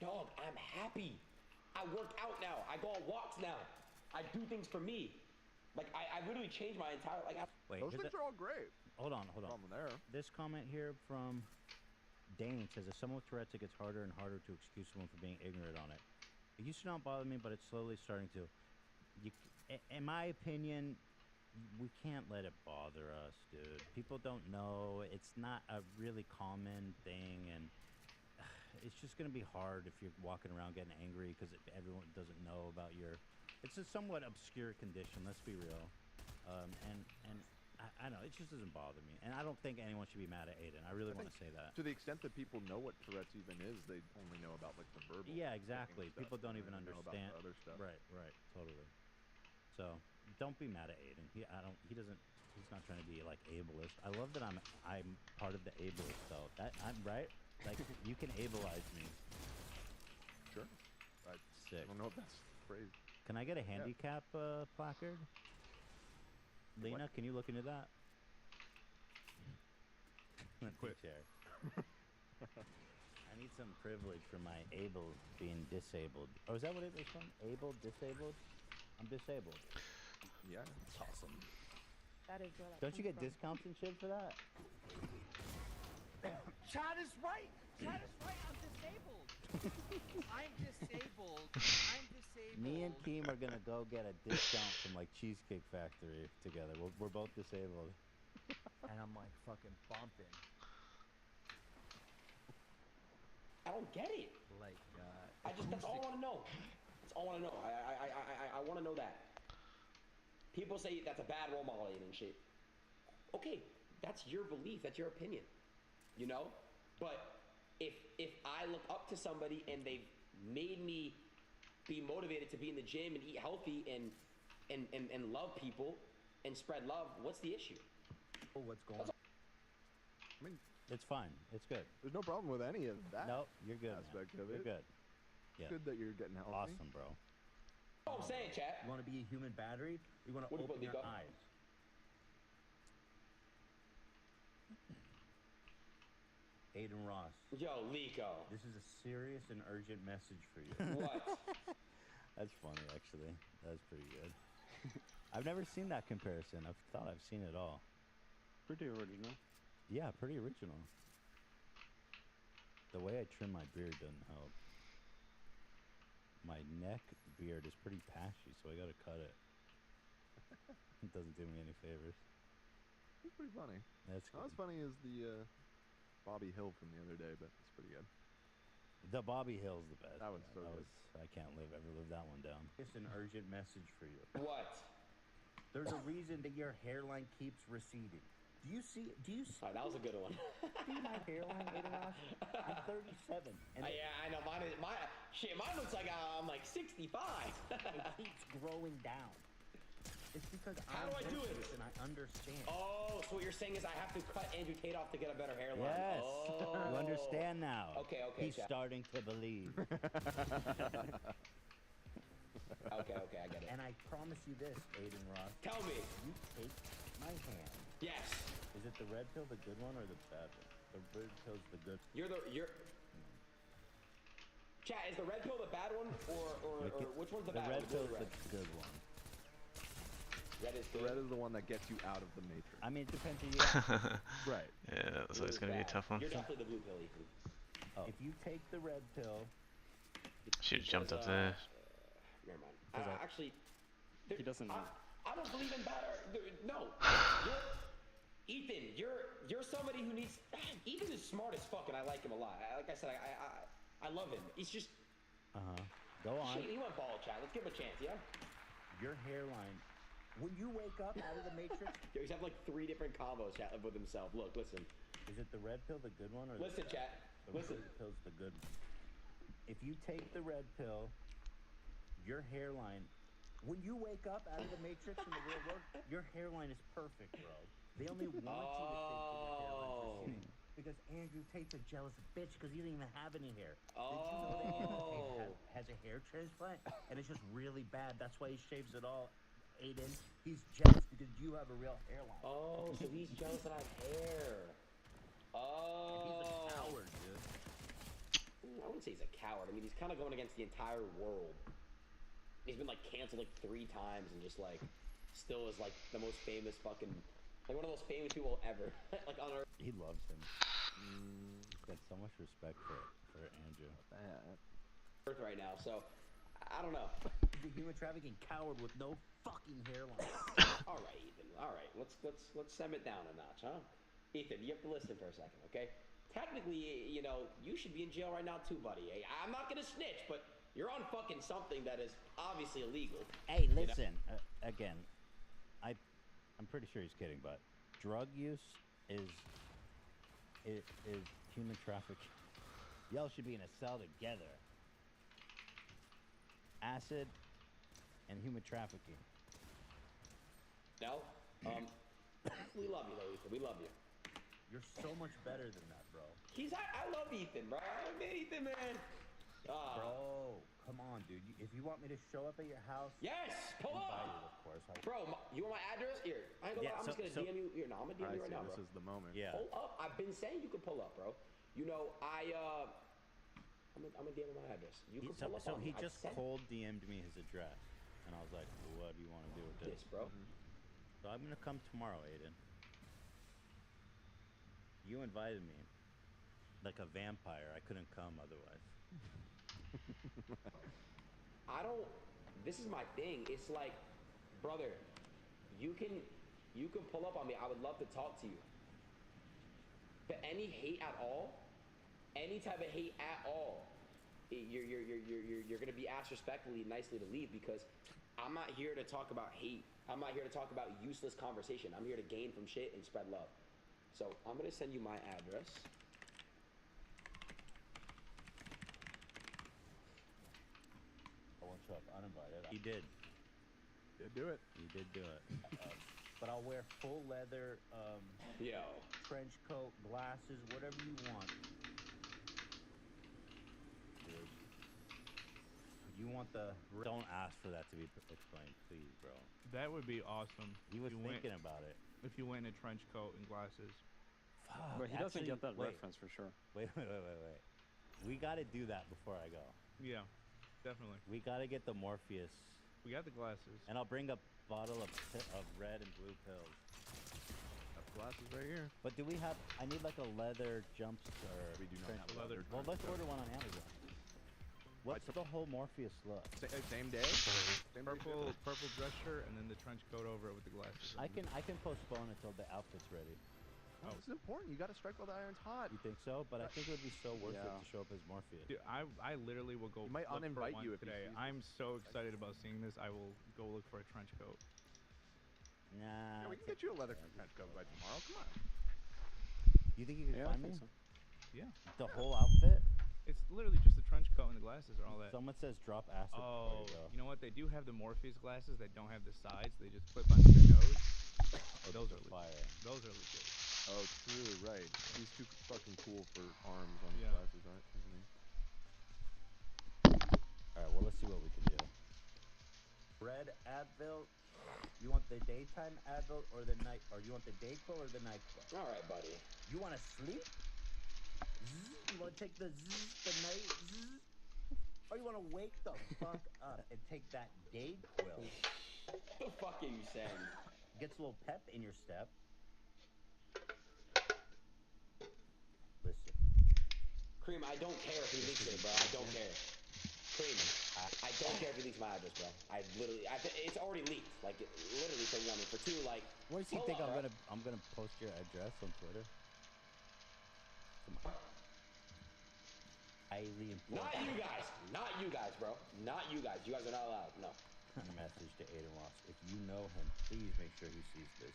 Speaker 13: Dog, I'm happy. I work out now. I go on walks now. I do things for me. Like, I literally changed my entire... Like,
Speaker 2: Wait,
Speaker 4: those things are all great.
Speaker 2: Hold on.
Speaker 4: There.
Speaker 2: This comment here from Dane says, as someone with Tourette's, it gets harder and harder to excuse someone for being ignorant on it. It used to not bother me, but it's slowly starting to. In my opinion, we can't let it bother us, dude. People don't know. It's not a really common thing, and it's just going to be hard if you're walking around getting angry because everyone doesn't know about your... It's a somewhat obscure condition, let's be real. And I don't know, it just doesn't bother me. And I don't think anyone should be mad at Aiden. I really want to say that.
Speaker 4: To the extent that people know what Tourette's even is, they only know about like the verbal.
Speaker 2: Yeah, exactly.
Speaker 4: Stuff.
Speaker 2: People don't
Speaker 4: They
Speaker 2: even
Speaker 4: know about
Speaker 2: understand.
Speaker 4: the other stuff.
Speaker 2: Right, totally. So don't be mad at Aiden. He's not trying to be like ableist. I love that I'm part of the ableist though. I'm right. Like you can ableize me.
Speaker 4: Sure.
Speaker 2: Sick.
Speaker 4: I don't know if that's the phrase.
Speaker 2: Can I get a handicap placard? Lena, can you look into that?
Speaker 4: Quit.
Speaker 2: Chair. I need some privilege for my able being disabled. Oh, is that what it was from? Able, disabled? I'm disabled.
Speaker 4: Yeah, it's awesome.
Speaker 15: That is where that
Speaker 2: Don't you
Speaker 15: comes
Speaker 2: get
Speaker 15: from.
Speaker 2: discounts and shit for that?
Speaker 18: Chad is right. Chad is right. I'm disabled. I'm disabled.
Speaker 2: Me and Keem are gonna go get a discount from like Cheesecake Factory together. We're both disabled.
Speaker 18: And I'm like fucking bumping.
Speaker 13: I don't get it.
Speaker 7: Like,
Speaker 13: that's all I want to know. That's all I want to know. I want to know that. People say that's a bad role model and shit. Okay, that's your belief. That's your opinion. You know? But if I look up to somebody and they've made me be motivated to be in the gym and eat healthy and love people and spread love, what's the issue?
Speaker 14: Oh, what's going on?
Speaker 4: I mean,
Speaker 2: it's fine. It's good.
Speaker 4: There's no problem with any of that.
Speaker 2: Nope, you're good.
Speaker 4: Aspect
Speaker 2: man.
Speaker 4: of it.
Speaker 2: You're good. Yeah.
Speaker 4: Good that you're getting healthy.
Speaker 2: Awesome, bro.
Speaker 13: Oh, I'm saying, chat.
Speaker 14: You want to be a human battery? You want to open your eyes. Aiden Ross.
Speaker 13: Yo, Lico.
Speaker 14: This is a serious and urgent message for you.
Speaker 13: What?
Speaker 2: That's funny, actually. That's pretty good. I've never seen that comparison. I thought I've seen it all.
Speaker 6: Pretty original.
Speaker 2: Yeah, pretty original. The way I trim my beard doesn't help. My neck beard is pretty patchy, so I gotta cut it. It doesn't do me any favors.
Speaker 4: It's pretty funny.
Speaker 2: That's
Speaker 4: not as funny as the Bobby Hill from the other day, but it's pretty good.
Speaker 2: The Bobby Hill's the best.
Speaker 4: That was so good.
Speaker 2: I can't ever live that one down.
Speaker 14: It's an urgent message for you.
Speaker 13: What?
Speaker 14: There's a reason that your hairline keeps receding. Do you see?
Speaker 13: Right, that was a good one.
Speaker 14: See my hairline, Aiden Ross? I'm 37. And
Speaker 13: yeah, I know. Mine looks like I'm like 65.
Speaker 14: It keeps growing down. It's because
Speaker 13: How do I do it?
Speaker 14: And I understand.
Speaker 13: Oh, so what you're saying is I have to cut Andrew Tate off to get a better hairline.
Speaker 2: Yes.
Speaker 13: Oh.
Speaker 2: You understand now.
Speaker 13: Okay.
Speaker 2: He's starting to believe.
Speaker 13: Okay, I get it.
Speaker 14: And I promise you this, Aiden Ross.
Speaker 13: Tell me.
Speaker 14: You take my hand.
Speaker 13: Yes.
Speaker 14: Is it the red pill, the good one, or the bad one? The red pill's the good.
Speaker 13: Chat, is the red pill the bad one, or which one's the bad one?
Speaker 2: The red pill's the good one.
Speaker 13: Red is good.
Speaker 4: The red is the one that gets you out of the matrix.
Speaker 2: I mean, it depends on you.
Speaker 4: Right.
Speaker 8: Yeah, that's always gonna be a tough one.
Speaker 13: You're definitely the blue pill, Ethan.
Speaker 2: Oh.
Speaker 14: If you take the red pill,
Speaker 8: Should've jumped up there.
Speaker 13: Never mind. Actually,
Speaker 6: he doesn't.
Speaker 13: I don't believe in bad. No, Ethan, you're somebody who needs. Ethan is smart as fuck, and I like him a lot. Like I said, I love him. He's just.
Speaker 2: Go on.
Speaker 13: Shit, he went bald, chat. Let's give him a chance, yeah.
Speaker 14: Your hairline. When you wake up out of the matrix,
Speaker 13: Yo, he's having like 3 different combos, chat, with himself. Look, listen.
Speaker 14: Is it the red pill, the good one, or
Speaker 13: listen, chat?
Speaker 14: The
Speaker 13: listen.
Speaker 14: red pill's the good one. If you take the red pill, your hairline. When you wake up out of the matrix in the real world, your hairline is perfect, bro. They only want you to think that your hairline's receding. Because Andrew Tate's a jealous bitch because he doesn't even have any hair. Did you know that Andrew Tate has a hair transplant? And it's just really bad. That's why he shaves it all. Aiden, he's jealous because you have a real hairline.
Speaker 13: Oh, so he's jealous that I have hair. Oh.
Speaker 14: He's a coward, dude.
Speaker 13: I wouldn't say he's a coward. I mean, he's kind of going against the entire world. He's been like canceled like 3 times and just like still is like the most famous fucking, like one of the most famous people ever. Like on Earth.
Speaker 2: He loves him. He's got so much respect for Andrew.
Speaker 13: Earth right now, so I don't know.
Speaker 14: He's a human trafficking coward with no fucking hairline.
Speaker 13: All right, Ethan. All right, let's send it down a notch, huh? Ethan, you have to listen for a second, okay? Technically, you know, you should be in jail right now too, buddy. I'm not gonna snitch, but you're on fucking something that is obviously illegal.
Speaker 2: Hey, listen. Again, I'm pretty sure he's kidding, but drug use is human trafficking. Y'all should be in a cell together. Acid and human trafficking.
Speaker 13: No? We love you though, Ethan. We love you.
Speaker 14: You're so much better than that, bro.
Speaker 13: I love Ethan, bro. I love Ethan, man.
Speaker 14: Bro, come on, dude. If you want me to show up at your house,
Speaker 13: yes, pull up.
Speaker 14: Invited, of course.
Speaker 13: Bro, you want my address? Here, I'm just gonna DM you. Here, no, I'm gonna DM you right now, bro.
Speaker 4: This is the moment.
Speaker 2: Yeah.
Speaker 13: Pull up. I've been saying you could pull up, bro. You know, I'm gonna DM you my address. You can pull up.
Speaker 2: So
Speaker 13: on
Speaker 2: he
Speaker 13: me.
Speaker 2: just cold DM'd me his address, and I was like, well, "What do you want to do with this?"
Speaker 13: Yes, bro.
Speaker 2: So I'm gonna come tomorrow, Aiden. You invited me, like a vampire. I couldn't come otherwise.
Speaker 13: This is my thing. It's like, brother, you can pull up on me. I would love to talk to you. But any hate at all, any type of hate at all, you're gonna be asked respectfully, nicely to leave, because I'm not here to talk about hate. I'm not here to talk about useless conversation. I'm here to gain from shit and spread love. So I'm gonna send you my address.
Speaker 2: I won't show up uninvited. He did.
Speaker 4: Did do it.
Speaker 2: He did do it. But I'll wear full leather, trench coat, glasses, whatever you want. Dude. You want the... Don't ask for that to be explained, please, bro.
Speaker 7: That would be awesome.
Speaker 2: He was thinking about it.
Speaker 7: If you went in a trench coat and glasses.
Speaker 2: Fuck,
Speaker 6: but he doesn't get that reference for sure.
Speaker 2: Wait. We gotta do that before I go.
Speaker 7: Yeah, definitely.
Speaker 2: We gotta get the Morpheus.
Speaker 7: We got the glasses.
Speaker 2: And I'll bring a bottle of red and blue pills.
Speaker 4: Got glasses right here.
Speaker 2: But do we have... I need like a leather jumpsuit.
Speaker 4: We do not have leather.
Speaker 2: Well, let's order one on Amazon. What's the whole Morpheus look?
Speaker 4: Same day?
Speaker 7: Purple dress shirt and then the trench coat over it with the glasses.
Speaker 2: I can postpone until the outfit's ready.
Speaker 4: Oh, this is important. You got to strike while the iron's hot.
Speaker 2: You think so? But I think it would be so worth it to show up as Morpheus.
Speaker 7: Dude, I literally will go.
Speaker 4: He might uninvite you if
Speaker 7: today. I'm so excited about seeing this. I will go look for a trench coat.
Speaker 2: Nah.
Speaker 4: Yeah, we can get you a leather trench coat by tomorrow. Come on.
Speaker 2: You think you can find me?
Speaker 7: So. Yeah.
Speaker 2: The whole outfit?
Speaker 7: It's literally just the trench coat and the glasses and all that.
Speaker 2: Someone says drop acid.
Speaker 7: Oh, you know what? They do have the Morpheus glasses that don't have the sides. They just clip onto your nose. Those are
Speaker 2: fire.
Speaker 7: Those are legit.
Speaker 4: Oh, true, right. He's too fucking cool for arms on his glasses, aren't he?
Speaker 2: Alright, well, let's see what we can do. Red Advil. You want the daytime Advil or the night, or you want the Dayquil or the NyQuil?
Speaker 13: All right, buddy.
Speaker 2: You want to sleep? You want to take the night or you want to wake the fuck up and take that Dayquil?
Speaker 13: The fuck are you saying?
Speaker 2: Gets a little pep in your step. Listen.
Speaker 13: Cream, I don't care if he leaks it, bro. I don't care. Cream, I don't care if he leaks my address, bro. It's already leaked. Like, literally for one, and for two, like.
Speaker 2: What does he think I'm gonna post your address on Twitter? Come on. Highly important.
Speaker 13: Not you guys. Not you guys, bro. Not you guys. You guys are not allowed. No.
Speaker 2: Message to Aiden Ross. If you know him, please make sure he sees this.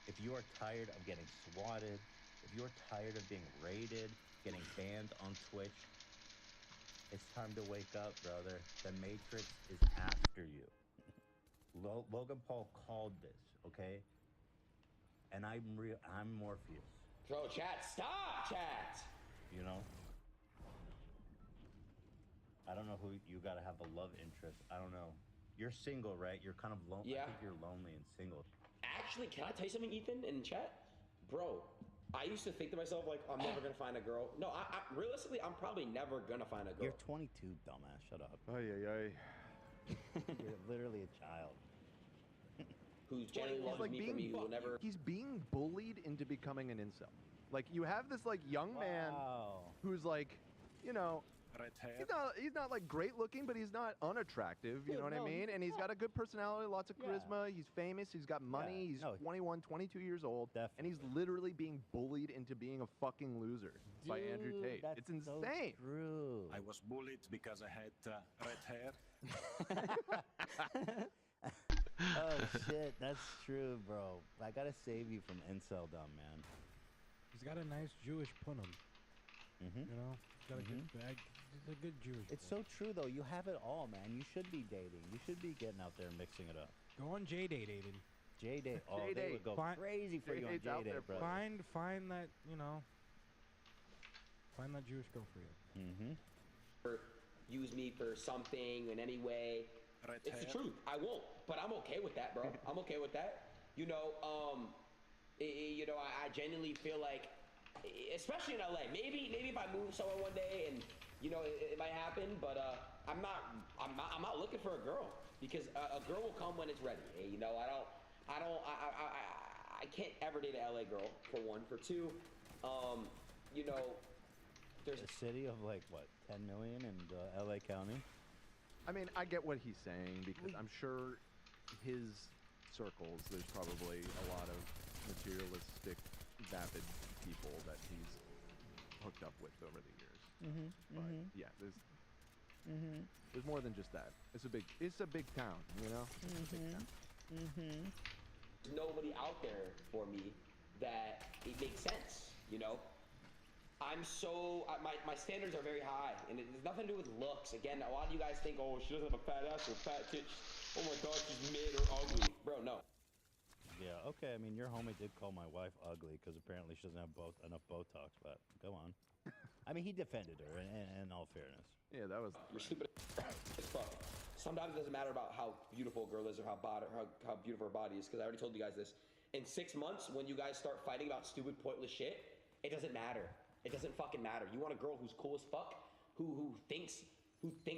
Speaker 2: If you are tired of getting swatted, if you're tired of being raided, getting banned on Twitch, it's time to wake up, brother. The Matrix is after you. Logan Paul called this, okay? And I'm Morpheus.
Speaker 13: Bro, chat, stop, chat!
Speaker 2: You know? I don't know who you gotta have a love interest. I don't know. You're single, right? You're kind of lonely.
Speaker 13: Yeah.
Speaker 2: I think you're lonely and single.
Speaker 13: Actually, can I tell you something, Ethan, in chat? Bro, I used to think to myself, like, I'm never gonna find a girl. No, I realistically, I'm probably never gonna find a girl.
Speaker 2: You're 22, dumbass. Shut up.
Speaker 4: Ay.
Speaker 2: You're literally a child.
Speaker 13: Who's generally loves me for me, who will never...
Speaker 4: He's being bullied into becoming an incel. Like, you have this, like, young man who's, like, you know... He's not like great looking, but he's not unattractive, you know what I mean? And he's got a good personality, lots of charisma, he's famous, he's got money, he's 21, 22 years old, and he's literally being bullied into being a fucking loser by Andrew Tate. It's insane.
Speaker 2: So true.
Speaker 19: I was bullied because I had red hair.
Speaker 2: Oh shit, that's true, bro. I gotta save you from incel dumb, man.
Speaker 3: He's got a nice Jewish punum. You know, he's got a good bag. He's a good Jewish.
Speaker 2: It's so true though. You have it all, man. You should be dating. You should be getting out there and mixing it up.
Speaker 3: Go on J-Date, Aiden.
Speaker 2: J-Date. Oh, they would go crazy for you on J-Date, bro.
Speaker 3: Find that, you know. Find that Jewish girl for you.
Speaker 13: Use me for something in any way. It's the truth. I won't, but I'm okay with that, bro. I'm okay with that. You know, I genuinely feel like, especially in LA, maybe if I move somewhere one day and it might happen, but I'm not looking for a girl, because a girl will come when it's ready. I can't ever date an LA girl, for one. For two, there's
Speaker 2: a city of like what, 10 million in LA County.
Speaker 4: I mean, I get what he's saying, because I'm sure his circles, there's probably a lot of materialistic, vapid people that he's hooked up with over the years.
Speaker 3: Mm-hmm.
Speaker 4: But yeah, there's more than just that. It's a big town, you know. It's a big town.
Speaker 13: There's nobody out there for me that it makes sense, you know. My standards are very high, and it has nothing to do with looks. Again, a lot of you guys think, oh, she doesn't have a fat ass or fat tits. Oh my god, she's mid or ugly. Bro, no.
Speaker 2: Yeah, okay, I mean, your homie did call my wife ugly because apparently she doesn't have enough Botox, but go on. I mean, he defended her, in all fairness.
Speaker 4: Yeah, that was...
Speaker 13: You're stupid as fuck. Sometimes it doesn't matter about how beautiful a girl is or how beautiful her body is, because I already told you guys this. In 6 months, when you guys start fighting about stupid, pointless shit, it doesn't matter. It doesn't fucking matter. You want a girl who's cool as fuck, who thinks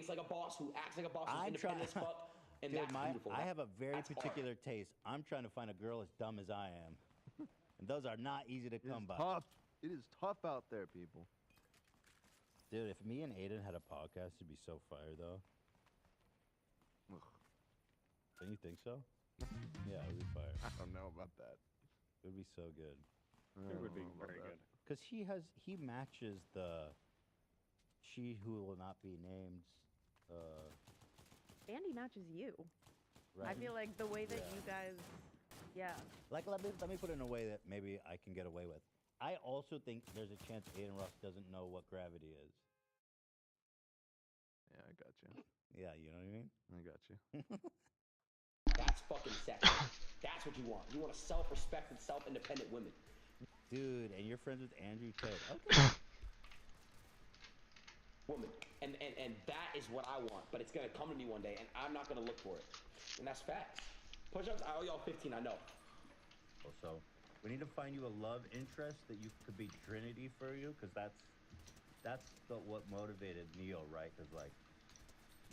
Speaker 13: like a boss, who acts like a boss, who's independent as fuck, and
Speaker 2: Dude,
Speaker 13: that's beautiful.
Speaker 2: I have a very
Speaker 13: That's
Speaker 2: particular
Speaker 13: art.
Speaker 2: taste. I'm trying to find a girl as dumb as I am. And those are not easy to come by.
Speaker 4: Tough. It is tough out there, people.
Speaker 2: Dude, if me and Aiden had a podcast, it'd be so fire, though. Don't you think so? Yeah, it would be fire.
Speaker 4: I don't know about that.
Speaker 2: It would be so good.
Speaker 6: It would be very good.
Speaker 2: Because he matches the she who will not be named.
Speaker 15: Andy matches you.
Speaker 2: Right.
Speaker 15: I feel like the way that you guys,
Speaker 2: Like, let me put it in a way that maybe I can get away with. I also think there's a chance Aiden Russ doesn't know what gravity is.
Speaker 4: Yeah, I got you.
Speaker 2: Yeah, you know what I mean?
Speaker 4: I got you.
Speaker 13: That's fucking sexy. That's what you want. You want a self-respected, self-independent woman.
Speaker 2: Dude, and you're friends with Andrew Tate. Okay.
Speaker 13: Woman. And that is what I want, but it's gonna come to me one day, and I'm not gonna look for it. And that's facts. Push-ups, I owe y'all 15, I know.
Speaker 2: Also, we need to find you a love interest that you could be Trinity for you, because that's what motivated Neo, right? Because, like,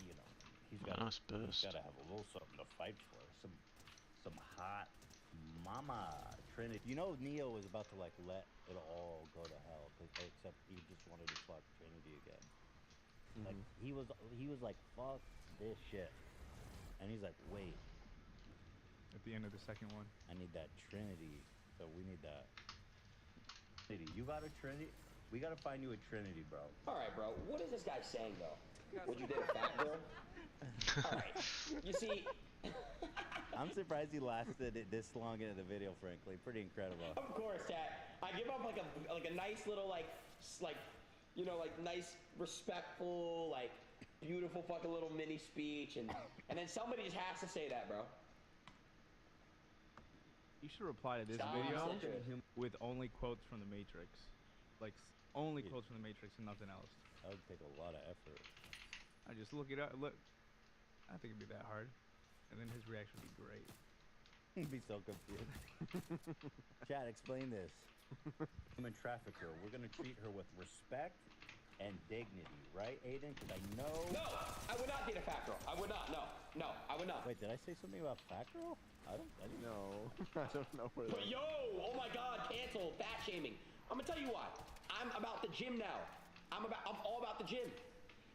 Speaker 2: you know, he's got to have a little something to fight for. Some hot mama Trinity. You know, Neo was about to, like, let it all go to hell, except he just wanted to fuck Trinity again. Like, he was like, fuck this shit. And he's like, wait.
Speaker 7: At the end of the second one.
Speaker 2: I need that Trinity. So we need that. Trinity. You got a Trinity? We got to find you a Trinity, bro.
Speaker 13: All right, bro. What is this guy saying, though? Would you date a fat girl? All right. You see...
Speaker 2: I'm surprised he lasted it this long into the video, frankly. Pretty incredible.
Speaker 13: Of course, chat. I give up like a nice little like you know, like nice, respectful, like beautiful fucking little mini speech, and then somebody just has to say that, bro.
Speaker 7: You should reply to this video with only quotes from The Matrix. Like, only quotes from The Matrix and nothing else.
Speaker 2: That would take a lot of effort.
Speaker 7: I just look it up. Look, I don't think it'd be that hard. And then his reaction would be great.
Speaker 2: He'd be so confused. Chad, explain this. Human trafficker. We're going to treat her with respect and dignity, right, Aiden? Because I know...
Speaker 13: No! I would not date a fat girl. I would not. No, I would not.
Speaker 2: Wait, did I say something about fat girl? I didn't
Speaker 4: know. I don't know where
Speaker 13: But yo! Oh my god, cancel. Fat shaming. I'm going to tell you why. I'm about the gym now. I'm all about the gym.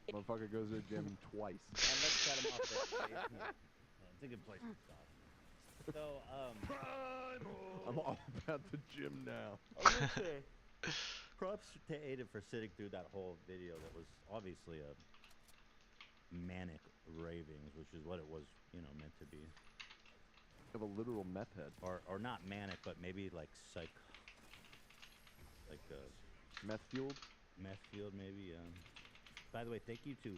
Speaker 4: Motherfucker goes to the gym twice.
Speaker 2: And let's cut him off there. It's a good place to stop. So,
Speaker 4: I'm all about the gym now.
Speaker 2: I would say, props to Aiden for sitting through that whole video that was obviously a manic ravings, which is what it was, you know, meant to be.
Speaker 4: Of a literal meth head.
Speaker 2: Or not manic, but maybe like
Speaker 4: meth fueled?
Speaker 2: Meth fueled, maybe, By the way, thank you to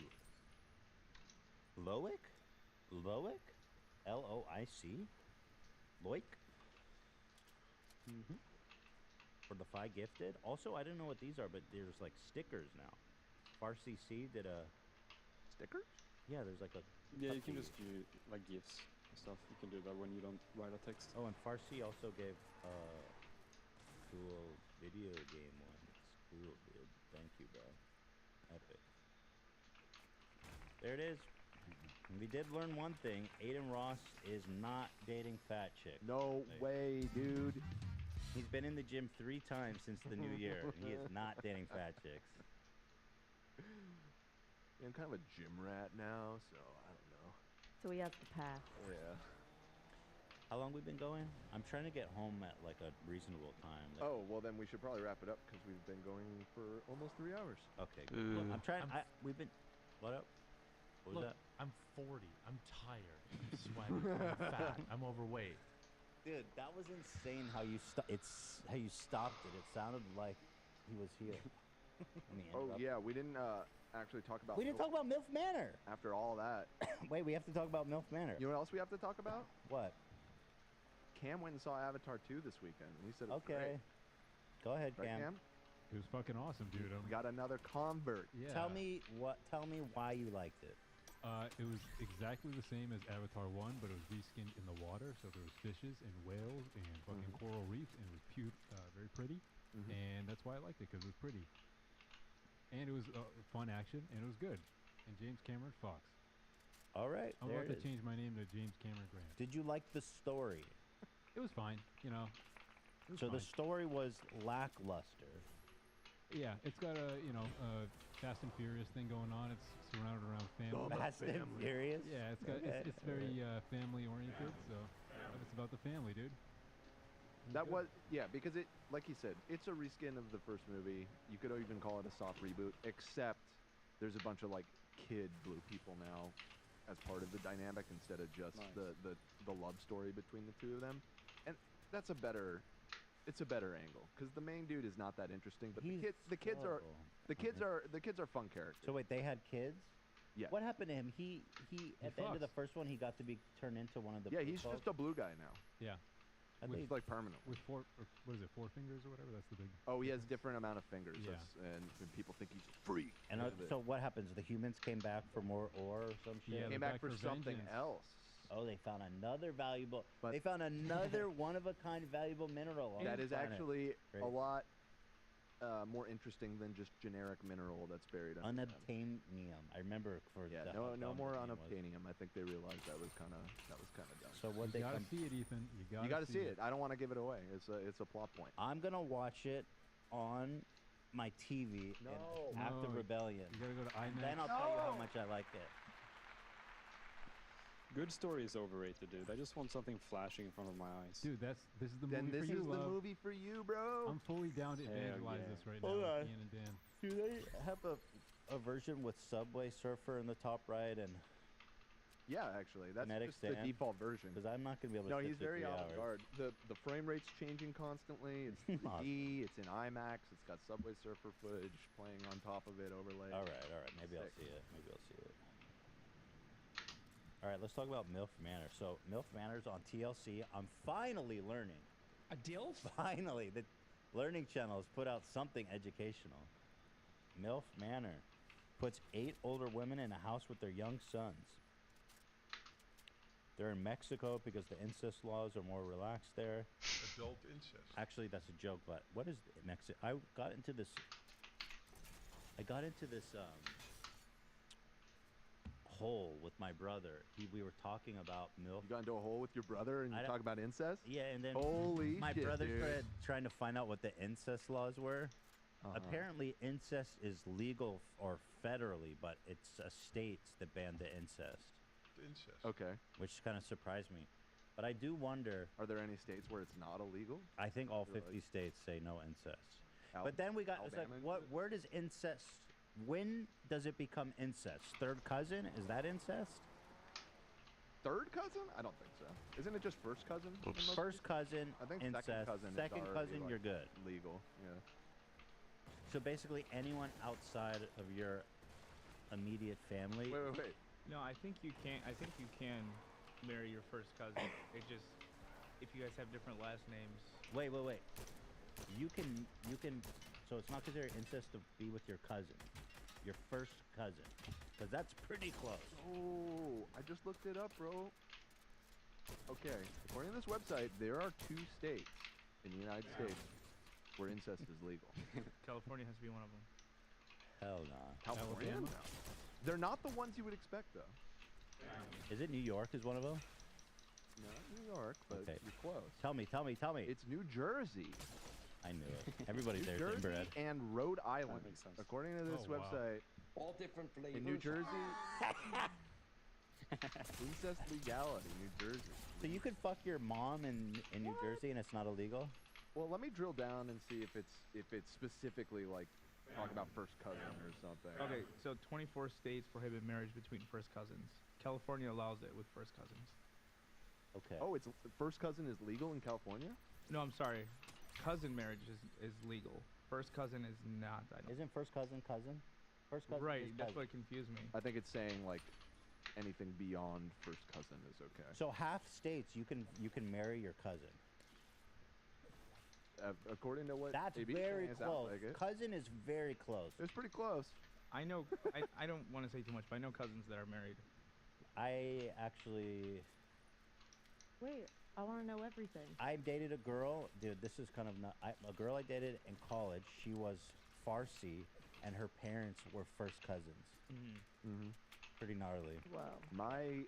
Speaker 2: Loic? L-O-I-C? Loic? For the 5 gifted. Also, I didn't know what these are, but there's like stickers now. Farsi C did a...
Speaker 4: Stickers?
Speaker 2: Yeah, there's like a...
Speaker 6: Yeah, you can just do like gifs and stuff. You can do that when you don't write a text.
Speaker 2: Oh, and Farsi also gave cool video game one. It's cool, dude. Thank you, bro. Epic. There it is. We did learn one thing. Aiden Ross is not dating fat chicks.
Speaker 4: No way, dude.
Speaker 2: He's been in the gym 3 times since the new year, and he is not dating fat chicks.
Speaker 4: Yeah, I'm kind of a gym rat now, so I don't know.
Speaker 15: So he has the pass.
Speaker 4: Yeah.
Speaker 2: How long we been going? I'm trying to get home at like a reasonable time.
Speaker 4: Oh, well then we should probably wrap it up because we've been going for almost 3 hours.
Speaker 2: Okay. Good. Look, I'm trying. We've been. What up? What was
Speaker 20: Look,
Speaker 2: that?
Speaker 20: I'm 40. I'm tired. I'm sweaty. I'm fat. I'm overweight.
Speaker 2: Dude, that was insane how you how you stopped it. It sounded like he was here.
Speaker 4: Oh yeah, we didn't actually talk about.
Speaker 2: We didn't talk about MILF Manor.
Speaker 4: After all that.
Speaker 2: Wait, we have to talk about MILF Manor.
Speaker 4: You know what else we have to talk about?
Speaker 2: What?
Speaker 4: Cam went and saw Avatar 2 this weekend, and he said it was
Speaker 2: Okay.
Speaker 4: great.
Speaker 2: Go ahead,
Speaker 4: Right,
Speaker 2: Cam.
Speaker 5: It was fucking awesome, dude.
Speaker 4: We got another convert.
Speaker 5: Yeah.
Speaker 2: Tell me why you liked it.
Speaker 5: It was exactly the same as Avatar 1, but it was reskinned in the water, so there was fishes and whales and fucking coral reefs, and it was very pretty, and that's why I liked it, because it was pretty. And it was fun action, and it was good. And James Cameron Fox.
Speaker 2: All right,
Speaker 5: I'm
Speaker 2: there
Speaker 5: about
Speaker 2: it
Speaker 5: to
Speaker 2: is.
Speaker 5: change my name to James Cameron Grant.
Speaker 2: Did you like the story?
Speaker 5: It was fine, you know.
Speaker 2: So the story was lackluster.
Speaker 5: Yeah, it's got a Fast and Furious thing going on. It's surrounded around family.
Speaker 2: Fast and Furious.
Speaker 5: Yeah, it's very family oriented. So it's about the family, dude.
Speaker 4: That was because it, like he said, it's a reskin of the first movie. You could even call it a soft reboot, except there's a bunch of like kid blue people now as part of the dynamic instead of just the love story between the two of them, and that's a better angle because the main dude is not that interesting, but the kids are fun characters.
Speaker 2: So wait, they had kids?
Speaker 4: Yeah.
Speaker 2: What happened to him? He at the end of the first one, he got to be turned into one of the.
Speaker 4: Yeah, he's just a blue guy now.
Speaker 5: Yeah.
Speaker 4: He's like permanent.
Speaker 5: With what is it, 4 fingers or whatever? That's the big.
Speaker 4: Oh, he has different amount of fingers.
Speaker 5: Yeah.
Speaker 4: And people think he's a freak.
Speaker 2: And so what happens? The humans came back for more ore or some shit?
Speaker 5: Yeah,
Speaker 4: came back for something else.
Speaker 2: Oh, they found another valuable. They found another one-of-a-kind valuable mineral. On
Speaker 4: That
Speaker 2: the
Speaker 4: is
Speaker 2: planet.
Speaker 4: actually
Speaker 2: Great.
Speaker 4: a lot more interesting than just generic mineral that's buried under them.
Speaker 2: Unobtainium. I remember for
Speaker 4: no more unobtainium. I think they realized that was kind of dumb.
Speaker 2: So what
Speaker 5: You gotta see it, Ethan.
Speaker 4: You gotta see it. I don't want to give it away. It's a plot point.
Speaker 2: I'm gonna watch it on my TV after Rebellion.
Speaker 5: You gotta go to IMAX.
Speaker 2: Then I'll tell you how much I like it.
Speaker 6: Good story is overrated, dude. I just want something flashing in front of my eyes.
Speaker 5: Dude, this is the movie
Speaker 4: Then this
Speaker 5: for you,
Speaker 4: is the
Speaker 5: love.
Speaker 4: movie for you, bro.
Speaker 5: I'm fully down to evangelize this right now.
Speaker 2: Hold on.
Speaker 5: Ian and Dan.
Speaker 2: Do they have a version with Subway Surfer in the top right and?
Speaker 4: Yeah, actually, that's
Speaker 2: Kinetic
Speaker 4: just the
Speaker 2: Sand?
Speaker 4: default version.
Speaker 2: Because I'm not gonna be able to.
Speaker 4: No,
Speaker 2: sit
Speaker 4: he's
Speaker 2: through
Speaker 4: very
Speaker 2: 3 hours.
Speaker 4: avant-garde. The frame rate's changing constantly. It's 3D. It's in IMAX. It's got Subway Surfer footage playing on top of it, overlaid.
Speaker 2: All right. Maybe I'll see it. All right, let's talk about MILF Manor. So MILF Manor's on TLC. I'm finally learning.
Speaker 18: A DILF?
Speaker 2: Finally, the Learning Channel has put out something educational. MILF Manor puts 8 older women in a house with their young sons. They're in Mexico because the incest laws are more relaxed there.
Speaker 21: Adult incest.
Speaker 2: Actually, that's a joke, but what is Mexico? I got into this hole with my brother. We were talking about MILF.
Speaker 4: You got into a hole with your brother and you talk about incest?
Speaker 2: Yeah, and then
Speaker 4: Holy
Speaker 2: my
Speaker 4: shit,
Speaker 2: brother
Speaker 4: dude.
Speaker 2: started trying to find out what the incest laws were. Apparently, incest is legal or federally, but it's states that ban the incest.
Speaker 21: Incest.
Speaker 4: Okay.
Speaker 2: Which kind of surprised me. But I do wonder.
Speaker 4: Are there any states where it's not illegal?
Speaker 2: I think all 50 states say no incest. But then we got, it's like, where does incest, when does it become incest? Third cousin? Is that incest?
Speaker 4: Third cousin? I don't think so. Isn't it just first cousin?
Speaker 2: First cousin,
Speaker 4: I think
Speaker 2: incest.
Speaker 4: second cousin.
Speaker 2: Second
Speaker 4: is already,
Speaker 2: cousin,
Speaker 4: like,
Speaker 2: you're good.
Speaker 4: Legal. Yeah.
Speaker 2: So basically, anyone outside of your immediate family.
Speaker 4: Wait.
Speaker 7: No, I think you can. I think you can marry your first cousin. It just, if you guys have different last names.
Speaker 2: Wait. You can. So it's not considered incest to be with your cousin, your first cousin, because that's pretty close.
Speaker 4: Oh, I just looked it up, bro. Okay, according to this website, there are 2 states in the United States where incest is legal.
Speaker 7: California has to be one of them.
Speaker 2: Hell no.
Speaker 4: California? No. They're not the ones you would expect, though.
Speaker 2: Is it New York? Is one of them?
Speaker 4: Not New York, but you're close.
Speaker 2: Tell me.
Speaker 4: It's New Jersey.
Speaker 2: I knew it. Everybody
Speaker 4: New
Speaker 2: there's
Speaker 4: Jersey
Speaker 2: inbred.
Speaker 4: and Rhode Island. According to this website,
Speaker 9: all different flavors.
Speaker 4: in New Jersey, Incest legality, New Jersey.
Speaker 2: So you could fuck your mom in New Jersey and it's not illegal?
Speaker 4: Well, let me drill down and see if it's specifically like talk about first cousin or something.
Speaker 7: Okay, so 24 states prohibit marriage between first cousins. California allows it with first cousins.
Speaker 2: Okay.
Speaker 4: Oh, it's first cousin is legal in California?
Speaker 7: No, I'm sorry. Cousin marriage is legal. First cousin is not. I don't.
Speaker 2: Isn't first cousin cousin? First cousin
Speaker 7: Right,
Speaker 2: is
Speaker 7: that's
Speaker 2: cousin.
Speaker 7: what confused me.
Speaker 4: I think it's saying like anything beyond first cousin is okay.
Speaker 2: So half states you can marry your cousin.
Speaker 4: According to what
Speaker 2: That's
Speaker 4: AB
Speaker 2: very
Speaker 4: saying, it
Speaker 2: close.
Speaker 4: sounds like it.
Speaker 2: Cousin is very close.
Speaker 4: It's pretty close.
Speaker 7: I know. I don't want to say too much, but I know cousins that are married.
Speaker 2: I actually.
Speaker 15: Wait, I want to know everything.
Speaker 2: I dated a girl, dude. This is kind of not a girl I dated in college. She was Farsi, and her parents were first cousins. Pretty gnarly.
Speaker 15: Wow.
Speaker 4: My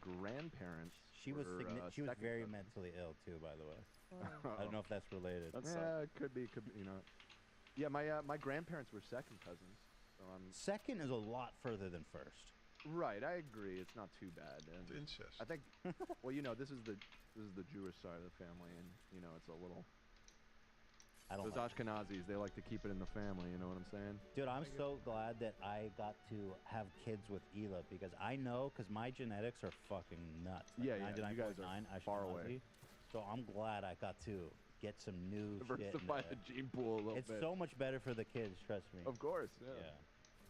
Speaker 4: grandparents.
Speaker 2: She was she was
Speaker 4: second
Speaker 2: very
Speaker 4: cousins.
Speaker 2: mentally ill too, by the way.
Speaker 15: Wow.
Speaker 2: I don't know if that's related.
Speaker 4: Yeah, it could be. You know. Yeah, my grandparents were second cousins. So
Speaker 2: Second is a lot further than first.
Speaker 4: Right, I agree. It's not too bad. And
Speaker 21: incest.
Speaker 4: I think. Well, you know, this is the Jewish side of the family, and you know, it's a little. Those Ashkenazis, they like to keep it in the family. You know what I'm saying?
Speaker 2: Dude, I'm so glad that I got to have kids with Ela because I know, because my genetics are fucking nuts. Like
Speaker 4: Yeah, you guys are far away.
Speaker 2: So I'm glad I got to get some new
Speaker 4: Diversify
Speaker 2: shit.
Speaker 4: the gene pool a little
Speaker 2: It's
Speaker 4: bit.
Speaker 2: so much better for the kids, trust me.
Speaker 4: Of course, yeah.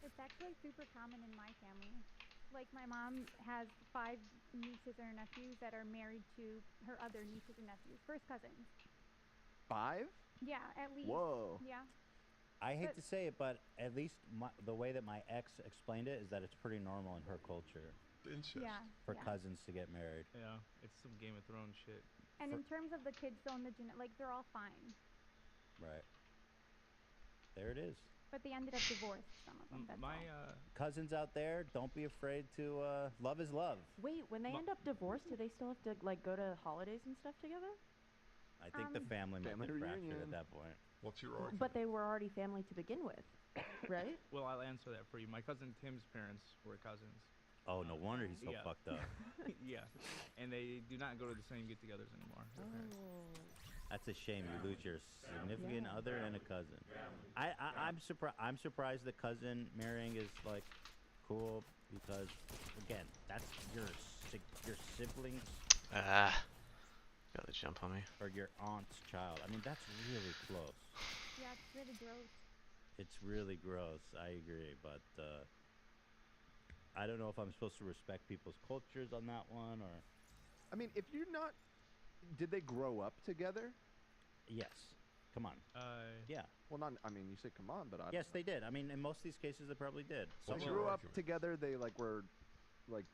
Speaker 1: It's actually super common in my family. Like my mom has 5 nieces or nephews that are married to her other nieces and nephews, first cousins.
Speaker 4: 5?
Speaker 1: Yeah, at least.
Speaker 4: Whoa.
Speaker 1: Yeah.
Speaker 2: I hate to say it, but at least the way that my ex explained it is that it's pretty normal in her culture.
Speaker 21: Incest.
Speaker 1: Yeah.
Speaker 2: For cousins to get married.
Speaker 7: Yeah, it's some Game of Thrones shit.
Speaker 1: And in terms of the kids, though, in the like they're all fine.
Speaker 2: Right. There it is.
Speaker 1: But they ended up divorced, some of them. That's all.
Speaker 2: Cousins out there, don't be afraid to love is love.
Speaker 15: Wait, when they end up divorced, do they still have to like go to holidays and stuff together?
Speaker 2: I think the family might be fractured at that point.
Speaker 21: What's your argument?
Speaker 15: But they were already family to begin with, right?
Speaker 7: Well, I'll answer that for you. My cousin Tim's parents were cousins.
Speaker 2: Oh, no wonder he's so
Speaker 7: Yeah.
Speaker 2: fucked up.
Speaker 7: Yeah, and they do not go to the same get-togethers anymore. their parents.
Speaker 2: That's a shame. You lose your significant other and a cousin. I'm surprised. I'm surprised the cousin marrying is like cool because again, that's your siblings.
Speaker 8: Got the jump on me.
Speaker 2: Or your aunt's child. I mean, that's really close.
Speaker 1: Yeah, it's really gross.
Speaker 2: It's really gross. I agree, but I don't know if I'm supposed to respect people's cultures on that one or.
Speaker 4: I mean, if you're not, did they grow up together?
Speaker 2: Yes. Come on. Yeah.
Speaker 4: Well, not. I mean, you say come on, but I.
Speaker 2: Yes, they did. I mean, in most of these cases, they probably did.
Speaker 4: They grew up together. They like were, like